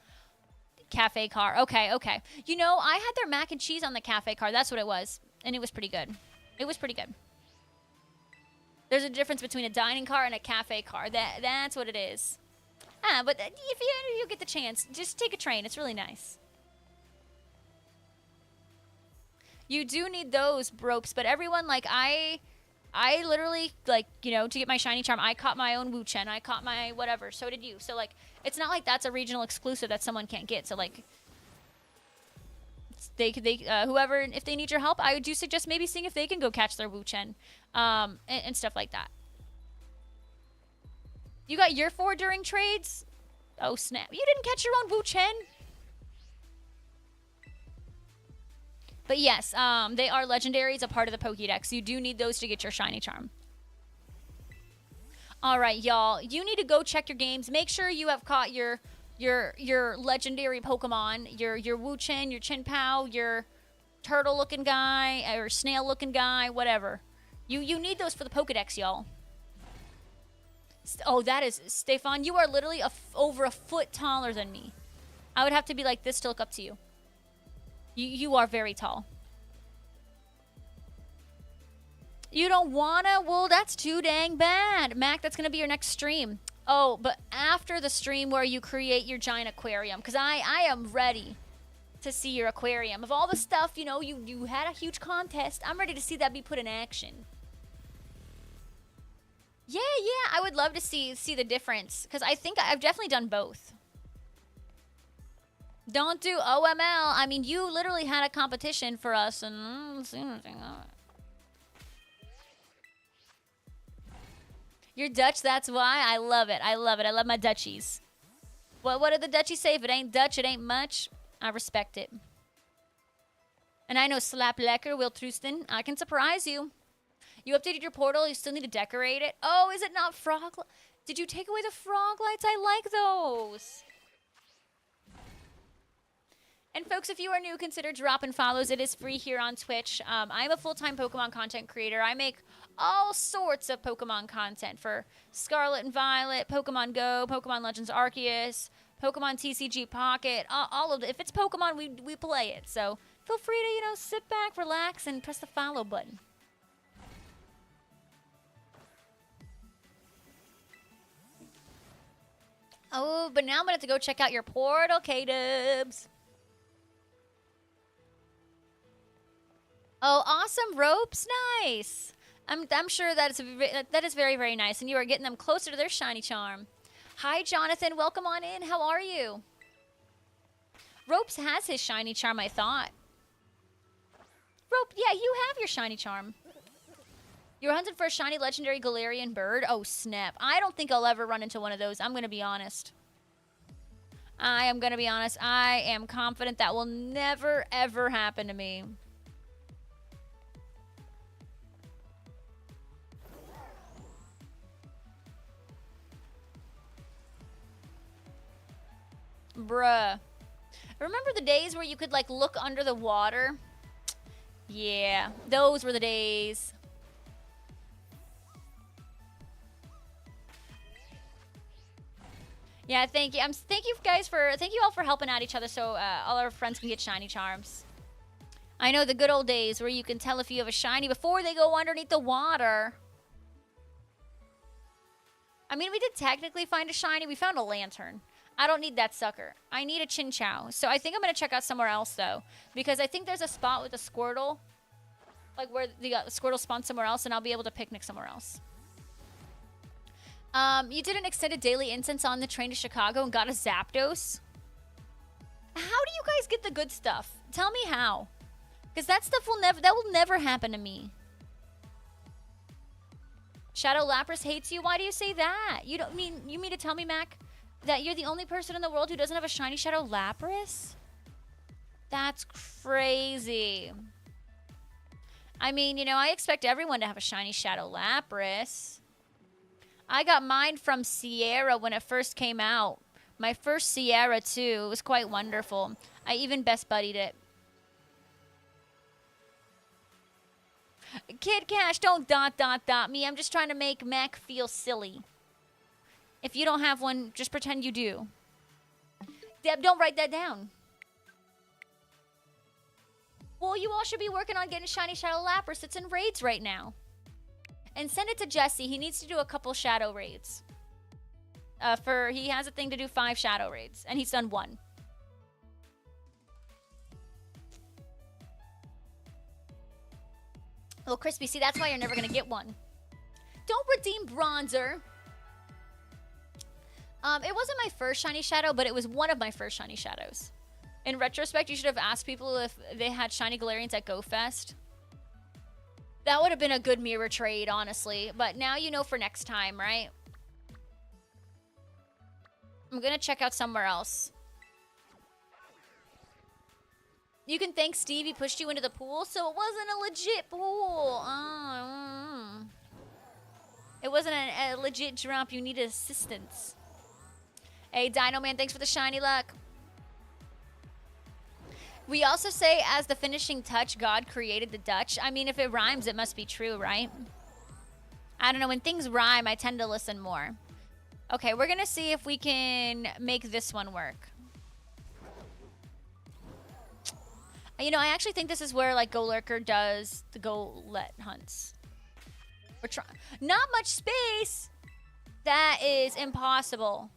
cafe car. Okay, okay. You know, I had their mac and cheese on the cafe car. That's what it was, and it was pretty good. It was pretty good. There's a difference between a dining car and a cafe car. That's what it is. But if you get the chance, just take a train. It's really nice. You do need those ropes, but everyone, like, I literally, like, you know, to get my shiny charm, I caught my own Wu Chen. I caught my whatever. So did you. So, like, it's not like that's a regional exclusive that someone can't get. So, like, whoever, if they need your help, I do suggest maybe seeing if they can go catch their Wu Chen, and stuff like that. You got your 4 during trades? Oh, snap. You didn't catch your own Wu Chen? But yes, they are legendaries, a part of the Pokedex. You do need those to get your shiny charm. All right, y'all. You need to go check your games. Make sure you have caught your legendary Pokemon, your Wu Chen, your Chin Pao, your turtle-looking guy, or snail-looking guy, whatever. You need those for the Pokedex, y'all. Oh, that is... Stefan, you are literally over a foot taller than me. I would have to be like this to look up to you. You are very tall. You don't wanna? Well, that's too dang bad. Mac, that's gonna be your next stream. Oh, but after the stream where you create your giant aquarium, because I am ready to see your aquarium. Of all the stuff, you know, you had a huge contest. I'm ready to see that be put in action. Yeah, I would love to see the difference, because I think I've definitely done both. Don't do OML. I mean, you literally had a competition for us, and I don't see anything of it. You're Dutch, that's why? I love it. I love it. I love my Dutchies. What did the Dutchies say? If it ain't Dutch, it ain't much. I respect it. And I know Slap Lekker, Will Trusten. I can surprise you. You updated your portal. You still need to decorate it. Oh, is it not frog? Did you take away the frog lights? I like those. And folks, if you are new, consider dropping follows. It is free here on Twitch. I'm a full-time Pokemon content creator. I make all sorts of Pokemon content for Scarlet and Violet, Pokemon Go, Pokemon Legends Arceus, Pokemon TCG Pocket, all of it. If it's Pokemon, we play it. So feel free to, you know, sit back, relax, and press the follow button. Oh, but now I'm going to have to go check out your portal, K-Dubs. Oh, awesome ropes. Nice. I'm sure that is very, very nice. And you are getting them closer to their shiny charm. Hi, Jonathan. Welcome on in. How are you? Ropes has his shiny charm, I thought. Rope, yeah, you have your shiny charm. You're hunting for a shiny legendary Galarian bird? Oh, snap. I don't think I'll ever run into one of those. I'm going to be honest. I am going to be honest. I am confident that will never, ever happen to me. Bruh. Remember the days where you could, like, look under the water? Yeah, those were the days. Yeah, thank you. Thank you guys thank you all for helping out each other so all our friends can get shiny charms. I know the good old days where you can tell if you have a shiny before they go underneath the water. I mean, we did technically find a shiny. We found a lantern. I don't need that sucker. I need a Chinchou. So I think I'm going to check out somewhere else, though. Because I think there's a spot with a Squirtle. Like where the Squirtle spawns somewhere else, and I'll be able to picnic somewhere else. You did an extended daily instance on the train to Chicago and got a Zapdos? How do you guys get the good stuff? Tell me how. Because that stuff will never happen to me. Shadow Lapras hates you? Why do you say that? You mean to tell me, Mac, that you're the only person in the world who doesn't have a shiny Shadow Lapras? That's crazy. I mean, you know, I expect everyone to have a shiny Shadow Lapras. I got mine from Sierra when it first came out. My first Sierra, too. It was quite wonderful. I even best buddied it. Kid Cash, don't ... me. I'm just trying to make Mac feel silly. If you don't have one, just pretend you do. Deb, don't write that down. Well, you all should be working on getting shiny Shadow Lapras. It's in raids right now. And send it to Jesse. He needs to do a couple shadow raids. He has a thing to do 5 shadow raids. And he's done 1. Little Crispy, see, that's why you're never going to get one. Don't redeem Bronzer. It wasn't my first shiny shadow, but it was one of my first shiny shadows. In retrospect, you should have asked people if they had shiny Galarians at GoFest. That would have been a good mirror trade, honestly. But now you know for next time, right? I'm going to check out somewhere else. You can thank Steve. He pushed you into the pool, so it wasn't a legit pool. It wasn't a legit drop. You needed assistance. Hey, Dino Man, thanks for the shiny luck. We also say, as the finishing touch, God created the Dutch. I mean, if it rhymes, it must be true, right? I don't know. When things rhyme, I tend to listen more. Okay, we're going to see if we can make this one work. You know, I actually think this is where, like, Go Lurker does the Go Let hunts. We're trying. Not much space! That is impossible.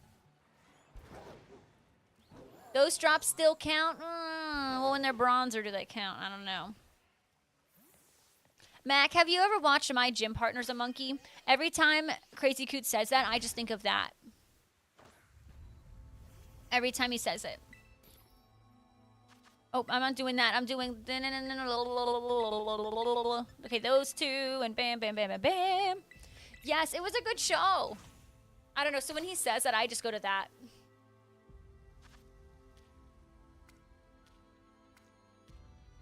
Those drops still count? Well, when they're bronzer, do they count? I don't know. Mac, have you ever watched My Gym Partner's a Monkey? Every time Crazy Coot says that, I just think of that. Every time he says it. Oh, I'm not doing that. I'm doing... Okay, those two, and bam, bam, bam, bam, bam. Yes, it was a good show. I don't know, so when he says that, I just go to that.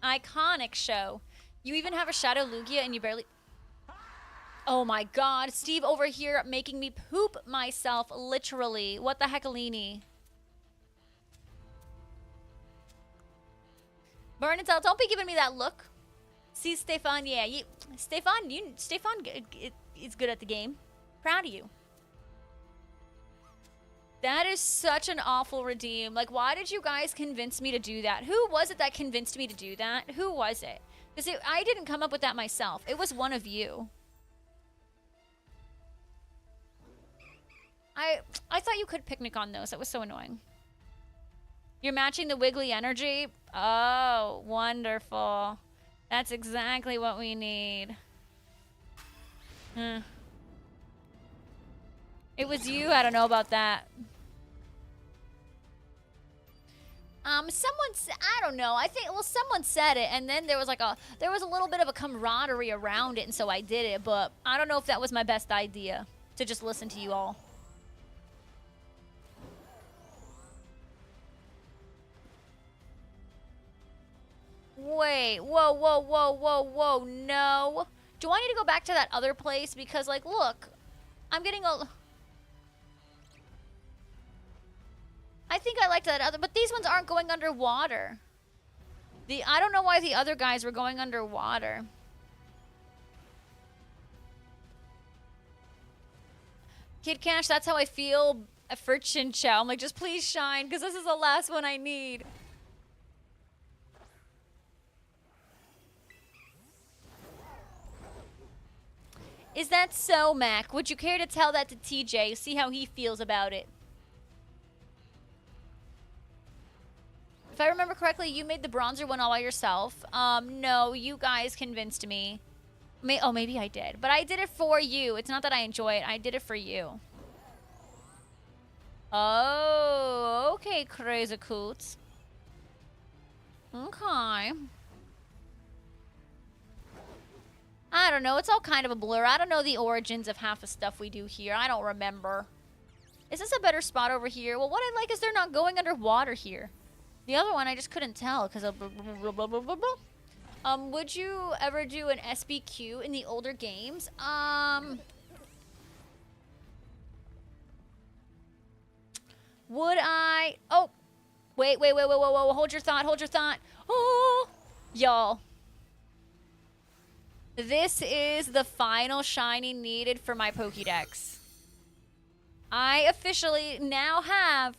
Iconic show. You even have a Shadow Lugia and you barely... Oh my god, Steve over here making me poop myself, literally. What the heckalini? Burn and Tell, don't be giving me that look. See, Stefan, yeah. Stefan is good at the game. Proud of you. That is such an awful redeem. Like, why did you guys convince me to do that? Who was it that convinced me to do that? Who was it? Because I didn't come up with that myself. It was one of you. I thought you could picnic on those. That was so annoying. You're matching the Wiggly energy? Oh, wonderful. That's exactly what we need. It was you? I don't know about that. I don't know. I think, well, someone said it, and then there was a little bit of a camaraderie around it, and so I did it, but I don't know if that was my best idea, to just listen to you all. Wait, whoa, whoa, whoa, whoa, whoa, no. Do I need to go back to that other place? Because, like, look, I'm getting a... I think I liked that other, but these ones aren't going underwater. I don't know why the other guys were going underwater. Kid Cash, that's how I feel for Chin Chow. I'm like, just please shine, because this is the last one I need. Is that so, Mac? Would you care to tell that to TJ? See how he feels about it. If I remember correctly, you made the bronzer one all by yourself. No, you guys convinced me. Oh, maybe I did. But I did it for you. It's not that I enjoy it. I did it for you. Oh, okay, Crazy Coots. Okay. I don't know. It's all kind of a blur. I don't know the origins of half the stuff we do here. I don't remember. Is this a better spot over here? Well, what I like is they're not going underwater here. The other one I just couldn't tell because of would you ever do an SBQ in the older games? Would I? Oh, wait, hold your thought. Oh, y'all. This is the final shiny needed for my Pokedex. I officially now have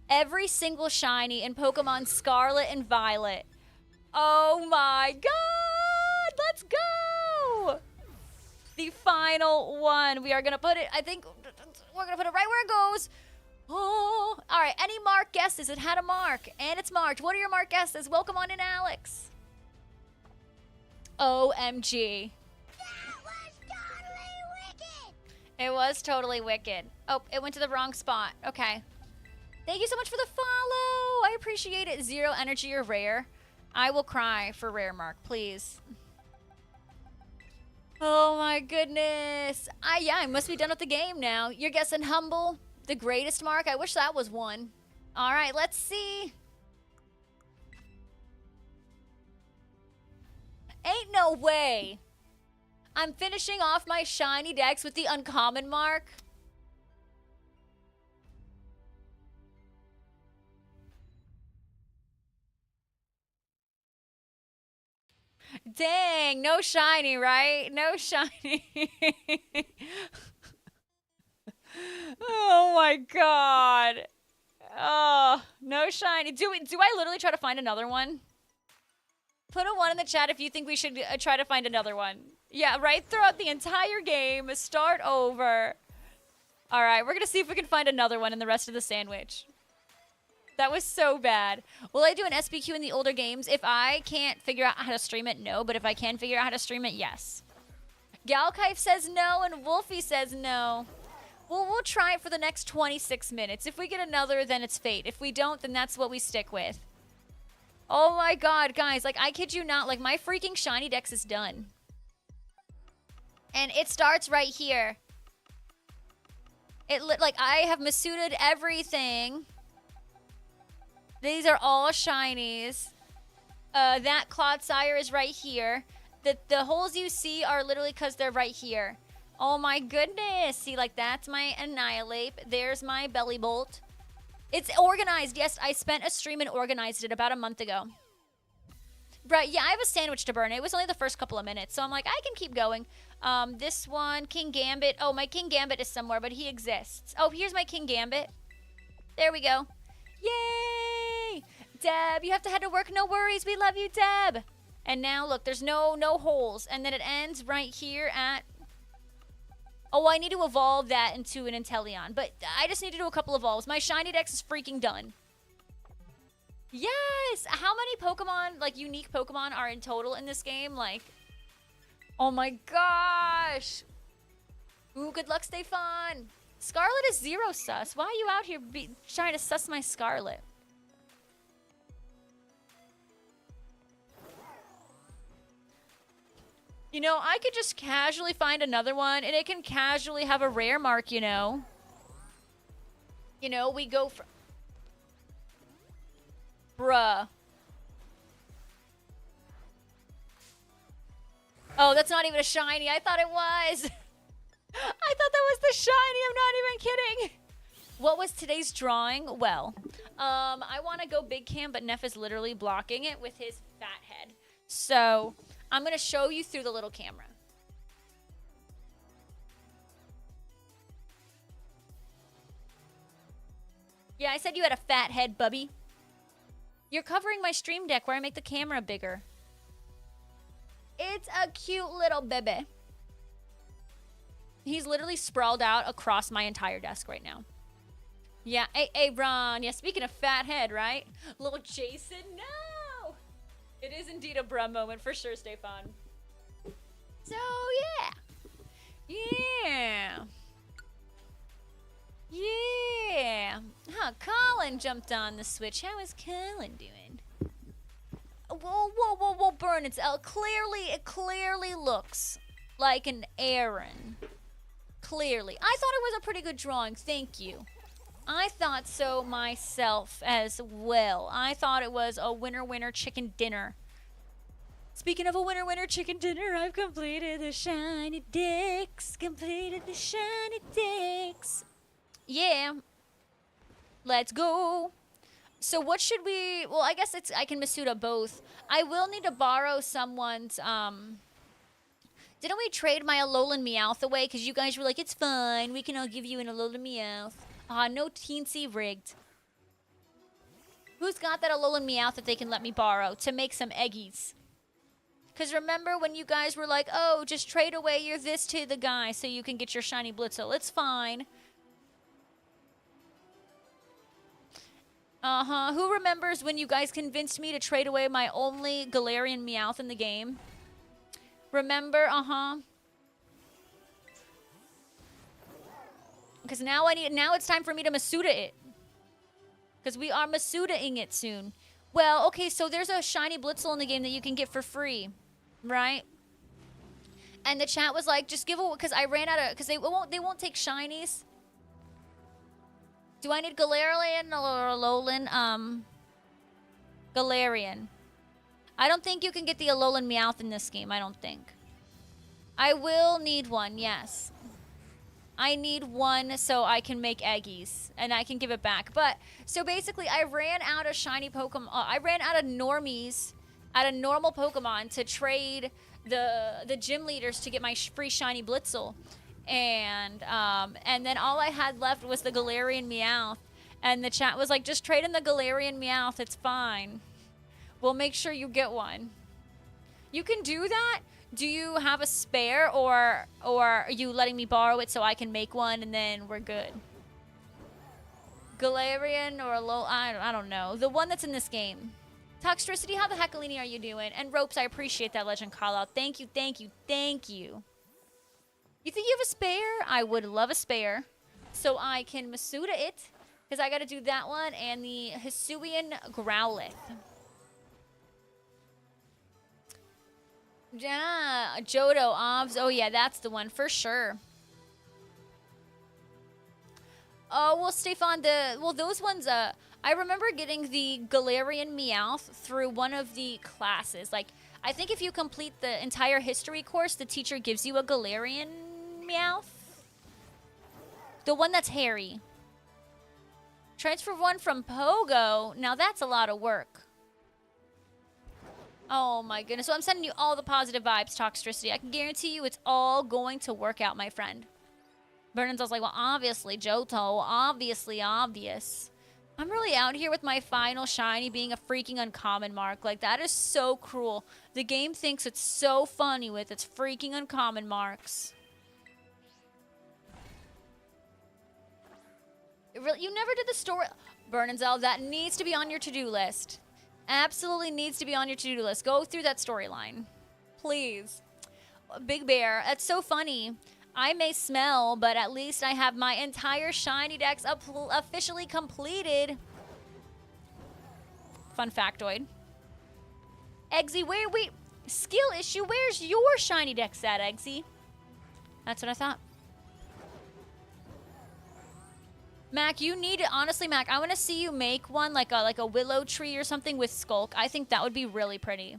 every single shiny in Pokemon Scarlet and Violet. Oh my god! Let's go! The final one. We are going to put it, I think, we're going to put it right where it goes. Oh, all right. Any mark guesses? It had a mark, and it's marked. What are your mark guesses? Welcome on in, Alex. OMG. That was totally wicked! It was totally wicked. Oh, it went to the wrong spot. Okay. Thank you so much for the follow. I appreciate it. 0 energy or rare. I will cry for rare mark, please. Oh my goodness. Yeah, I must be done with the game now. You're guessing humble, the greatest mark? I wish that was one. All right, let's see. Ain't no way. I'm finishing off my shiny decks with the uncommon mark. Dang, no shiny, right? No shiny. Oh my god. Oh, no shiny. Do I literally try to find another one? Put a 1 in the chat if you think we should try to find another one. Yeah, right? Throughout the entire game. Start over. All right, we're going to see if we can find another one in the rest of the sandwich. That was so bad. Will I do an SBQ in the older games? If I can't figure out how to stream it, no. But if I can figure out how to stream it, yes. Galkife says no, and Wolfie says no. Well, we'll try it for the next 26 minutes. If we get another, then it's fate. If we don't, then that's what we stick with. Oh my god, guys. Like, I kid you not. Like, my freaking shiny dex is done. And it starts right here. Like, I have Masuda'd everything. These are all shinies. That Clodsire is right here. The holes you see are literally because they're right here. Oh my goodness. See, like, that's my Annihilate. There's my Belly Bolt. It's organized. Yes, I spent a stream and organized it about a month ago. Right, yeah, I have a sandwich to burn. It was only the first couple of minutes, so I'm like, I can keep going. This one, King Gambit. Oh, my King Gambit is somewhere, but he exists. Oh, here's my King Gambit. There we go. Yay! Deb, you have to head to work. No worries. We love you, Deb. And now, look, there's no holes. And then it ends right here at... Oh, I need to evolve that into an Inteleon. But I just need to do a couple evolves. My shiny dex is freaking done. Yes! How many Pokemon, like, unique Pokemon are in total in this game? Like, oh my gosh! Ooh, good luck, Stefan! Scarlet is 0 sus. Why are you out here trying to sus my Scarlet? You know, I could just casually find another one, and it can casually have a rare mark, you know? You know, we go for... Bruh. Oh, that's not even a shiny. I thought it was. I thought that was the shiny. I'm not even kidding. What was today's drawing? Well, I want to go big cam, but Neff is literally blocking it with his fat head. So I'm going to show you through the little camera. Yeah, I said you had a fat head, bubby. You're covering my stream deck where I make the camera bigger. It's a cute little baby. He's literally sprawled out across my entire desk right now. Yeah, hey, Ron. Yeah, speaking of fat head, right? Little Jason, no! It is indeed a bruh moment for sure, Stefan. So, yeah. Yeah. Yeah. Huh, Colin jumped on the Switch. How is Colin doing? Whoa, Burn. It clearly looks like an Aaron. Clearly. I thought it was a pretty good drawing. Thank you. I thought so myself as well. I thought it was a winner chicken dinner. Speaking of a winner chicken dinner, I've completed the shiny dicks. Yeah. Let's go. So what should we... Well, I guess I can Masuda both. I will need to borrow someone's... Didn't we trade my Alolan Meowth away? Because you guys were like, it's fine. We can all give you an Alolan Meowth. No teensy rigged. Who's got that Alolan Meowth that they can let me borrow to make some eggies? Because remember when you guys were like, oh, just trade away your this to the guy so you can get your shiny Blitzel. It's fine. Who remembers when you guys convinced me to trade away my only Galarian Meowth in the game? Remember? Because now it's time for me to Masuda it. Because we are Masuda-ing it soon. Well, okay, so there's a shiny Blitzel in the game that you can get for free. Right? And the chat was like, just give away, because I ran out of, because they won't take shinies. Do I need Galarian or Alolan? Galarian. I don't think you can get the Alolan Meowth in this game, I don't think. I will need one, yes. I need one so I can make eggies, and I can give it back. But, so basically, I ran out of shiny Pokemon. I ran out of normies, out of normal Pokemon to trade the gym leaders to get my free shiny Blitzel. And then all I had left was the Galarian Meowth. And the chat was like, just trade in the Galarian Meowth, it's fine. We'll make sure you get one. You can do that? Do you have a spare, or are you letting me borrow it so I can make one and then we're good? Galarian or I don't know. The one that's in this game. Toxtricity, how the heckalini are you doing? And Ropes, I appreciate that legend call out. Thank you. You think you have a spare? I would love a spare. So I can Masuda it. Because I got to do that one and the Hisuian Growlithe. Yeah, Johto, Obs. Oh, yeah, that's the one for sure. Oh, well, Stefan, those ones, I remember getting the Galarian Meowth through one of the classes. Like, I think if you complete the entire history course, the teacher gives you a Galarian Meowth. The one that's hairy. Transfer one from Pogo. Now, that's a lot of work. Oh my goodness. So I'm sending you all the positive vibes, Toxtricity. I can guarantee you it's all going to work out, my friend. Vernon's also like, well, obviously, Johto. Obviously obvious. I'm really out here with my final shiny being a freaking uncommon mark. Like, that is so cruel. The game thinks it's so funny with its freaking uncommon marks. You never did the story. Bernanzel, that needs to be on your to-do list. Absolutely needs to be on your to-do list. Go through that storyline. Please. Big Bear, that's so funny. I may smell, but at least I have my entire shiny dex officially completed. Fun factoid. Eggsy, wait. Skill issue, where's your shiny dex at, Eggsy? That's what I thought. Mac, you need it. Honestly, Mac, I want to see you make one like a willow tree or something with Skulk. I think that would be really pretty.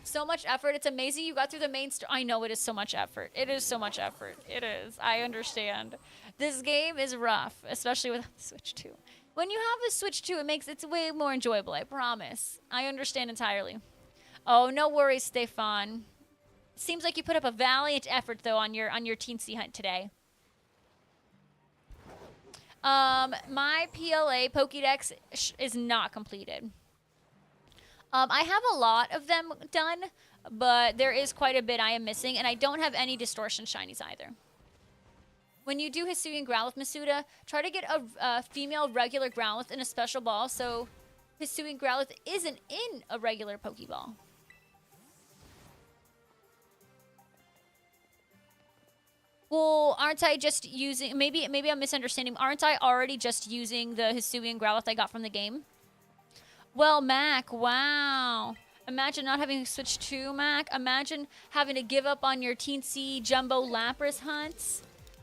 So much effort. It's amazing you got through the main story. I know it is so much effort. It is so much effort. It is. I understand. This game is rough, especially with Switch 2. When you have a Switch 2, it's way more enjoyable, I promise. I understand entirely. Oh, no worries, Stefan. Seems like you put up a valiant effort though on your teensy hunt today. My PLA Pokedex is not completed. I have a lot of them done, but there is quite a bit I am missing, and I don't have any distortion shinies either. When you do Hisuian Growlithe Masuda, try to get a female regular Growlithe in a special ball, so Hisuian Growlithe isn't in a regular Pokeball. Well, aren't I just using... Maybe I'm misunderstanding. Aren't I already just using the Hisuian Growlithe I got from the game? Well, Mac, wow. Imagine not having Switch 2, Mac. Imagine having to give up on your teensy Jumbo Lapras hunts.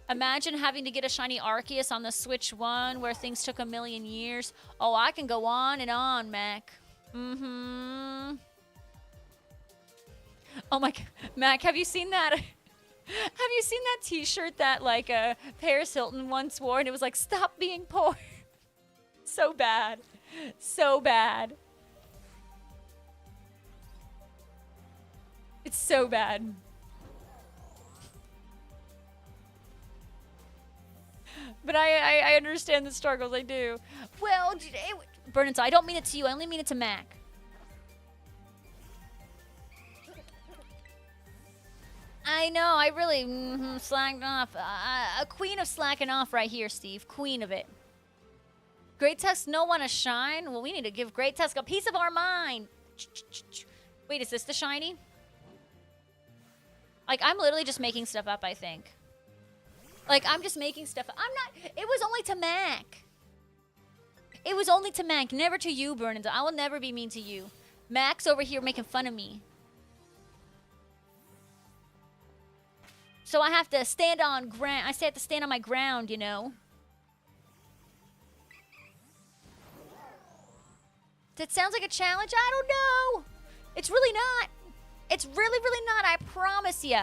Imagine having to get a shiny Arceus on the Switch 1 where things took a million years. Oh, I can go on and on, Mac. Mm-hmm. Oh my God. Mac, have you seen that? Have you seen that t-shirt that like Paris Hilton once wore and it was like, stop being poor? So bad. So bad. It's so bad. But I understand the struggles, I do. Well, Burnens, I don't mean it to you, I only mean it to Mac. I know, I really slacked off. A queen of slacking off right here, Steve. Queen of it. Great Tusk no want to shine? Well, we need to give Great Tusk a piece of our mind. Wait, is this the shiny? Like, I'm literally just making stuff up, I think. Like, I'm just making stuff up. I'm not... It was only to Mac. It was only to Mac, never to you, Bernard. I will never be mean to you. Mac's over here making fun of me. So I have to stand on ground. I have to stand on my ground, you know. That sounds like a challenge? I don't know. It's really not. It's really, really not. I promise you.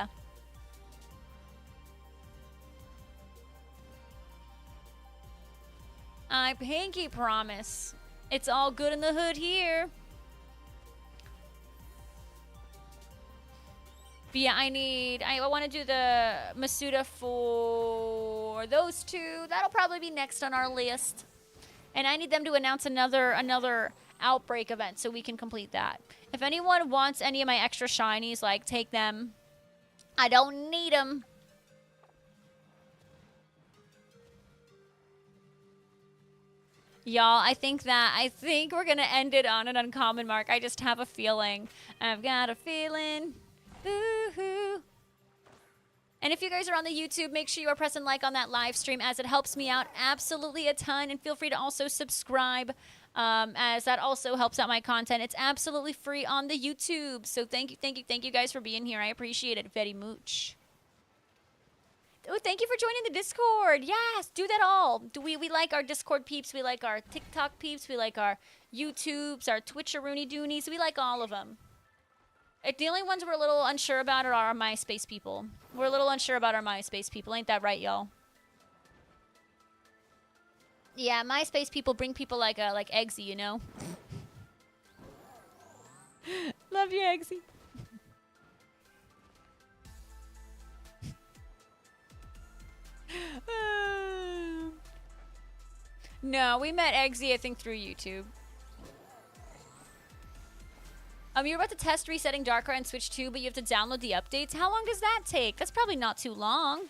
I pinky promise. It's all good in the hood here. But yeah, I want to do the Masuda for those two. That'll probably be next on our list. And I need them to announce another outbreak event so we can complete that. If anyone wants any of my extra shinies, like, take them. I don't need them. Y'all, I think we're going to end it on an uncommon mark. I just have a feeling. I've got a feeling. Boo-hoo. And if you guys are on the YouTube, make sure you are pressing like on that live stream as it helps me out absolutely a ton. And feel free to also subscribe as that also helps out my content. It's absolutely free on the YouTube. So thank you guys for being here. I appreciate it very much. Oh, thank you for joining the Discord. Yes, do that all. We like our Discord peeps. We like our TikTok peeps. We like our YouTubes, our Twitcheroony Doonies. We like all of them. The only ones we're a little unsure about are our MySpace people. We're a little unsure about our MySpace people. Ain't that right, y'all? Yeah, MySpace people bring people like Eggsy, you know? Love you, Eggsy. No, we met Eggsy, I think, through YouTube. You're about to test resetting Darkrai and Switch 2, but you have to download the updates. How long does that take? That's probably not too long.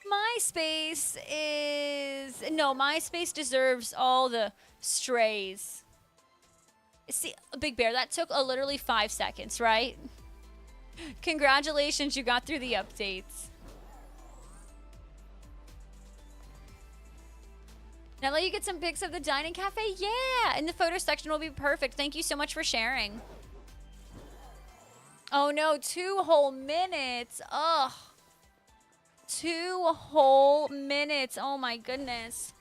MySpace deserves all the strays. See, Big Bear, that took literally 5 seconds, right? Congratulations, you got through the updates. Now let you get some pics of the dining cafe? Yeah, and the photo section will be perfect. Thank you so much for sharing. Oh no, 2 whole minutes. Ugh. 2 whole minutes. Oh my goodness.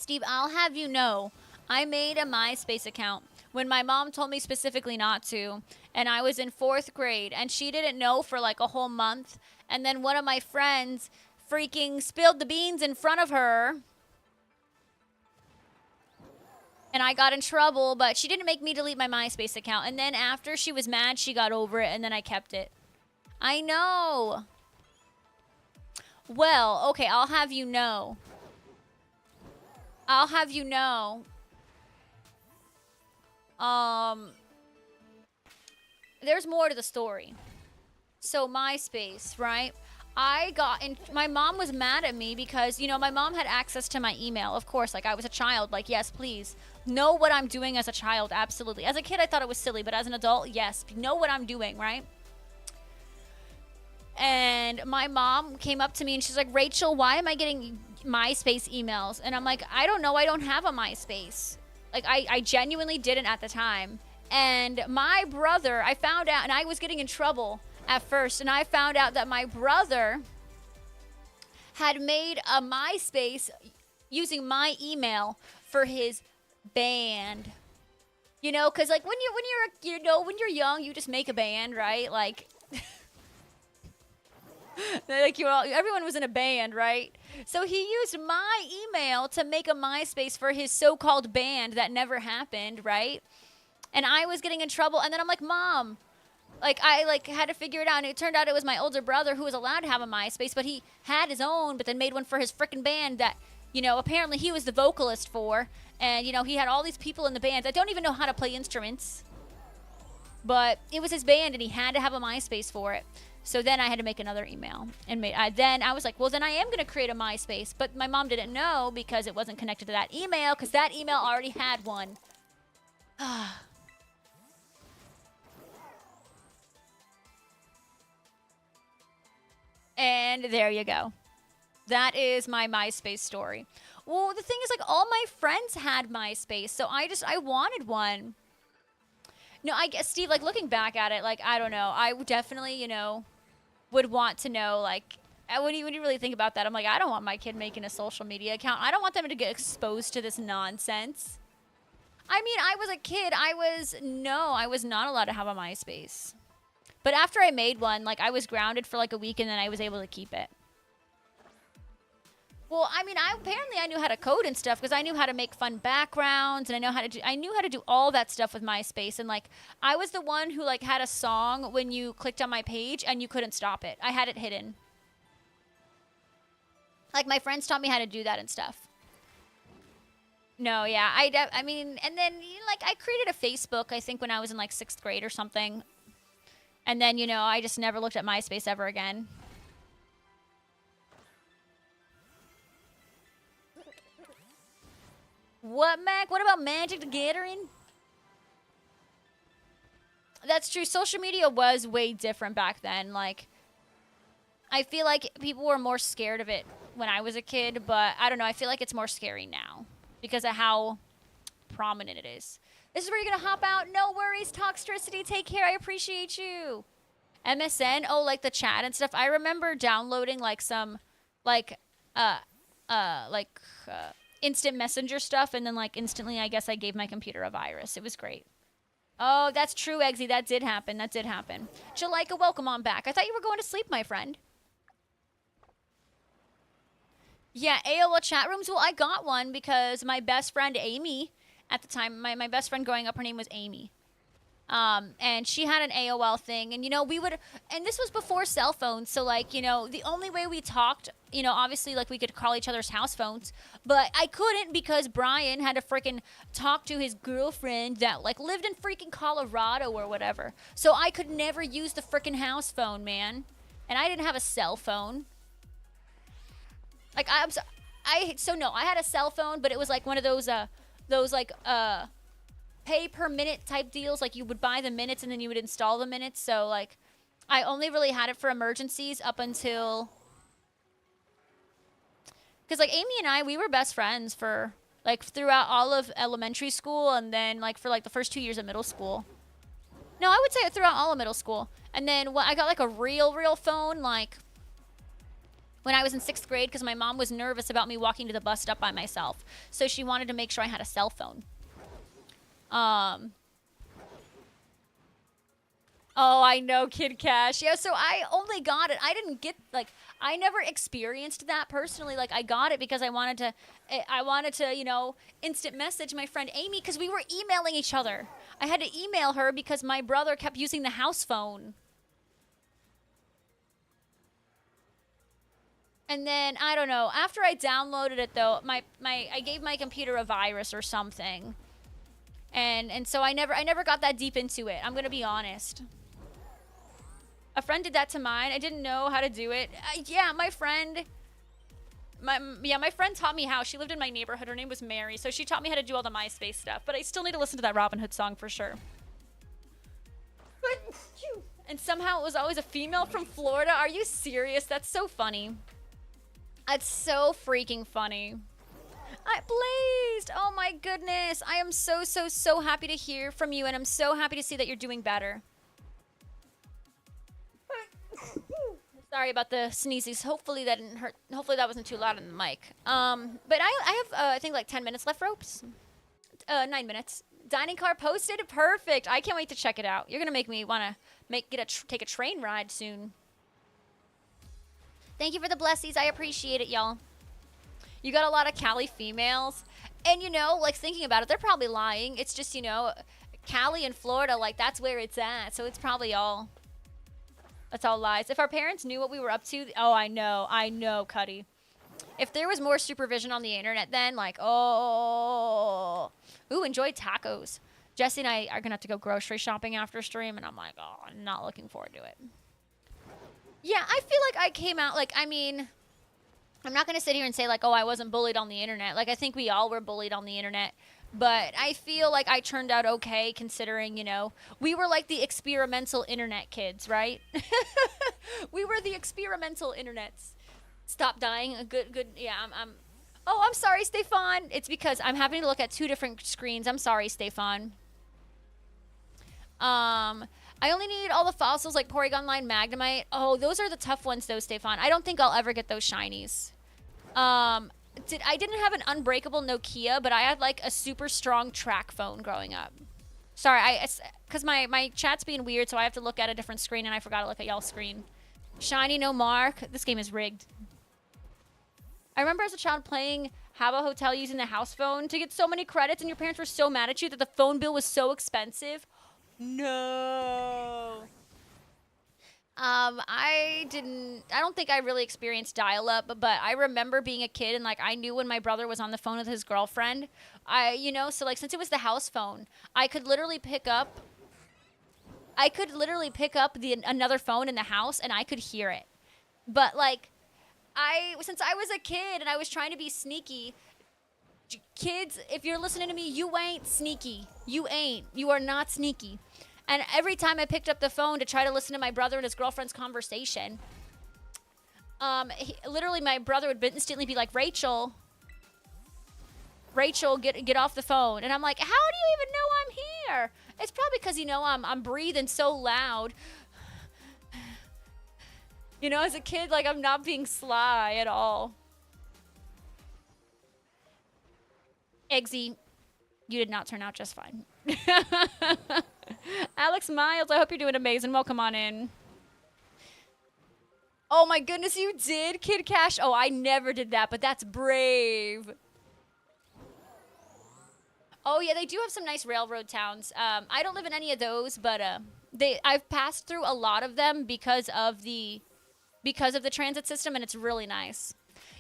Steve, I'll have you know, I made a MySpace account when my mom told me specifically not to, and I was in 4th grade, and she didn't know for like a whole month, and then one of my friends freaking spilled the beans in front of her, and I got in trouble, but she didn't make me delete my MySpace account, and then after she was mad, she got over it, and then I kept it. I know. Well, okay, I'll have you know. I'll have you know. There's more to the story. So MySpace, right? I got in, my mom was mad at me because, you know, my mom had access to my email. Of course, like I was a child, like, yes, please. Know what I'm doing as a child, absolutely. As a kid, I thought it was silly, but as an adult, yes, know what I'm doing, right? And my mom came up to me and she's like, Rachel, why am I getting MySpace emails? And I'm like, I don't know. I don't have a MySpace. Like, I genuinely didn't at the time. And my brother, I found out, and I was getting in trouble at first, and I found out that my brother had made a MySpace using my email for his band. You know, because like when you're young, you just make a band, right? Like, like everyone was in a band, right? So he used my email to make a MySpace for his so-called band that never happened, right? And I was getting in trouble, and then I'm like, Mom, like I like had to figure it out, and it turned out it was my older brother who was allowed to have a MySpace, but he had his own, but then made one for his frickin' band that, you know, apparently he was the vocalist for, and you know, he had all these people in the band that don't even know how to play instruments, but it was his band, and he had to have a MySpace for it. So then I had to make another email, and then I was like, well, then I am going to create a MySpace, but my mom didn't know because it wasn't connected to that email, because that email already had one. And there you go. That is my MySpace story. Well, the thing is, like, all my friends had MySpace, so I wanted one. No, I guess, Steve, like, looking back at it, like, I don't know. I would definitely, you know, would want to know, like, when you really think about that, I'm like, I don't want my kid making a social media account. I don't want them to get exposed to this nonsense. I mean, I was a kid. I was not allowed to have a MySpace. But after I made one, like, I was grounded for like a week, and then I was able to keep it. Well, I mean, apparently I knew how to code and stuff because I knew how to make fun backgrounds, and I knew how to do all that stuff with MySpace. And like, I was the one who like had a song when you clicked on my page and you couldn't stop it. I had it hidden. Like, my friends taught me how to do that and stuff. No, yeah, I mean, and then like I created a Facebook, I think when I was in like 6th grade or something. And then, you know, I just never looked at MySpace ever again. What, Mac? What about Magic the Gathering? That's true. Social media was way different back then. Like, I feel like people were more scared of it when I was a kid, but I don't know. I feel like it's more scary now because of how prominent it is. This is where you're going to hop out. No worries, Toxtricity. Take care. I appreciate you. MSN. Oh, like the chat and stuff. I remember downloading like some instant messenger stuff, and then like instantly I guess I gave my computer a virus. It was great. Oh, that's true, Eggsy. That did happen. That did happen. Jalika, welcome on back. I thought you were going to sleep, my friend. Yeah, AOL chat rooms. Well, I got one because my best friend Amy, at the time, my best friend growing up, her name was Amy. And she had an AOL thing, and, you know, and this was before cell phones, so, like, you know, the only way we talked, you know, obviously, like, we could call each other's house phones, but I couldn't because Brian had to freaking talk to his girlfriend that, like, lived in freaking Colorado or whatever, so I could never use the freaking house phone, man, and I didn't have a cell phone. Like, I had a cell phone, but it was, like, one of those pay per minute type deals. Like, you would buy the minutes and then you would install the minutes. So like, I only really had it for emergencies up until, because like Amy and we were best friends for like throughout all of elementary school, and then like for like the first 2 years of middle school. No, I would say throughout all of middle school. And then I got like a real phone like when I was in 6th grade because my mom was nervous about me walking to the bus stop by myself. So she wanted to make sure I had a cell phone. Oh, I know, Kid Cash. Yeah, so I only got it. I didn't get, like, I never experienced that personally. Like, I got it because I wanted to, you know, instant message my friend Amy because we were emailing each other. I had to email her because my brother kept using the house phone. And then, I don't know, after I downloaded it, though, I gave my computer a virus or something. And so I never got that deep into it. I'm going to be honest. A friend did that to mine. I didn't know how to do it. Yeah, my friend taught me how. She lived in my neighborhood. Her name was Mary. So she taught me how to do all the MySpace stuff. But I still need to listen to that Robin Hood song for sure. And somehow it was always a female from Florida. Are you serious? That's so funny. That's so freaking funny. Blazed. Oh my goodness. I am so happy to hear from you. And I'm so happy to see that you're doing better. Sorry about the sneezes. Hopefully that didn't hurt. Hopefully that wasn't too loud on the mic. But I have, I think like 10 minutes left, ropes. 9 minutes. Dining car posted. Perfect. I can't wait to check it out. You're going to make me want to take a train ride soon. Thank you for the blessies. I appreciate it, y'all. You got a lot of Cali females. And, you know, like thinking about it, they're probably lying. It's just, you know, Cali and Florida, like that's where it's at. So it's probably all... That's all lies. If our parents knew what we were up to, oh, I know, Cuddy. If there was more supervision on the internet then, like, oh. Ooh, enjoy tacos. Jesse and I are going to have to go grocery shopping after stream, and I'm like, oh, I'm not looking forward to it. Yeah, I feel like I came out, like, I mean, I'm not going to sit here and say, like, oh, I wasn't bullied on the internet. Like, I think we all were bullied on the internet. But I feel like I turned out okay considering, you know, we were like the experimental internet kids, right? We were the experimental internets. Stop dying. Yeah, Oh, I'm sorry, Stefan. It's because I'm having to look at 2 different screens. I'm sorry, Stefan. I only need all the fossils like Porygon Line Magnemite. Oh, those are the tough ones though, Stefan. I don't think I'll ever get those shinies. I didn't have an unbreakable Nokia, but I had like a super strong track phone growing up. Sorry, because my chat's being weird, so I have to look at a different screen, and I forgot to look at y'all's screen. Shiny, no mark. This game is rigged. I remember as a child playing Habbo Hotel using the house phone to get so many credits, and your parents were so mad at you that the phone bill was so expensive. No. I don't think I really experienced dial-up, but I remember being a kid and like I knew when my brother was on the phone with his girlfriend. So like since it was the house phone, I could literally pick up another phone in the house and I could hear it. But like since I was a kid and I was trying to be sneaky, kids, if you're listening to me, you ain't sneaky. You are not sneaky. And every time I picked up the phone to try to listen to my brother and his girlfriend's conversation, literally my brother would instantly be like, Rachel, get off the phone. And I'm like, how do you even know I'm here? It's probably because, you know, I'm breathing so loud. You know, as a kid, like, I'm not being sly at all. Eggsy, you did not turn out just fine. Alex Miles, I hope you're doing amazing. Welcome on in. Oh my goodness, you did, Kid Cash? Oh, I never did that, but that's brave. Oh yeah, they do have some nice railroad towns. I don't live in any of those, but I've passed through a lot of them because of the transit system, and it's really nice.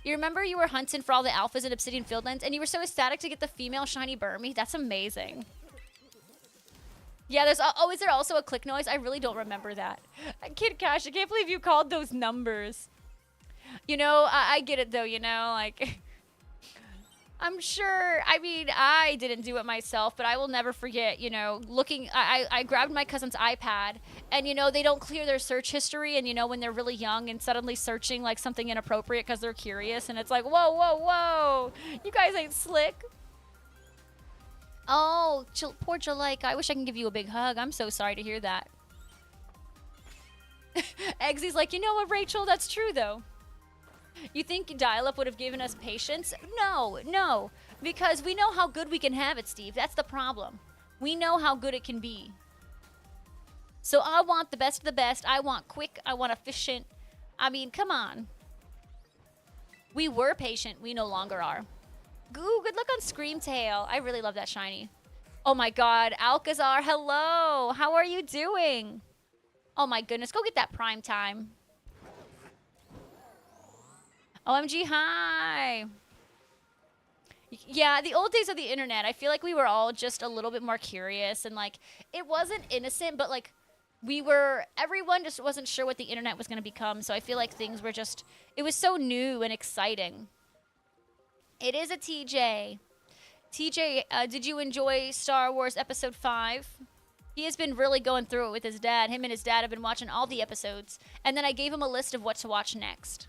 You remember you were hunting for all the alphas in Obsidian Fieldlands, and you were so ecstatic to get the female shiny Burmy? That's amazing. Yeah, is there also a click noise? I really don't remember that. Kid Cash, I can't believe you called those numbers. You know, I get it though, you know, like, I'm sure, I mean, I didn't do it myself, but I will never forget, you know, I grabbed my cousin's iPad, and, you know, they don't clear their search history, and, you know, when they're really young and suddenly searching, like, something inappropriate because they're curious, and it's like, whoa, you guys ain't slick. Oh, poor Jalika. I wish I can give you a big hug. I'm so sorry to hear that. Eggsy's like, you know what, Rachel? That's true, though. You think dial-up would have given us patience? No, no. Because we know how good we can have it, Steve. That's the problem. We know how good it can be. So I want the best of the best. I want quick. I want efficient. I mean, come on. We were patient. We no longer are. Ooh, good luck on Screamtail. I really love that shiny. Oh my god. Alcazar, hello. How are you doing? Oh my goodness. Go get that prime time. OMG, hi. Yeah, the old days of the internet, I feel like we were all just a little bit more curious and like it wasn't innocent, but like everyone just wasn't sure what the internet was going to become. So I feel like things were just, it was so new and exciting. It is a TJ. TJ, did you enjoy Star Wars Episode 5? He has been really going through it with his dad. Him and his dad have been watching all the episodes. And then I gave him a list of what to watch next.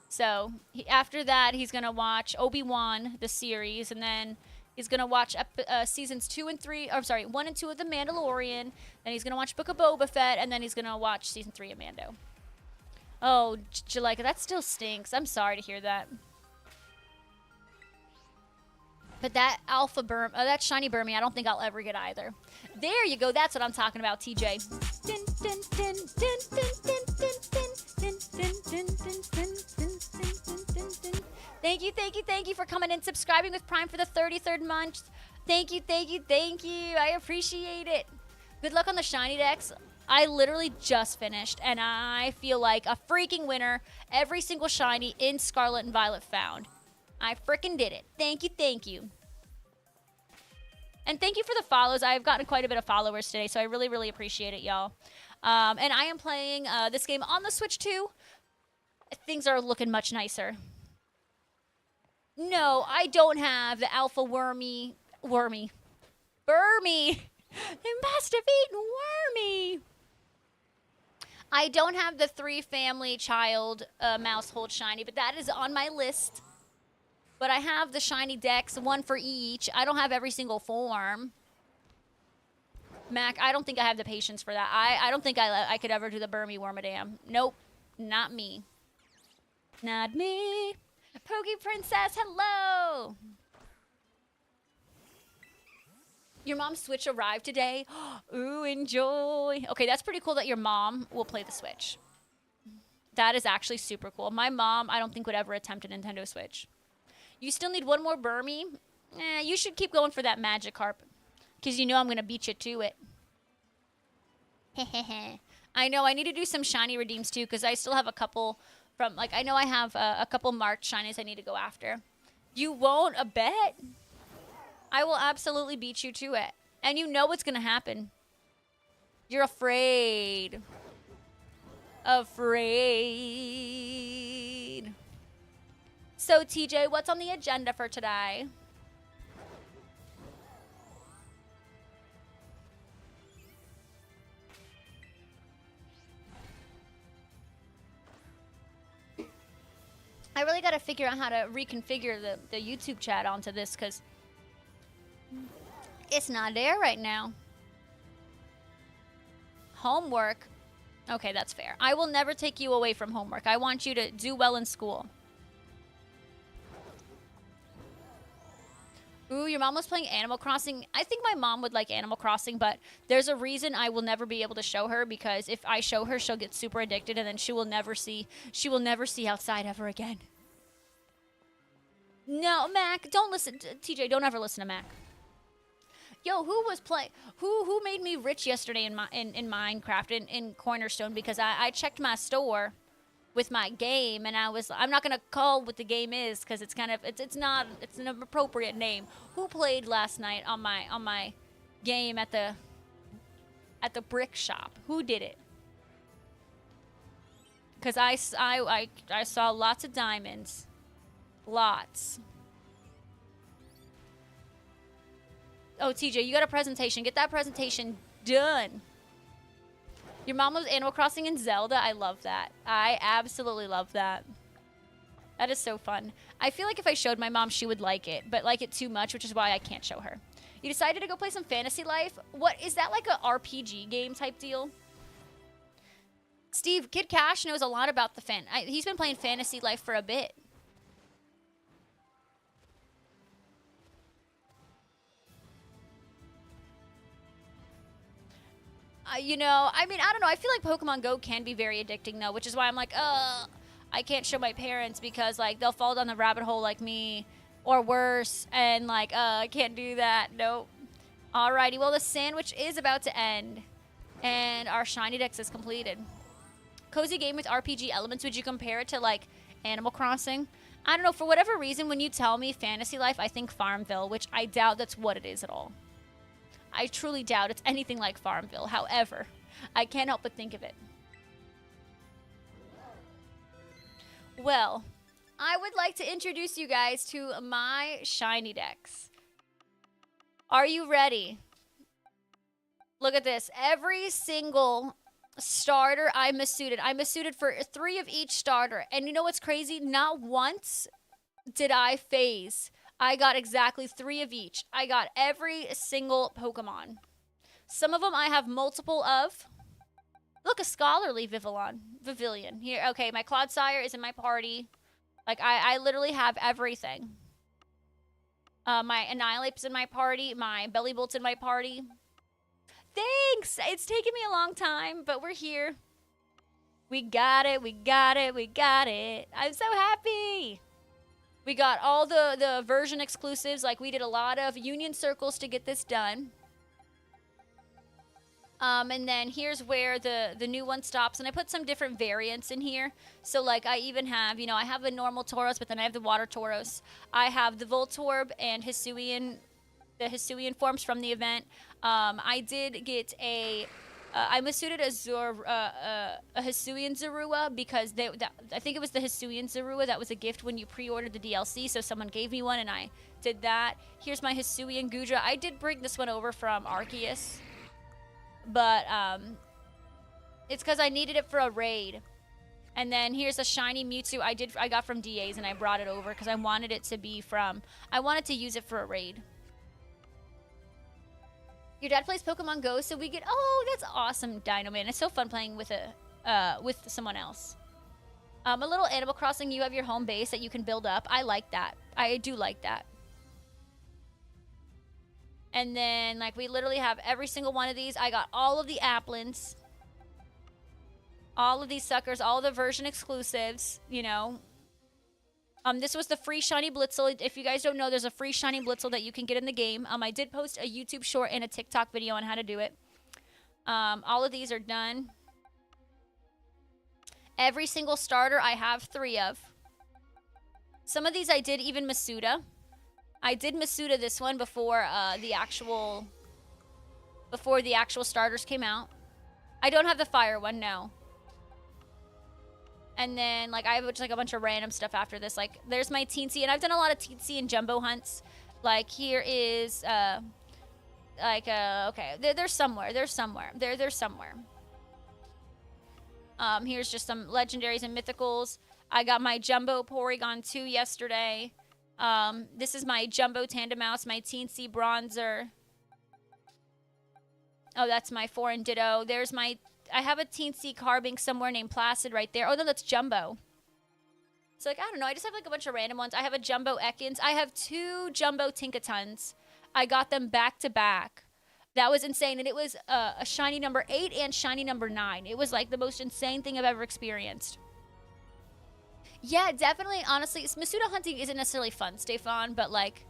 So after that, he's going to watch Obi-Wan, the series, and then he's going to watch seasons 2 and 3, or sorry, 1 and 2 of The Mandalorian, then he's going to watch Book of Boba Fett, and then he's going to watch season 3 of Mando. Oh, Jalika, that still stinks. I'm sorry to hear that. But that that shiny Burmy, I don't think I'll ever get either. There you go. That's what I'm talking about, TJ. Thank you for coming and subscribing with Prime for the 33rd month. Thank you. I appreciate it. Good luck on the shiny decks. I literally just finished, and I feel like a freaking winner. Every single shiny in Scarlet and Violet found. I freaking did it. Thank you. And thank you for the follows. I've gotten quite a bit of followers today, so I really, really appreciate it, y'all. And I am playing this game on the Switch, too. Things are looking much nicer. No, I don't have the Alpha Burmy. The must have eaten Wormy. I don't have the 3 family child mouse hold shiny, but that is on my list. But I have the shiny decks, 1 for each. I don't have every single form. Mac, I don't think I have the patience for that. I don't think I could ever do the Burmy Wormadam. Nope, not me. Not me. Poke Princess, hello. Your mom's Switch arrived today. Ooh, enjoy. Okay, that's pretty cool that your mom will play the Switch. That is actually super cool. My mom, I don't think would ever attempt a Nintendo Switch. You still need 1 more Burmy? You should keep going for that Magikarp. Because you know I'm going to beat you to it. I know, I need to do some shiny redeems too, because I still have a couple from, like, I know I have a couple marked shinies I need to go after. You won't? A bet? I will absolutely beat you to it. And you know what's going to happen. You're afraid. Afraid. So, TJ, what's on the agenda for today? I really got to figure out how to reconfigure the YouTube chat onto this, because it's not there right now. Homework. Okay, that's fair. I will never take you away from homework. I want you to do well in school. Ooh, your mom was playing Animal Crossing. I think my mom would like Animal Crossing, but there's a reason I will never be able to show her, because if I show her, she'll get super addicted, and then she will never see outside ever again. No, Mac, don't listen. TJ, don't ever listen to Mac. Yo, who made me rich yesterday in Minecraft in Cornerstone, because I checked my store with my game, and I'm not gonna call what the game is, because it's an appropriate name. Who played last night on my game at the brick shop? Who did it? Because I saw lots of diamonds, lots. Oh, TJ, you got a presentation. Get that presentation done. Your mom loves Animal Crossing and Zelda. I love that. I absolutely love that. That is so fun. I feel like if I showed my mom, she would like it, but like it too much, which is why I can't show her. You decided to go play some Fantasy Life? What, is that like a RPG game type deal? Steve, Kid Cash knows a lot about the he's been playing Fantasy Life for a bit. You know, I mean, I don't know. I feel like Pokemon Go can be very addicting, though, which is why I'm like, I can't show my parents because, like, they'll fall down the rabbit hole like me or worse. And, like, I can't do that. Nope. Alrighty. Well, the sandwich is about to end. And our Shiny Dex is completed. Cozy game with RPG elements. Would you compare it to, like, Animal Crossing? I don't know. For whatever reason, when you tell me Fantasy Life, I think Farmville, which I doubt that's what it is at all. I truly doubt it's anything like Farmville. However, I can't help but think of it. Well, I would like to introduce you guys to my Shiny Dex. Are you ready? Look at this. Every single starter I'm suited. I'm suited for 3 of each starter. And you know what's crazy? Not once did I phase. I got exactly 3 of each. I got every single Pokemon. Some of them I have multiple of. Look, a Scholarly Vivillon. Here, okay, my Clodsire is in my party. Like, I literally have everything. My Annihilape's in my party. My Bellybolt's in my party. Thanks! It's taken me a long time, but we're here. We got it, we got it, we got it. I'm so happy! We got all the version exclusives. Like, we did a lot of Union Circles to get this done. And then here's where the new one stops. And I put some different variants in here. So, like, I even have, you know, I have the normal Tauros, but then I have the Water Tauros. I have the Voltorb and Hisuian, the Hisuian forms from the event. I did get I'm suited as a Hisuian Zorua because I think it was the Hisuian Zorua that was a gift when you pre-ordered the DLC, so someone gave me one and I did that. Here's my Hisuian Gudra. I did bring this one over from Arceus, but it's because I needed it for a raid. And then here's a shiny Mewtwo I got from DA's and I brought it over because I wanted it to be I wanted to use it for a raid. Your dad plays Pokemon Go, so we get... Oh, that's awesome, Dino Man. It's so fun playing with someone else. A little Animal Crossing, you have your home base that you can build up. I like that. I do like that. And then, like, we literally have every single one of these. I got all of the Applins. All of these suckers. All the version exclusives, you know. This was the free Shiny Blitzel. If you guys don't know, there's a free Shiny Blitzel that you can get in the game. I did post a YouTube short and a TikTok video on how to do it. All of these are done. Every single starter I have 3 of. Some of these I did even Masuda. I did Masuda this one before the actual starters came out. I don't have the fire one, no. And then, like, I have just, like, a bunch of random stuff after this. Like, there's my Teensy. And I've done a lot of Teensy and Jumbo hunts. Like, here is, okay. There's somewhere. There's somewhere. There's somewhere. Here's just some legendaries and mythicals. I got my Jumbo Porygon 2 yesterday. This is my Jumbo Tandemaus, my Teensy Bronzer. Oh, that's my Foreign Ditto. There's my... I have a Teensy Carbink somewhere named Placid right there. Oh, no, that's Jumbo. So, like, I don't know. I just have, like, a bunch of random ones. I have a Jumbo Ekans. I have 2 Jumbo Tinkatons. I got them back to back. That was insane. And it was a shiny number 8 and shiny number 9. It was, like, the most insane thing I've ever experienced. Yeah, definitely. Honestly, Masuda hunting isn't necessarily fun, Stefan, but, like,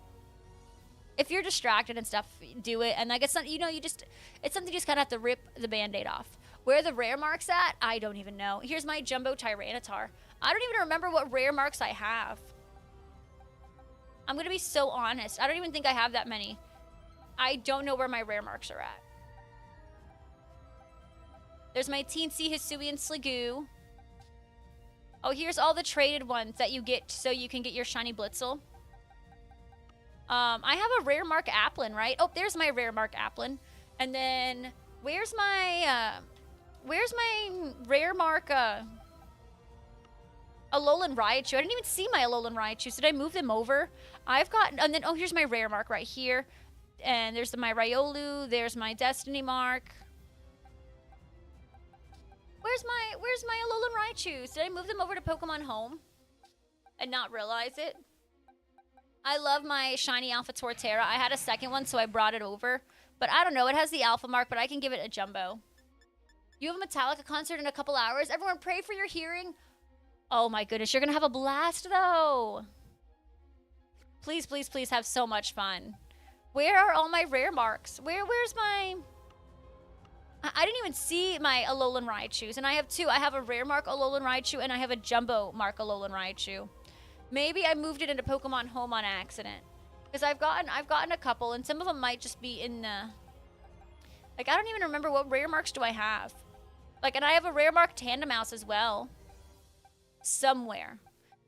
if you're distracted and stuff, do it. And, like, it's not, you know, it's something you just kind of have to rip the Band-Aid off. Where the rare marks at? I don't even know. Here's my Jumbo Tyranitar. I don't even remember what rare marks I have. I'm going to be so honest. I don't even think I have that many. I don't know where my rare marks are at. There's my Teensy Hisuian Sliggoo. Oh, here's all the traded ones that you get so you can get your shiny Blitzel. I have a rare mark Applin, right? Oh, there's my rare mark Applin. And then where's my rare mark Alolan Raichu? I didn't even see my Alolan Raichu. Did I move them over? I've got, and then, oh, here's my rare mark right here. And there's my Riolu. There's my Destiny mark. Where's my Alolan Raichus? Did I move them over to Pokemon Home and not realize it? I love my shiny Alpha Torterra. I had a second one, so I brought it over. But I don't know. It has the Alpha mark, but I can give it a Jumbo. You have a Metallica concert in a couple hours. Everyone pray for your hearing. Oh my goodness. You're going to have a blast, though. Please, please, please have so much fun. Where are all my rare marks? Where's my... I didn't even see my Alolan Raichus, and I have two. I have a rare mark Alolan Raichu, and I have a Jumbo mark Alolan Raichu. Maybe I moved it into Pokemon Home on accident. Because I've gotten a couple, and some of them might just be in the... Like, I don't even remember what rare marks do I have. Like, and I have a rare mark Tandemaus as well. Somewhere.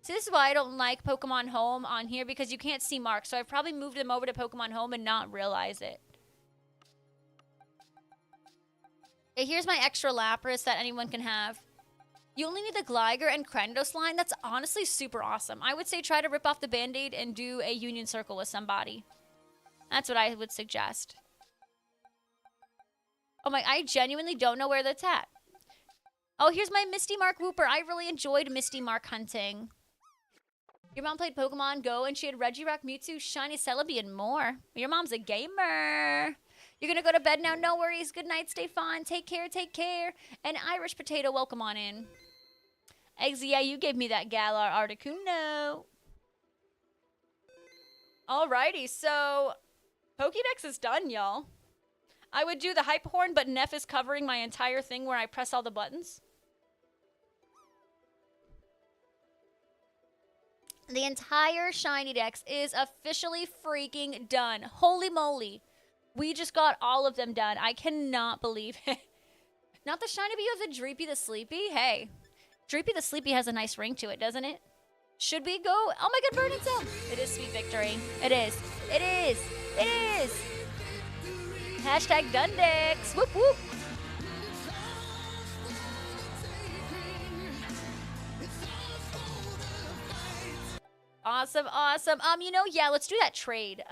So this is why I don't like Pokemon Home on here, because you can't see marks. So I've probably moved them over to Pokemon Home and not realize it. Okay, here's my extra Lapras that anyone can have. You only need the Gligar and Krendos line. That's honestly super awesome. I would say try to rip off the Band-Aid and do a Union Circle with somebody. That's what I would suggest. Oh my, I genuinely don't know where that's at. Oh, here's my Misty Mark Wooper. I really enjoyed Misty Mark hunting. Your mom played Pokemon Go and she had Regirock, Mewtwo, Shiny Celebi, and more. Your mom's a gamer. You're gonna go to bed now? No worries. Good night. Stay fun. Take care. Take care. And Irish Potato, welcome on in. Eggsy, yeah, you gave me that Galar Articuno. Alrighty, so Pokedex is done, y'all. I would do the Hype Horn, but Neff is covering my entire thing where I press all the buttons. The entire Shiny Dex is officially freaking done. Holy moly. We just got all of them done. I cannot believe it. Not the Shiny, but you have the Dreepy the Sleepy. Hey, Dreepy the Sleepy has a nice ring to it, doesn't it? Should we go? Oh my god, Burning Cell. It is Sweet Victory. It is. It is. It is. Hashtag Dundex. Whoop whoop. Awesome, awesome. You know, yeah, let's do that trade.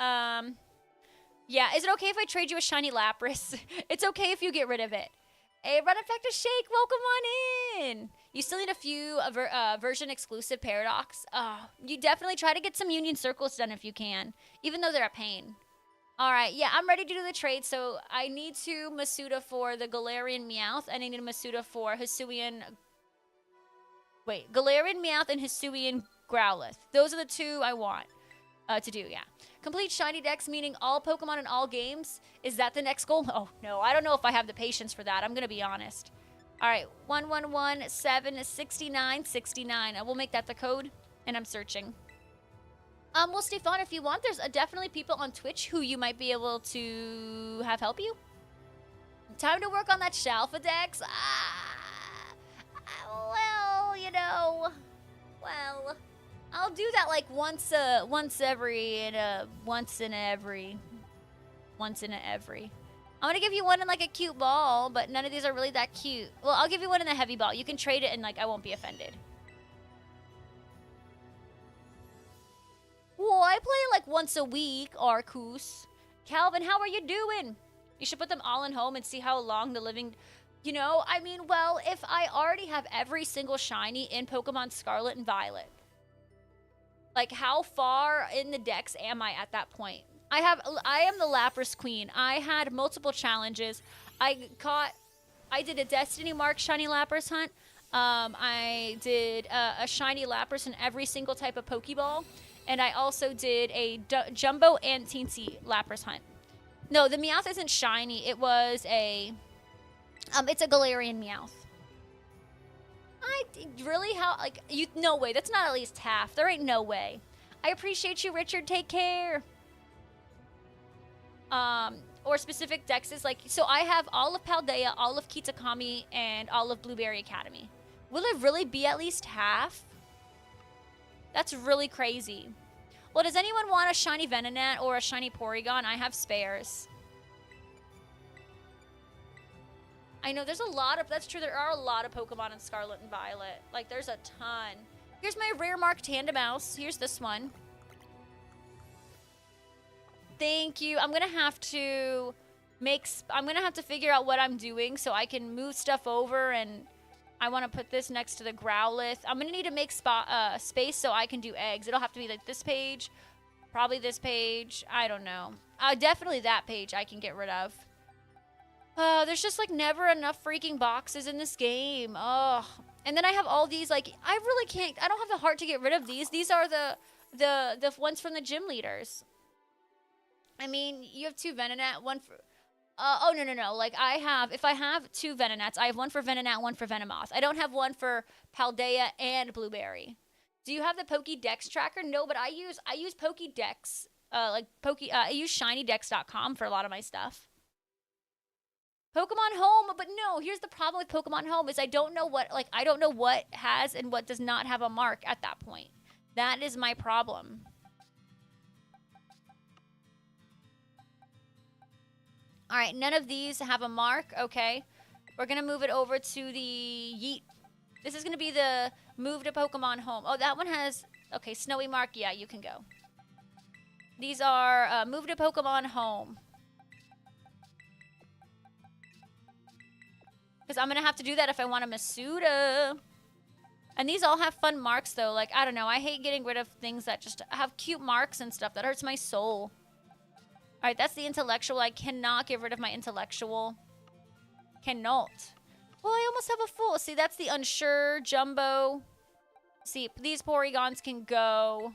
Yeah, is it okay if I trade you a shiny Lapras? It's okay if you get rid of it. Hey, Run Effective Shake, welcome on in. You still need a few version exclusive Paradox. You definitely try to get some Union Circles done if you can, even though they're a pain. All right, yeah, I'm ready to do the trade. So I need to Masuda for the Galarian Meowth, and I need a Masuda for Hisuian. Wait, Galarian Meowth and Hisuian Growlithe. Those are the two I want to do, yeah. Complete Shiny Dex, meaning all Pokemon in all games. Is that the next goal? Oh, no, I don't know if I have the patience for that. I'm going to be honest. All right, 11176969. I will make that the code, and I'm searching. Well, Stefan, if you want, there's definitely people on Twitch who you might be able to have help you. Time to work on that Shalfa Dex. Well, you know, well, I'll do that like once in every. I'm gonna give you one in like a cute ball, but none of these are really that cute. Well, I'll give you one in the heavy ball. You can trade it and like I won't be offended. Well, I play like once a week, Arcus. Calvin, how are you doing? You should put them all in home and see how long the living... You know, I mean, well, if I already have every single shiny in Pokemon Scarlet and Violet, like how far in the decks am I at that point? I am the Lapras Queen. I had multiple challenges. I did a Destiny Mark shiny Lapras hunt. I did a shiny Lapras in every single type of Pokeball. And I also did a Jumbo and Teensy Lapras hunt. No, the Meowth isn't shiny. It was a... it's a Galarian Meowth. Really? How? Like, no way. That's not at least half. There ain't no way. I appreciate you, Richard. Take care. Or specific dexes. Like, so I have all of Paldea, all of Kitakami, and all of Blueberry Academy. Will it really be at least half? That's really crazy. Well, does anyone want a shiny Venonat or a shiny Porygon? I have spares. I know there's a lot of... That's true. There are a lot of Pokemon in Scarlet and Violet. Like, there's a ton. Here's my rare mark Tandemaus. Here's this one. Thank you. I'm going to have to figure out what I'm doing so I can move stuff over and I want to put this next to the Growlithe. I'm going to need to make space so I can do eggs. It'll have to be like this page. Probably this page. I don't know. Definitely that page I can get rid of. There's just like never enough freaking boxes in this game. Oh. And then I have all these, like, I really can't, I don't have the heart to get rid of these. These are the ones from the gym leaders. I mean, you have 2 Venonat, one for, oh, no. Like, if I have 2 Venonats, I have one for Venonat, one for Venomoth. I don't have one for Paldea and Blueberry. Do you have the Pokedex tracker? No, but I use Pokedex, I use shinydex.com for a lot of my stuff. Pokemon Home, but no, here's the problem with Pokemon Home is I don't know what has and what does not have a mark at that point. That is my problem. All right, none of these have a mark. Okay, we're going to move it over to the Yeet. This is going to be the move to Pokemon Home. Oh, that one has, okay, Snowy Mark. Yeah, you can go. These are move to Pokemon Home. Because I'm going to have to do that if I want a Masuda. And these all have fun marks, though. Like, I don't know. I hate getting rid of things that just have cute marks and stuff. That hurts my soul. All right, that's the intellectual. I cannot get rid of my intellectual. Cannot. Well, I almost have a full. See, that's the unsure jumbo. See, these Porygons can go.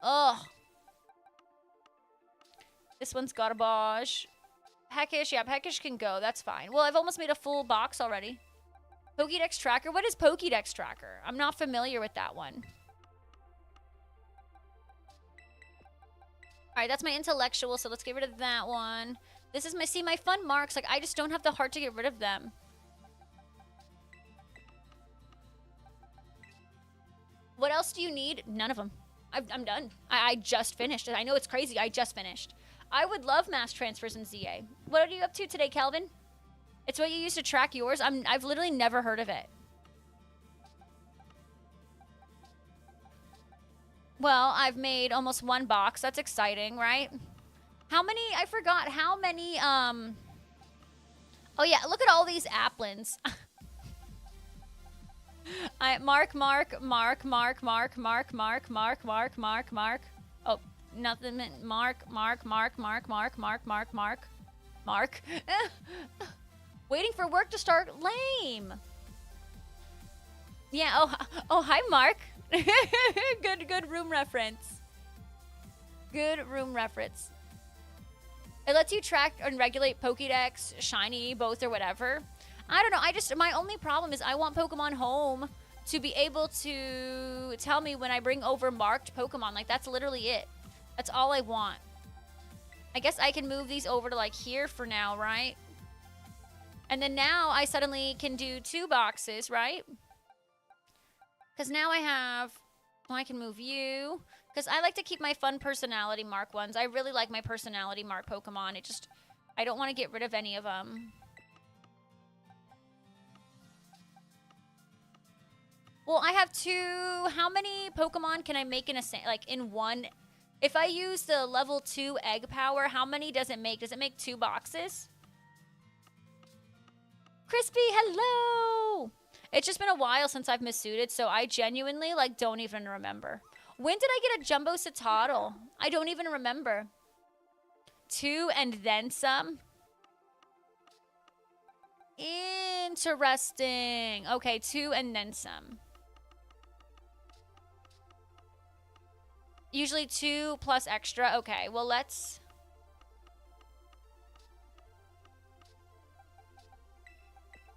Ugh. This one's garbage. Peckish, yeah, Peckish can go. That's fine. Well, I've almost made a full box already. Pokedex tracker? What is Pokedex tracker? I'm not familiar with that one. All right, that's my intellectual, so let's get rid of that one. This is my fun marks. Like, I just don't have the heart to get rid of them. What else do you need? None of them. I'm done. I just finished. I know it's crazy. I just finished. I would love mass transfers in ZA. What are you up to today, Calvin? It's what you use to track yours? I've literally never heard of it. Well, I've made almost 1 box. That's exciting, right? How many? I forgot. How many? Oh, yeah. Look at all these Applins. Mark. Oh, nothing. Mark. Waiting for work to start. Lame. Yeah. Oh, hi, Mark. Good room reference. Good room reference. It lets you track and regulate Pokedex, Shiny, both, or whatever. I don't know. My only problem is I want Pokemon Home to be able to tell me when I bring over marked Pokemon. Like, that's literally it. That's all I want. I guess I can move these over to, like, here for now, right? And then now I suddenly can do 2 boxes, right? Because now I can move you. Because I like to keep my fun personality mark ones. I really like my personality mark Pokemon. I don't want to get rid of any of them. Well, I have 2. How many Pokemon can I make in one? If I use the level 2 egg power, how many does it make? Does it make 2 boxes? Crispy, hello! It's just been a while since I've missuited, so I genuinely, don't even remember. When did I get a Jumbo Citadel? I don't even remember. 2 and then some? Interesting. Okay, 2 and then some. Usually 2 plus extra. Okay, well, let's...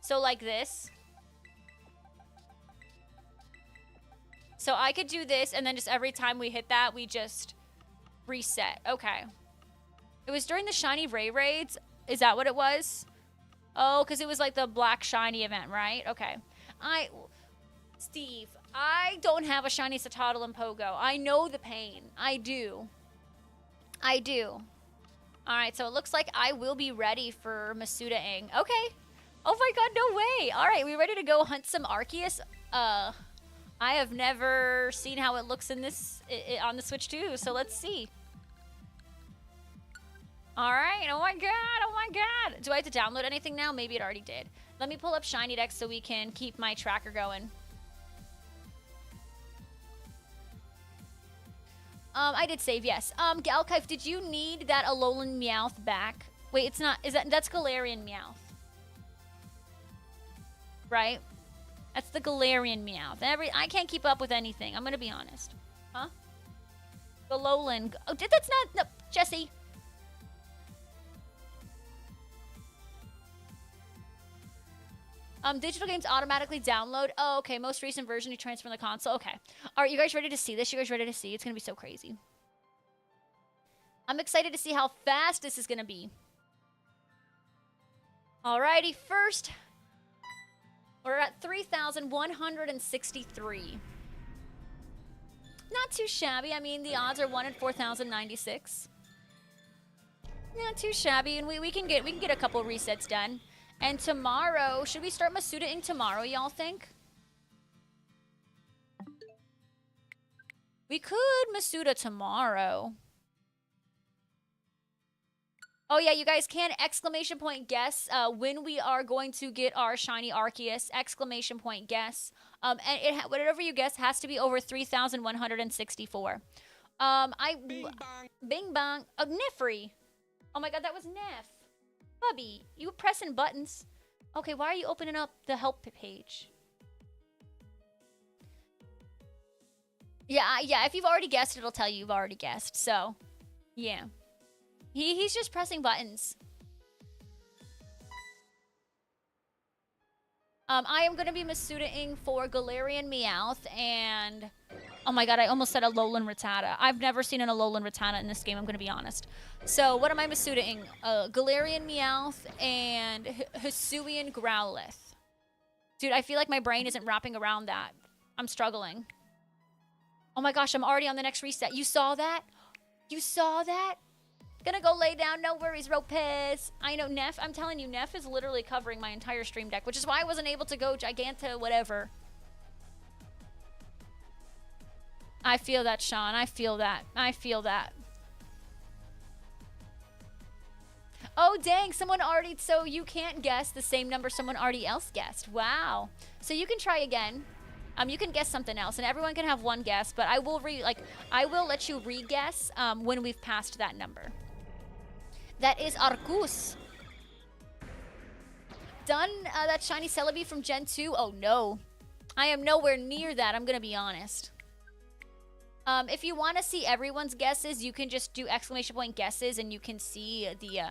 So, like this. So I could do this, and then just every time we hit that, we just reset. Okay. It was during the Shiny Ray Raids. Is that what it was? Oh, because it was like the Black Shiny event, right? Okay. Steve, I don't have a Shiny Citadel and Pogo. I know the pain. I do. All right, so it looks like I will be ready for Masuda-ing. Okay. Oh my god, no way. All right, we ready to go hunt some Arceus? I have never seen how it looks in this on the Switch 2, so let's see. All right. Oh my god. Oh my god. Do I have to download anything now? Maybe it already did. Let me pull up Shinydex so we can keep my tracker going. I did save, yes. Galkife, did you need that Alolan Meowth back? Wait, it's not. That's Galarian Meowth. Right? That's the Galarian Meowth. I can't keep up with anything. I'm gonna be honest. Huh? Alolan. Oh, that's not. No, Jesse. Digital games automatically download. Oh, okay. Most recent version you transfer on the console. Okay. All right, you guys ready to see this? You guys ready to see? It's gonna be so crazy. I'm excited to see how fast this is gonna be. Alrighty, first, we're at 3,163. Not too shabby. I mean, the odds are 1 in 4,096. Not too shabby, and we can get a couple resets done. And tomorrow, should we start Masuda-ing tomorrow, y'all think? We could Masuda tomorrow. Oh yeah, you guys can exclamation point guess when we are going to get our shiny Arceus. Exclamation point guess. And whatever you guess has to be over 3,164. Bing bong. Oh, Nefri. Oh my god, that was Neff. Bubby, you pressing buttons. Okay, why are you opening up the help page? Yeah, if you've already guessed, it'll tell you you've already guessed. So, yeah. He's just pressing buttons. I am going to be Masuda-ing for Galarian Meowth and... Oh my god, I almost said Alolan Rattata. I've never seen an Alolan Rattata in this game, I'm going to be honest. So, what am I Masuda-ing? Galarian Meowth and Hisuian Growlithe. Dude, I feel like my brain isn't wrapping around that. I'm struggling. Oh my gosh, I'm already on the next reset. You saw that? You saw that? Gonna go lay down, no worries, Ropez. I know, Neff, I'm telling you, Neff is literally covering my entire stream deck, which is why I wasn't able to go Giganta, whatever. I feel that, Sean. I feel that. I feel that. Oh, dang. Someone already... So you can't guess the same number someone already else guessed. Wow. So you can try again. You can guess something else, and everyone can have one guess, but I will let you re-guess when we've passed that number. That is Arceus. Done that shiny Celebi from Gen 2? Oh, no. I am nowhere near that, I'm going to be honest. If you want to see everyone's guesses, you can just do exclamation point guesses, and you can see the...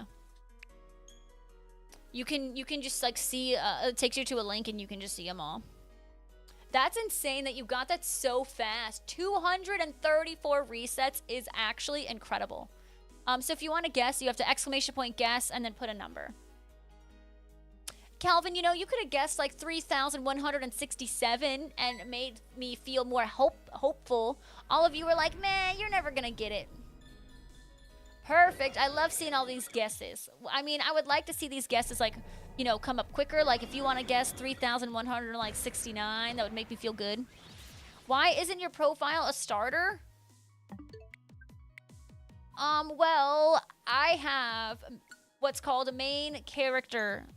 You can just, like, see... it takes you to a link, and you can just see them all. That's insane that you got that so fast. 234 resets is actually incredible. So if you want to guess, you have to exclamation point guess, and then put a number. Calvin, you know, you could have guessed like 3,167 and made me feel more hopeful. All of you were like, man, you're never going to get it. Perfect. I love seeing all these guesses. I mean, I would like to see these guesses, like, you know, come up quicker. Like, if you want to guess 3,169, that would make me feel good. Why isn't your profile a starter? Well, I have what's called a main character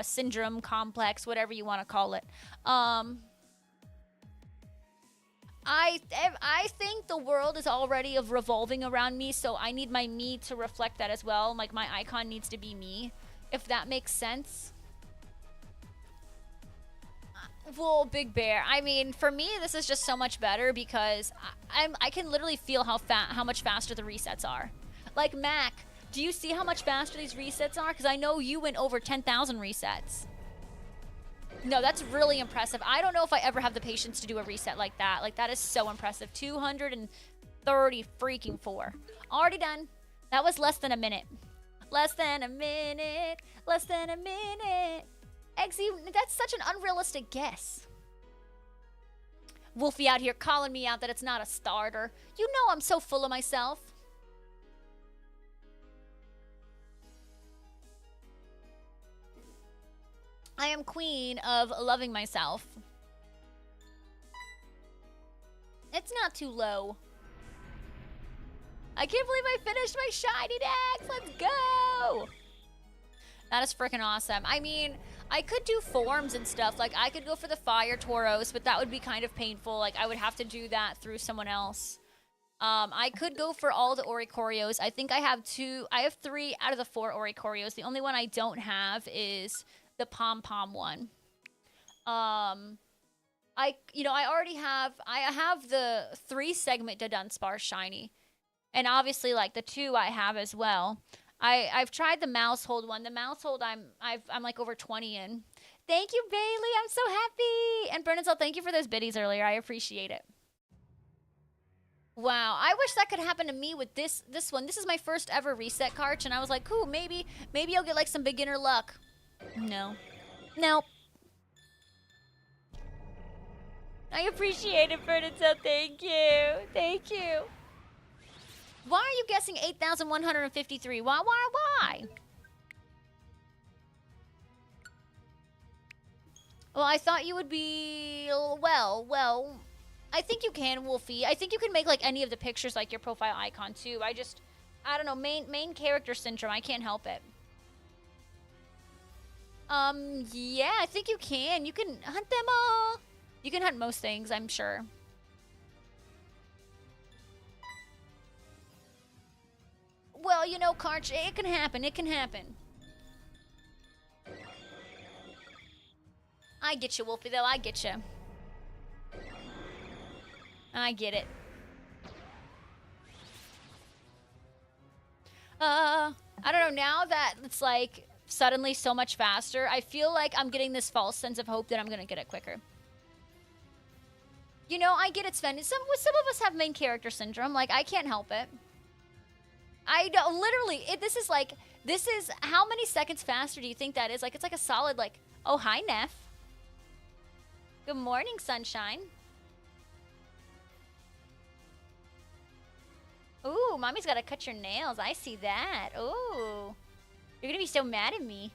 syndrome complex, whatever you want to call it. I think the world is already revolving around me, so I need my me to reflect that as well. Like, my icon needs to be me, if that makes sense. Well, Big Bear, I mean, for me, this is just so much better because I can literally feel how much faster the resets are. Like, Mac, do you see how much faster these resets are? Because I know you went over 10,000 resets. No, that's really impressive. I don't know if I ever have the patience to do a reset like that. Like, that is so impressive. 230 freaking 4. Already done. That was less than a minute. Less than a minute. Less than a minute. Eggsy, that's such an unrealistic guess. Wolfie out here calling me out that it's not a starter. You know I'm so full of myself. I am queen of loving myself. It's not too low. I can't believe I finished my shiny Dex. Let's go. That is freaking awesome. I mean, I could do forms and stuff. Like, I could go for the Fire Tauros, but that would be kind of painful. Like, I would have to do that through someone else. I could go for all the Oricorios. I think I have 3 out of the 4 Oricorios. The only one I don't have is the Pom-Pom one. I have the 3 segment to Dunsparce shiny. And obviously, like, the 2 I have as well. I've tried the Mousehold one. The Mousehold I'm like over 20 in. Thank you, Bailey. I'm so happy. And Bernadette, thank you for those biddies earlier. I appreciate it. Wow, I wish that could happen to me with this one. This is my first ever reset card, and I was like, cool, maybe I'll get like some beginner luck. No. Nope. I appreciate it, Bernadette. Thank you. Thank you. Why are you guessing 8,153? Why? Well, I thought you would be, well, I think you can, Wolfie. I think you can make, like, any of the pictures, like, your profile icon, too. I don't know, main character syndrome. I can't help it. Yeah, I think you can. You can hunt them all. You can hunt most things, I'm sure. Well, you know, Karch, it can happen. It can happen. I get you, Wolfie, though. I get you. I get it. I don't know, now that it's like suddenly so much faster, I feel like I'm getting this false sense of hope that I'm gonna get it quicker. You know, I get it, Sven. Some of us have main character syndrome. Like, I can't help it. I don't, literally, this is, how many seconds faster do you think that is? Like, it's like a solid, like, oh, hi, Neff. Good morning, sunshine. Ooh, mommy's gotta cut your nails. I see that. Ooh. You're gonna be so mad at me.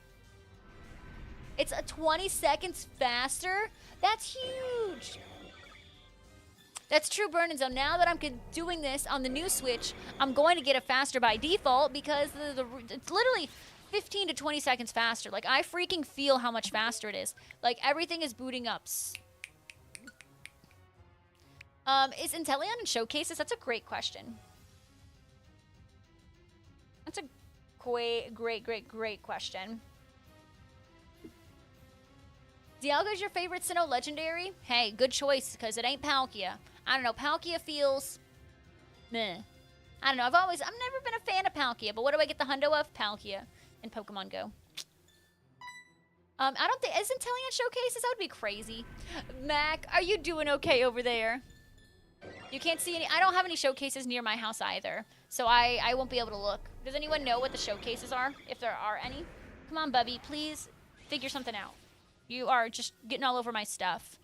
It's a 20 seconds faster? That's huge. That's true, Burnin' Zone. Now that I'm doing this on the new Switch, I'm going to get it faster by default because it's literally 15 to 20 seconds faster. Like, I freaking feel how much faster it is. Like, everything is booting up. Is Inteleon in showcases? That's a great question. That's a great question. Dialga's your favorite Sinnoh legendary? Hey, good choice, because it ain't Palkia. I don't know, Palkia feels meh. I don't know, I've never been a fan of Palkia, but what do I get the hundo of? Palkia in Pokemon Go. I don't think, isn't Inteleon showcases? That would be crazy. Mac, are you doing okay over there? You can't see any, I don't have any showcases near my house either, so I won't be able to look. Does anyone know what the showcases are, if there are any? Come on, Bubby, please figure something out. You are just getting all over my stuff.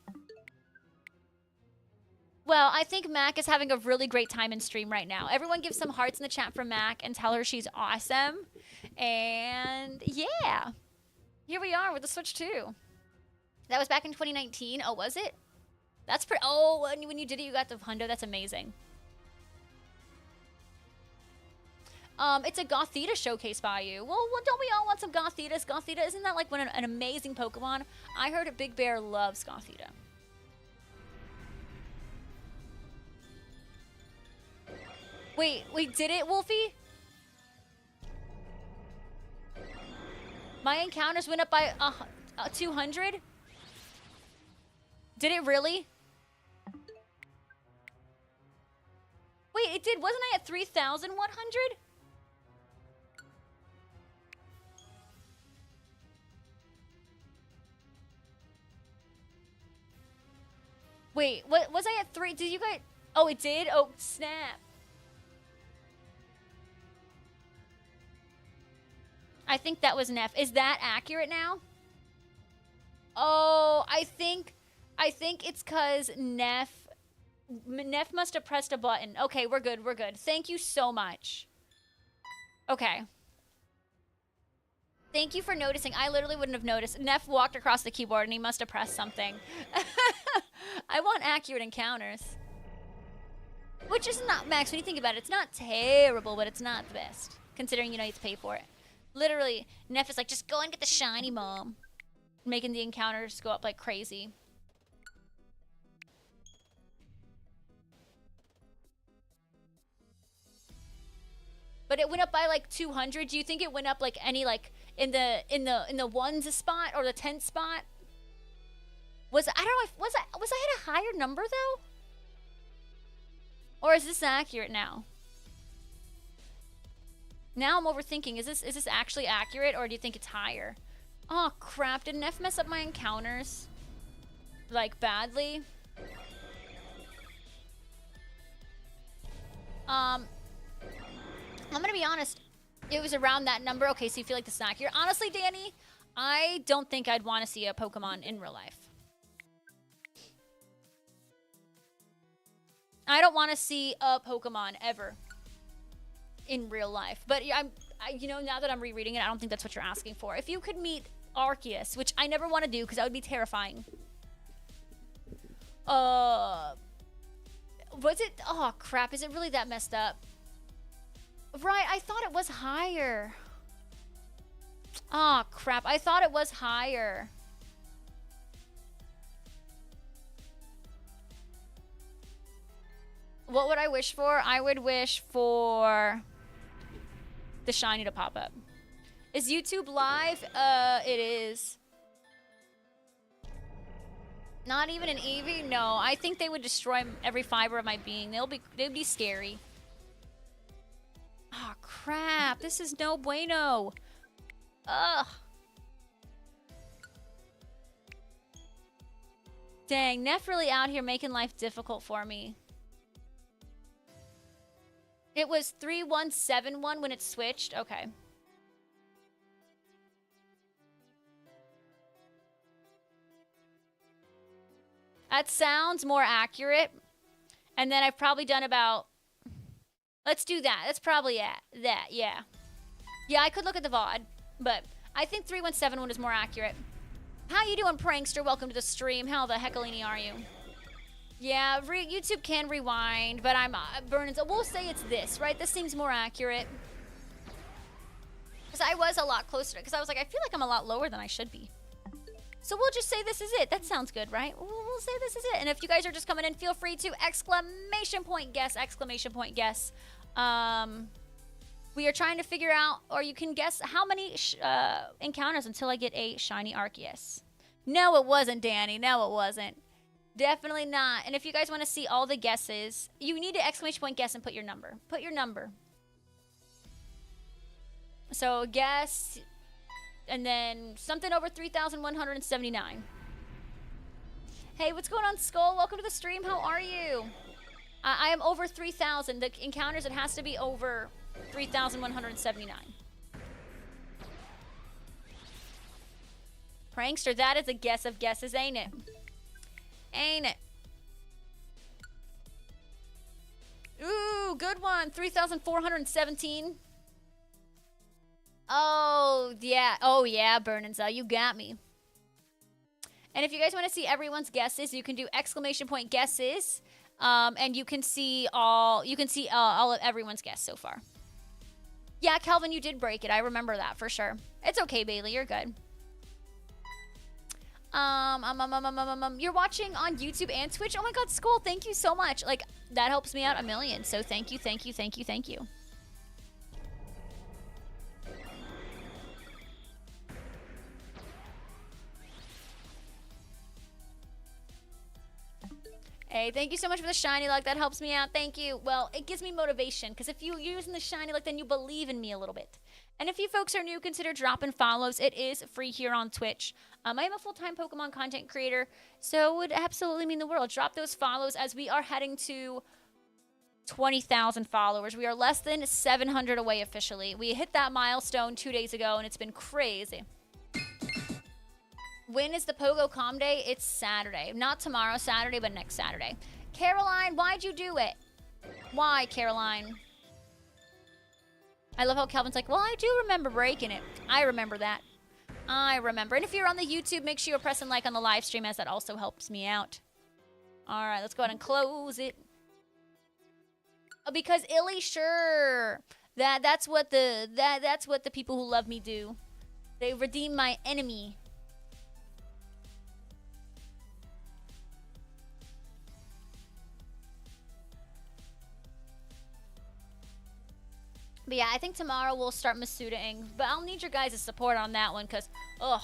Well, I think Mac is having a really great time in stream right now. Everyone give some hearts in the chat for Mac and tell her she's awesome. And yeah, here we are with the Switch 2. That was back in 2019. Oh, was it? That's pretty. Oh, when you did it, you got the hundo. That's amazing. It's a Gothita showcase by you. Well, don't we all want some Gothitas? Gothita, isn't that like an amazing Pokemon? I heard a Big Bear loves Gothita. Wait, did it, Wolfie? My encounters went up by 200? Did it really? Wait, it did. Wasn't I at 3,100? Wait, what was I at 3? Did you guys? Oh, it did? Oh, snap. I think that was Neff. Is that accurate now? Oh, I think it's because Neff must have pressed a button. Okay, we're good. We're good. Thank you so much. Okay. Thank you for noticing. I literally wouldn't have noticed. Neff walked across the keyboard and he must have pressed something. I want accurate encounters. Which is not, Max, when you think about it, it's not terrible, but it's not the best. Considering, you know, you have to pay for it. Literally, Neff is like, just go and get the shiny, Mom. Making the encounters go up like crazy. But it went up by like 200. Do you think it went up like any like in the ones spot or the 10th spot? I don't know if was I at a higher number though? Or is this accurate now? Now I'm overthinking. Is this actually accurate or do you think it's higher? Oh crap, did Neff mess up my encounters? Like badly? I'm gonna be honest. It was around that number. Okay, so you feel like this is accurate. Honestly, Danny, I don't think I'd want to see a Pokemon in real life. I don't want to see a Pokemon ever in real life. But you know, now that I'm rereading it, I don't think that's what you're asking for. If you could meet Arceus, which I never want to do because that would be terrifying. Was it? Oh crap! Is it really that messed up? Right, I thought it was higher. Oh crap! I thought it was higher. What would I wish for? I would wish for the shiny to pop up. Is YouTube live? It is. Not even an Eevee? No, I think they would destroy every fiber of my being. They'd be scary. Oh crap! This is no bueno. Ugh. Dang, Neff really out here making life difficult for me. It was 3171 when it switched. Okay. That sounds more accurate. And then I've probably done about... Let's do that. That's probably that, yeah. Yeah, I could look at the VOD, but I think 3171 is more accurate. How you doing, Prankster? Welcome to the stream. How the heckalini are you? Yeah, YouTube can rewind, but I'm burning. So we'll say it's this, right? This seems more accurate. Because I was a lot closer. Because I was like, I feel like I'm a lot lower than I should be. So we'll just say this is it. That sounds good, right? We'll say this is it. And if you guys are just coming in, feel free to exclamation point guess, exclamation point guess. We are trying to figure out, or you can guess how many encounters until I get a shiny Arceus. No, it wasn't, Danny. No, it wasn't. Definitely not. And if you guys want to see all the guesses, you need to exclamation point guess and put your number. Put your number. So guess, and then something over 3,179. Hey, what's going on, Skull? Welcome to the stream. How are you? I am over 3,000. The encounters, it has to be over 3,179. Prankster, that is a guess of guesses, ain't it? Ain't it? Ooh, good one. 3,417. Oh, yeah. Oh, yeah, Burnenza. You got me. And if you guys want to see everyone's guesses, you can do exclamation point guesses. And you can see all of everyone's guess so far. Yeah, Calvin, you did break it. I remember that for sure. It's okay, Bailey. You're good. You're watching on YouTube and Twitch. Oh my God, Skull, thank you so much. Like, that helps me out a million. So thank you, thank you, thank you, thank you. Hey, thank you so much for the shiny luck. That helps me out. Thank you. Well, it gives me motivation because if you're using the shiny luck, then you believe in me a little bit. And if you folks are new, consider dropping follows. It is free here on Twitch. I am a full-time Pokemon content creator, so it would absolutely mean the world. Drop those follows as we are heading to 20,000 followers. We are less than 700 away officially. We hit that milestone 2 days ago, and it's been crazy. When is the Pogo Com Day? It's Saturday. Not tomorrow, Saturday, but next Saturday. Caroline, why'd you do it? Why, Caroline? I love how Calvin's like, well, I do remember breaking it. I remember that. I remember. And if you're on the YouTube, make sure you're pressing like on the live stream as that also helps me out. All right, let's go ahead and close it. Because Illy, sure. That's what the people who love me do. They redeem my enemy. But yeah, I think tomorrow we'll start Masuda-ing. But I'll need your guys' support on that one, because, ugh,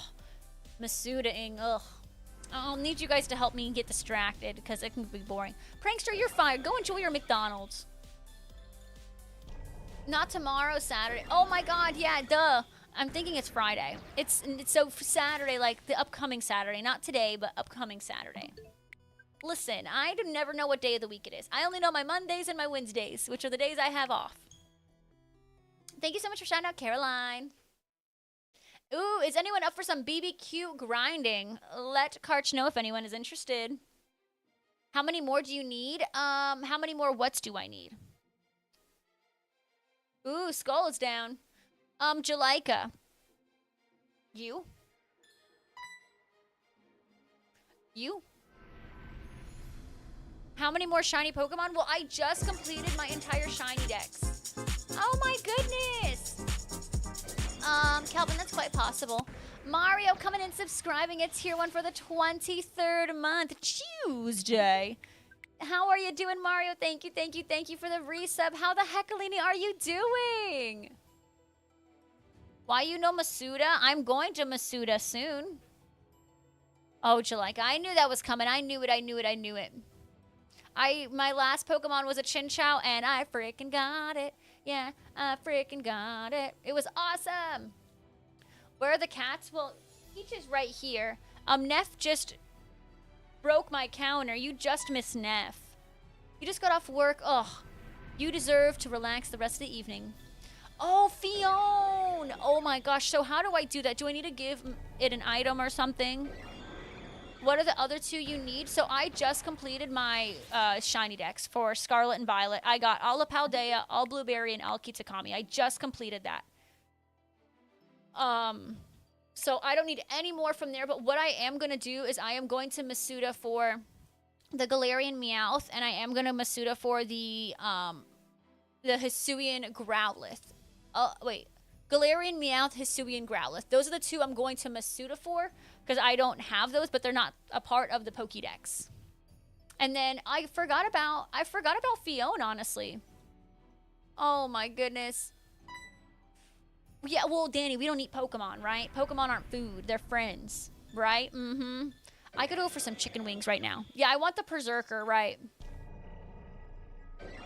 Masuda-ing, ugh. I'll need you guys to help me get distracted, because it can be boring. Prankster, you're fired. Go enjoy your McDonald's. Not tomorrow, Saturday. Oh my god, yeah, duh. I'm thinking it's Friday. It's so Saturday, like the upcoming Saturday. Not today, but upcoming Saturday. Listen, I do never know what day of the week it is. I only know my Mondays and my Wednesdays, which are the days I have off. Thank you so much for shouting out, Caroline. Ooh, is anyone up for some BBQ grinding? Let Karch know if anyone is interested. How many more do you need? How many more whats do I need? Ooh, Skull is down. Jalika. You? You? How many more shiny Pokemon? Well, I just completed my entire shiny dex. Oh my goodness! Calvin, that's quite possible. Mario coming in, subscribing. It's tier 1 for the 23rd month, Tuesday. How are you doing, Mario? Thank you, thank you, thank you for the resub. How the heck, Alini, are you doing? Why you know Masuda? I'm going to Masuda soon. Oh, Jalika, I knew that was coming. I knew it, I knew it, I knew it. My last Pokemon was a Chinchou, and I freaking got it. Yeah, I freaking got it. It was awesome. Where are the cats? Well, Peach is right here. Neff just broke my counter. You just missed Neff. You just got off work. Ugh. You deserve to relax the rest of the evening. Oh, Fion! Oh my gosh. So how do I do that? Do I need to give it an item or something? What are the other two you need? So I just completed my shiny dex for Scarlet and Violet. I got all of Paldea, all Blueberry, and all Kitakami. I just completed that. So I don't need any more from there, but what I am going to do is I am going to Masuda for the Galarian Meowth, and I am going to Masuda for the Hisuian Growlithe. Wait. Galarian Meowth, Hisuian Growlithe. Those are the two I'm going to Masuda for, because I don't have those, but they're not a part of the Pokédex. And then I forgot about Fion, honestly. Oh my goodness. Yeah, well, Danny, we don't eat Pokemon, right? Pokemon aren't food. They're friends, right? Mm-hmm. I could go for some chicken wings right now. Yeah, I want the Berserker, right?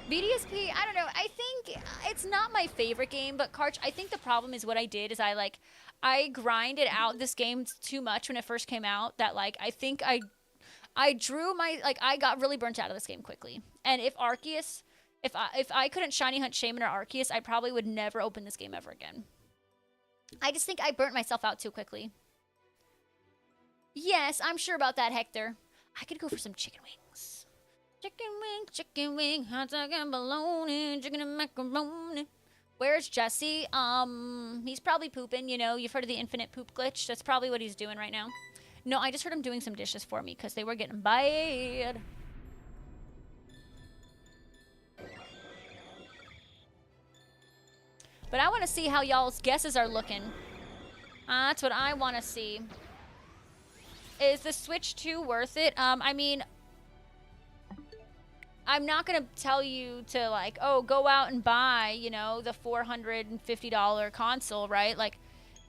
BDSP, I don't know. I think it's not my favorite game, but Karch, I think the problem is what I did is I grinded out this game too much when it first came out that, like, I think I drew my, like, I got really burnt out of this game quickly. And if Arceus, if I couldn't shiny hunt Shaman or Arceus, I probably would never open this game ever again. I just think I burnt myself out too quickly. Yes, I'm sure about that, Hector. I could go for some chicken wings. Chicken wing, hot dog and bologna, chicken and macaroni. Where's Jesse? He's probably pooping, you know. You've heard of the infinite poop glitch? That's probably what he's doing right now. No, I just heard him doing some dishes for me because they were getting bad. But I want to see how y'all's guesses are looking. That's what I want to see. Is the Switch 2 worth it? I mean, I'm not going to tell you to, like, oh, go out and buy, you know, the $450 console, right? Like,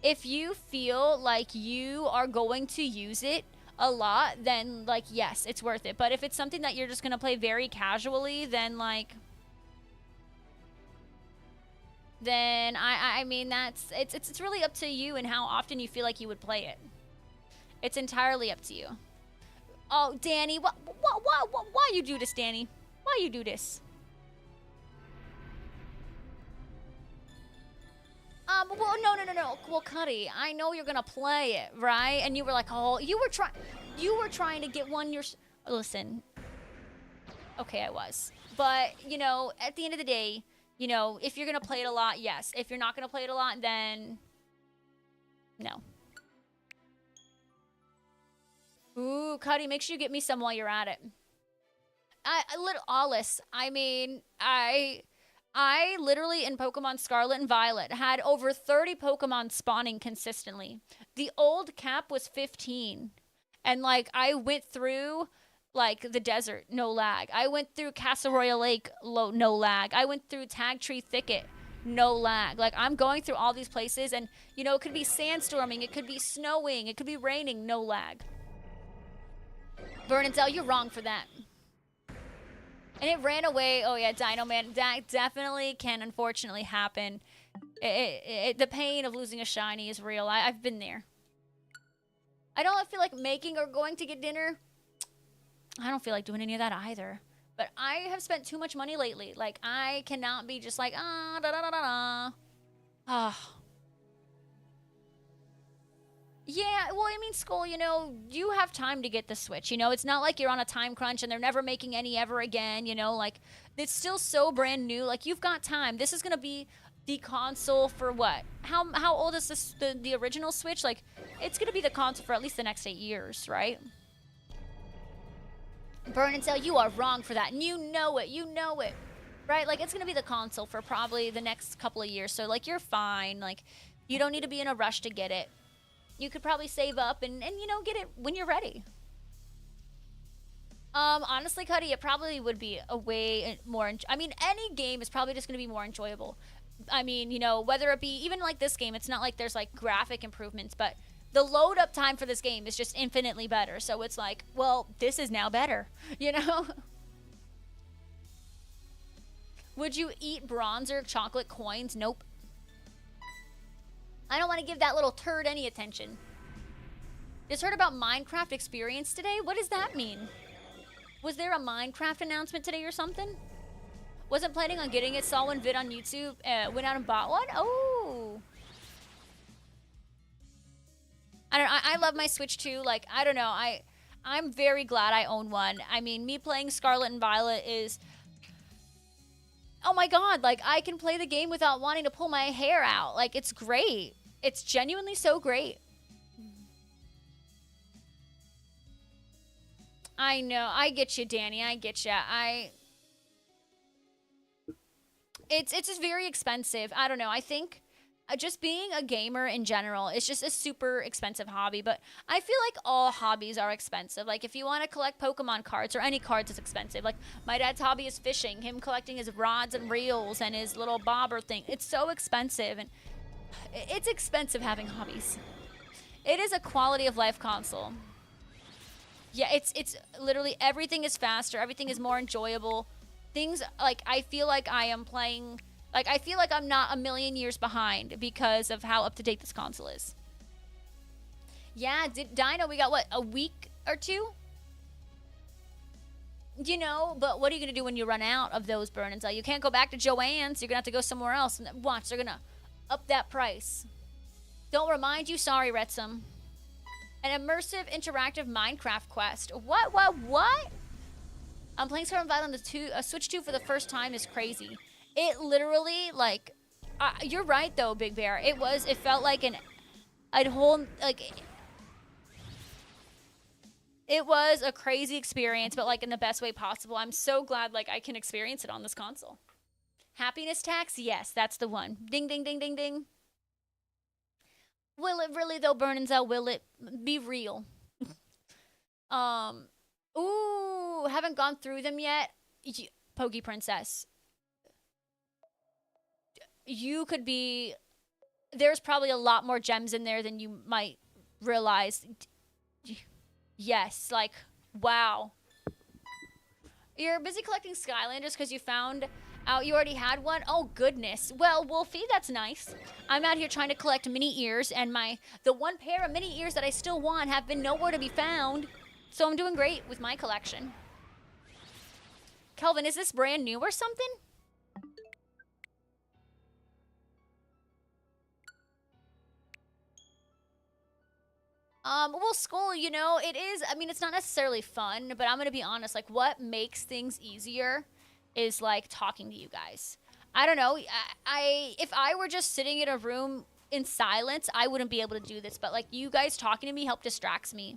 if you feel like you are going to use it a lot, then, like, yes, it's worth it. But if it's something that you're just going to play very casually, then, like... then I mean it's really up to you and how often you feel like you would play it. It's entirely up to you. Oh, Danny, why you do this, Danny? Why you do this? Well, no. Well, Cuddy, I know you're gonna play it, right? And you were like, oh, you were trying to get one. Listen. Okay, I was, but you know, at the end of the day. You know, if you're going to play it a lot, yes. If you're not going to play it a lot, then no. Ooh, Cuddy, make sure you get me some while you're at it. Alice. I mean, I literally in Pokemon Scarlet and Violet had over 30 Pokemon spawning consistently. The old cap was 15. And like I went through like the desert, no lag. I went through Castle Royale Lake, no lag. I went through Tag Tree Thicket, no lag. Like I'm going through all these places and you know, it could be sandstorming, it could be snowing, it could be raining, no lag. Burn and Cell, you're wrong for that. And it ran away. Oh yeah, Dino Man. That definitely can unfortunately happen. The pain of losing a shiny is real. I've been there. I don't feel like making or going to get dinner. I don't feel like doing any of that either. But I have spent too much money lately. Like, I cannot be just like, da da da da da. Ah. Yeah, well, I mean, Skull, you know, you have time to get the Switch. You know, it's not like you're on a time crunch and they're never making any ever again, you know? Like, it's still so brand new. Like, you've got time. This is going to be the console for what? How old is this, the original Switch? Like, it's going to be the console for at least the next 8 years, right? Burn and Sell, you are wrong for that. And you know it. You know it. Right? Like, it's going to be the console for probably the next couple of years. So, like, you're fine. Like, you don't need to be in a rush to get it. You could probably save up and you know, get it when you're ready. Honestly, Cuddy, it probably would be a way more... I mean, any game is probably just going to be more enjoyable. I mean, you know, whether it be... Even like this game, it's not like there's like graphic improvements, but the load up time for this game is just infinitely better. So it's like, well, this is now better, you know? Would you eat bronzer chocolate coins? Nope. I don't want to give that little turd any attention. Just heard about Minecraft experience today? What does that mean? Was there a Minecraft announcement today or something? Wasn't planning on getting it. Saw one vid on YouTube. Went out and bought one. Oh. I don't know. I love my Switch too. Like, I don't know. I'm very glad I own one. I mean, me playing Scarlet and Violet is... Oh my god. Like, I can play the game without wanting to pull my hair out. Like, it's great. It's genuinely so great. I know. I get you, Danny. I get you. It's just very expensive. I don't know. I think just being a gamer in general is just a super expensive hobby. But I feel like all hobbies are expensive. Like if you want to collect Pokemon cards or any cards, it's expensive. Like my dad's hobby is fishing. Him collecting his rods and reels and his little bobber thing. It's so expensive. And it's expensive having hobbies. It is a quality of life console. Yeah, it's literally everything is faster. Everything is more enjoyable. Things like I feel like I am playing, like I feel like I'm not a million years behind because of how up to date this console is. Yeah, Dino, we got what, a week or two? You know, but what are you gonna do when you run out of those burn-ins? You can't go back to Joann's. You're gonna have to go somewhere else. And watch, they're gonna up that price. Don't remind you. Sorry, Retsum. An immersive, interactive Minecraft quest. What? I'm playing Scarlet and Violet on the Switch 2 for the first time is crazy. It literally, like... you're right, though, Big Bear. It felt like a whole, like... It was a crazy experience, but, like, in the best way possible. I'm so glad, like, I can experience it on this console. Happiness tax? Yes, that's the one. Ding, ding, ding, ding, ding. Will it really, though, Burn-and-Zell? Will it be real? Ooh, haven't gone through them yet. Poke Princess. You could be... There's probably a lot more gems in there than you might realize. Yes, like, wow. You're busy collecting Skylanders because you found out you already had one? Oh, goodness. Well, Wolfie, that's nice. I'm out here trying to collect mini ears, and the one pair of mini ears that I still want have been nowhere to be found. So I'm doing great with my collection. Kelvin, is this brand new or something? Well, school, you know, it is, I mean, it's not necessarily fun, but I'm gonna be honest, like, what makes things easier is, like, talking to you guys. I don't know, if I were just sitting in a room in silence, I wouldn't be able to do this, but, like, you guys talking to me help distracts me.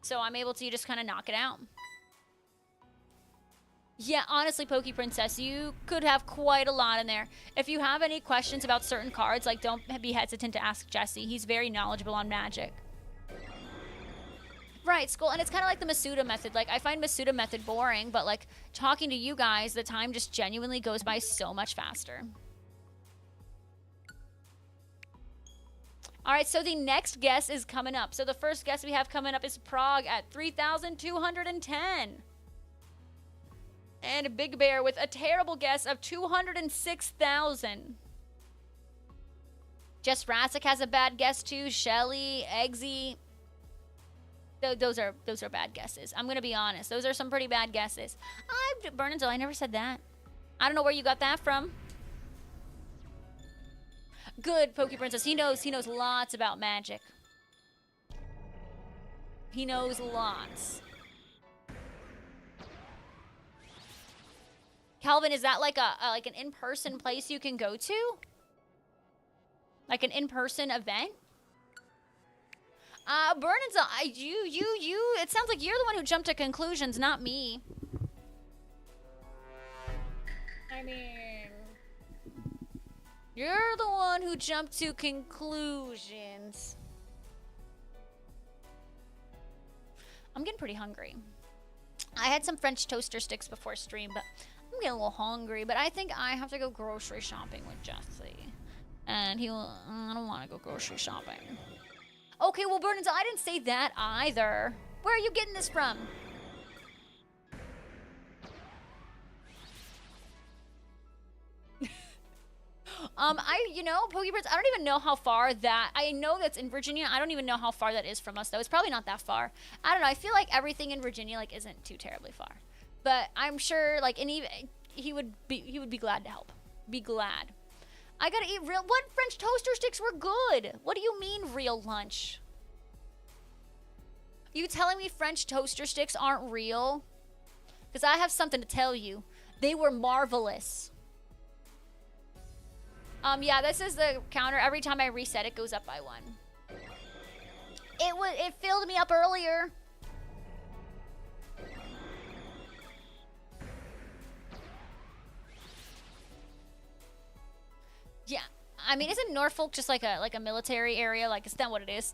So I'm able to just kind of knock it out. Yeah, honestly, Poke Princess, you could have quite a lot in there. If you have any questions about certain cards, like, don't be hesitant to ask Jesse. He's very knowledgeable on Magic. Right, Skull, and it's kind of like the Masuda method. Like, I find Masuda method boring, but, like, talking to you guys, the time just genuinely goes by so much faster. All right, so the next guess is coming up. So the first guess we have coming up is Prague at 3,210. And Big Bear with a terrible guess of 206,000. Jess Rassick has a bad guess too. Shelly, Eggsy. Those are bad guesses. I'm gonna be honest. Those are some pretty bad guesses. Bernardo, I never said that. I don't know where you got that from. Good, Poke Princess. He knows lots about Magic. He knows lots. Calvin, is that like like an in-person place you can go to? Like an in-person event? Bernard's, it sounds like you're the one who jumped to conclusions, not me. I mean, you're the one who jumped to conclusions. I'm getting pretty hungry. I had some French toaster sticks before stream, but I'm getting a little hungry. But I think I have to go grocery shopping with Jesse. And I don't want to go grocery shopping. Okay, well, Bernard, I didn't say that either. Where are you getting this from? Poke Prince, I don't even know how far that, I know that's in Virginia. I don't even know how far that is from us, though. It's probably not that far. I don't know. I feel like everything in Virginia, like, isn't too terribly far. But I'm sure, like, he would be glad to help. Be glad. I gotta eat real, what? French toaster sticks were good. What do you mean real lunch? You telling me French toaster sticks aren't real? Because I have something to tell you. They were marvelous. Yeah, this is the counter. Every time I reset, it goes up by one. It filled me up earlier. Yeah, I mean, isn't Norfolk just like a military area? Like, is that what it is?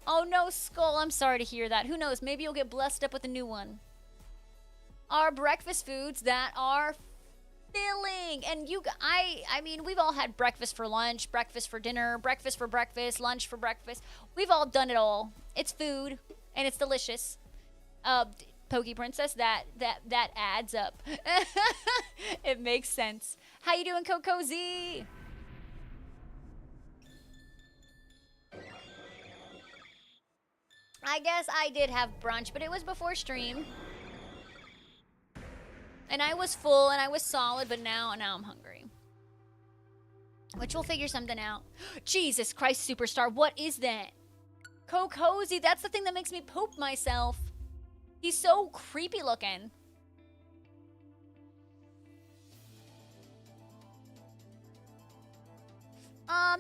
Oh no, Skull, I'm sorry to hear that. Who knows? Maybe you'll get blessed up with a new one. Are breakfast foods that are filling, and I mean, we've all had breakfast for lunch, breakfast for dinner, breakfast for breakfast, lunch for breakfast. We've all done it all. It's food, and it's delicious. Poke Princess, that adds up. It makes sense. How you doing, Coco Z? I guess I did have brunch, but it was before stream. And I was full and I was solid, but now I'm hungry. Which we'll figure something out. Jesus Christ, Superstar, what is that? Cozy, that's the thing that makes me poop myself. He's so creepy looking.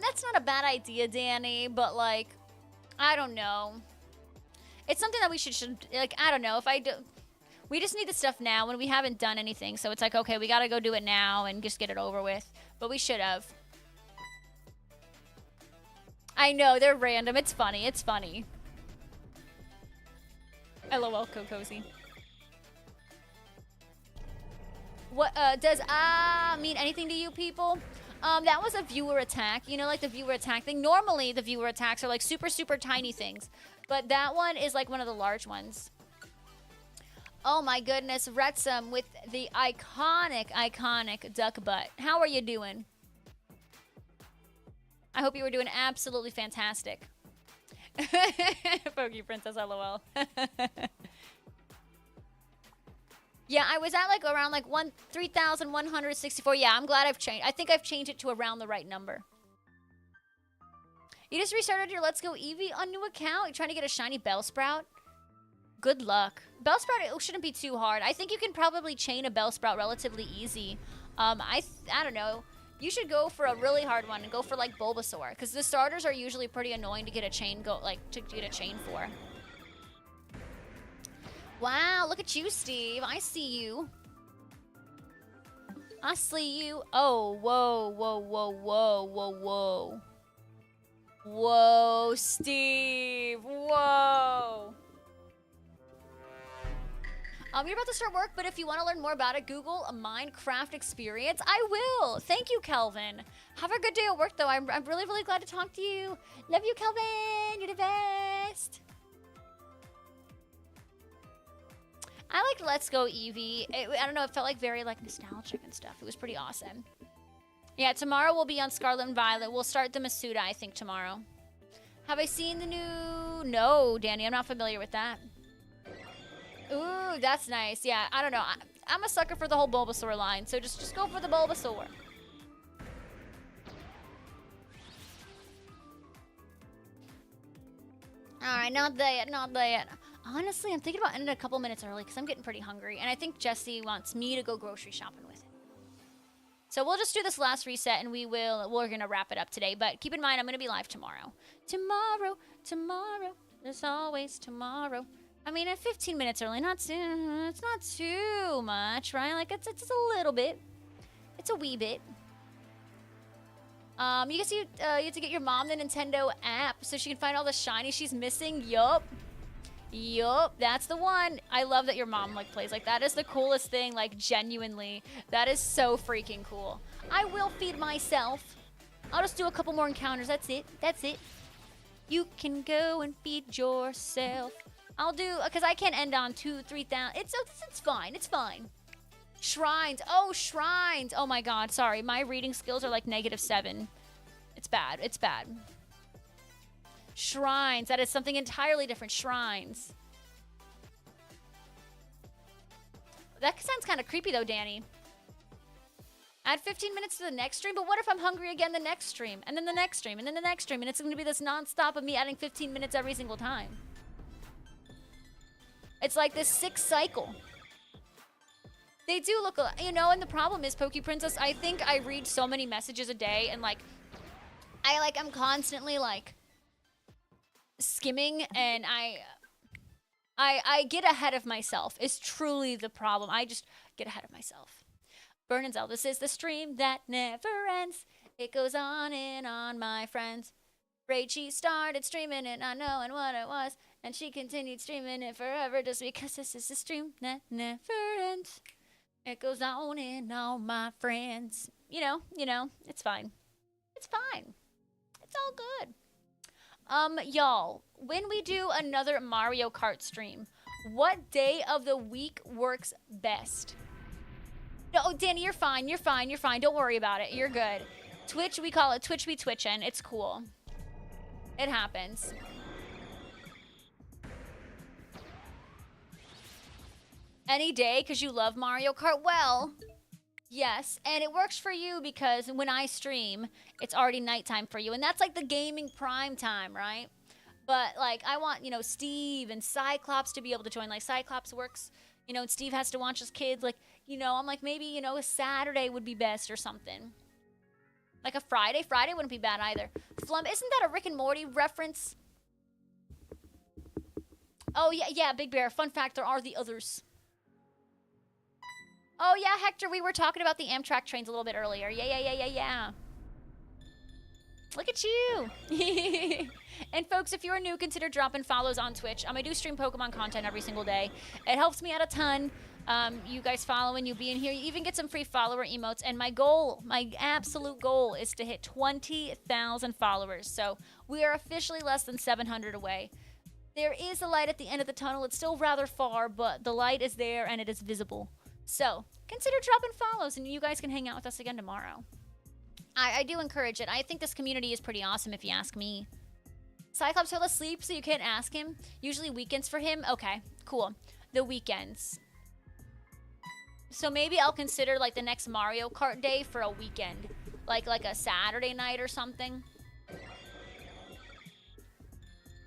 That's not a bad idea, Danny, but like, I don't know. It's something that we should like, I don't know, if I do. We just need the stuff now when we haven't done anything. So it's like, okay, we got to go do it now and just get it over with. But we should have. I know, they're random. It's funny. It's funny. LOL, Cozy. What, does mean anything to you people? That was a viewer attack. You know, like the viewer attack thing. Normally, the viewer attacks are like super, super tiny things. But that one is like one of the large ones. Oh my goodness, Retsum with the iconic duck butt. How are you doing? I hope you were doing absolutely fantastic. Poke Princess, LOL. Yeah, I was at like around like 3,164. Yeah, I'm glad I've changed. I think I've changed it to around the right number. You just restarted your Let's Go Eevee on new account? You're trying to get a shiny Bellsprout? Good luck. Bellsprout, it shouldn't be too hard. I think you can probably chain a Bellsprout relatively easy. I don't know. You should go for a really hard one and go for like Bulbasaur, because the starters are usually pretty annoying to get a chain for. Wow, look at you, Steve. I see you. I see you. Oh, whoa, whoa, whoa, whoa, whoa, whoa. Whoa, Steve. Whoa. You're about to start work, but if you want to learn more about it, Google a Minecraft experience. I will. Thank you, Kelvin. Have a good day at work, though. I'm really, really glad to talk to you. Love you, Kelvin. You're the best. I liked Let's Go Eevee. I don't know, it felt like very like nostalgic and stuff. It was pretty awesome. Yeah, tomorrow we'll be on Scarlet and Violet. We'll start the Masuda, I think, tomorrow. Have I seen the new... No, Danny, I'm not familiar with that. Ooh, that's nice. Yeah, I don't know. I'm a sucker for the whole Bulbasaur line, so just go for the Bulbasaur. Alright, not that, not that. Honestly, I'm thinking about ending a couple minutes early because I'm getting pretty hungry, and I think Jesse wants me to go grocery shopping with him. So we'll just do this last reset, and we're gonna wrap it up today. But keep in mind, I'm gonna be live tomorrow. Tomorrow, there's always tomorrow. I mean, at 15 minutes early, it's not too much, right? Like it's a little bit. It's a wee bit. You guess you have to get your mom the Nintendo app so she can find all the shinies she's missing. Yup, that's the one. I love that your mom like plays like that. That is the coolest thing, like genuinely. That is so freaking cool. I will feed myself. I'll just do a couple more encounters. That's it. You can go and feed yourself. I'll do, because I can't end on 2,000, 3,000. It's fine. It's fine. Shrines. Oh, shrines. Oh my god, sorry. My reading skills are like -7. It's bad. It's bad. Shrines. That is something entirely different. Shrines. That sounds kind of creepy though, Danny. Add 15 minutes to the next stream, but what if I'm hungry again the next stream, and then the next stream, and then the next stream, and it's going to be this non-stop of me adding 15 minutes every single time. It's like this sick cycle. They do look, you know, and the problem is, Poke Princess, I think I read so many messages a day, and like, I'm constantly like, skimming, and I get ahead of myself is truly the problem. I just get ahead of myself. Burn and Zell, this is the stream that never ends. It goes on and on, my friends. Rachie started streaming it, not knowing what it was, and she continued streaming it forever just because this is the stream that never ends. It goes on and on, my friends. You know, it's fine. It's fine. It's all good. Y'all, when we do another Mario Kart stream, what day of the week works best? No, Danny, you're fine. You're fine. You're fine. Don't worry about it. You're good. Twitch, we call it Twitch be twitchin'. It's cool. It happens. Any day because you love Mario Kart? Well, yes. And it works for you because when I stream, it's already nighttime for you. And that's like the gaming prime time, right? But like, I want, you know, Steve and Cyclops to be able to join. Like, Cyclops works, you know, and Steve has to watch his kids. Like, you know, I'm like, maybe, you know, a Saturday would be best or something. Like a Friday? Friday wouldn't be bad either. Flum, isn't that a Rick and Morty reference? Oh, yeah, Big Bear. Fun fact, there are the others. Oh, yeah, Hector, we were talking about the Amtrak trains a little bit earlier. Yeah. Look at you. And folks, if you're new, consider dropping follows on Twitch. I do stream Pokemon content every single day. It helps me out a ton. You guys following, you being here. You even get some free follower emotes. And my goal, my absolute goal, is to hit 20,000 followers. So we are officially less than 700 away. There is a light at the end of the tunnel. It's still rather far, but the light is there and it is visible. So consider dropping follows and you guys can hang out with us again tomorrow. I do encourage it. I think this community is pretty awesome if you ask me. Cyclops fell asleep so you can't ask him. Usually weekends for him. Okay, cool. The weekends. So maybe I'll consider like the next Mario Kart day for a weekend. Like a Saturday night or something.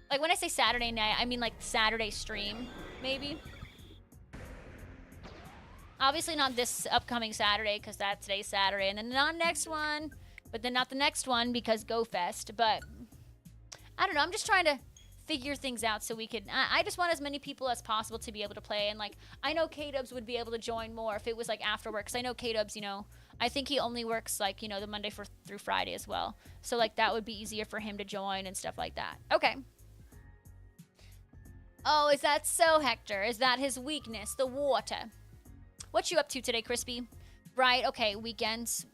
Like when I say Saturday night, I mean like Saturday stream, maybe. Obviously not this upcoming Saturday because that's today's Saturday. And then not next one. But then not the next one because Go Fest. But I don't know. I'm just trying to figure things out so we could. I just want as many people as possible to be able to play. And like, I know K-Dubs would be able to join more if it was like after work. Cause I know K-Dubs, you know, I think he only works like, you know, the Monday through Friday as well. So like that would be easier for him to join and stuff like that. Okay. Oh, is that so, Hector? Is that his weakness? The water. What you up to today, Crispy? Right, okay, weekends.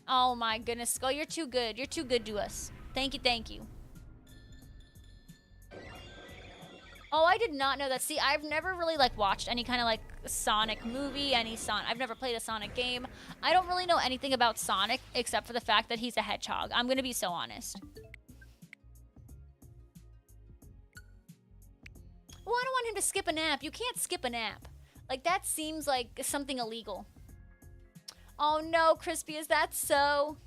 Oh my goodness, Skull, you're too good. You're too good to us. Thank you, thank you. Oh, I did not know that. See, I've never really like watched any kind of like Sonic movie, I've never played a Sonic game. I don't really know anything about Sonic except for the fact that he's a hedgehog. I'm gonna be so honest. Well, I don't want him to skip a nap. You can't skip a nap. Like, that seems like something illegal. Oh no, Crispy, is that so?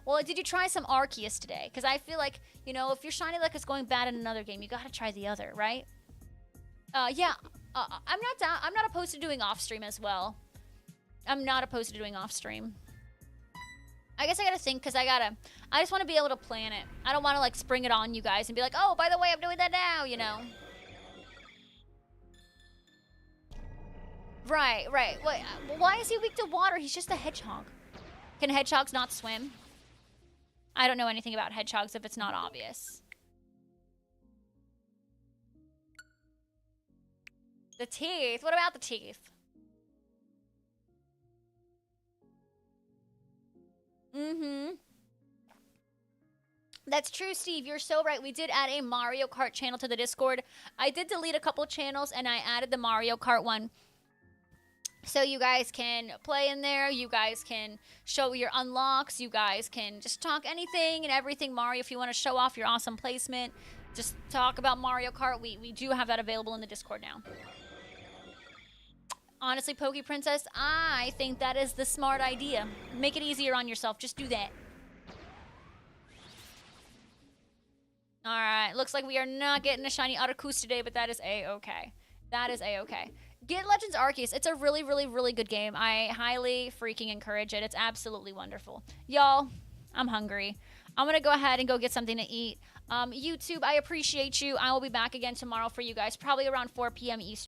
Well, did you try some Arceus today? Because I feel like, you know, if your Shiny Luck is going bad in another game, you gotta try the other, right? Yeah, I'm not opposed to doing off-stream as well. I'm not opposed to doing off-stream. I guess I gotta think, because I just want to be able to plan it. I don't want to, like, spring it on you guys and be like, oh, by the way, I'm doing that now, you know? Right. Wait, why is he weak to water? He's just a hedgehog. Can hedgehogs not swim? I don't know anything about hedgehogs if it's not obvious. The teeth. What about the teeth? Mm-hmm. That's true, Steve. You're so right. We did add a Mario Kart channel to the Discord. I did delete a couple channels, and I added the Mario Kart one. So you guys can play in there. You guys can show your unlocks. You guys can just talk anything and everything Mario. If you want to show off your awesome placement, just talk about Mario Kart. We do have that available in the Discord now. Honestly, Poke Princess, I think that is the smart idea. Make it easier on yourself. Just do that. All right. Looks like we are not getting a shiny Arceus today, but that is A-okay. That is A-okay. Get Legends Arceus. It's a really, really, really good game. I highly freaking encourage it. It's absolutely wonderful. Y'all, I'm hungry. I'm going to go ahead and go get something to eat. YouTube, I appreciate you. I will be back again tomorrow for you guys, probably around 4 p.m. Eastern.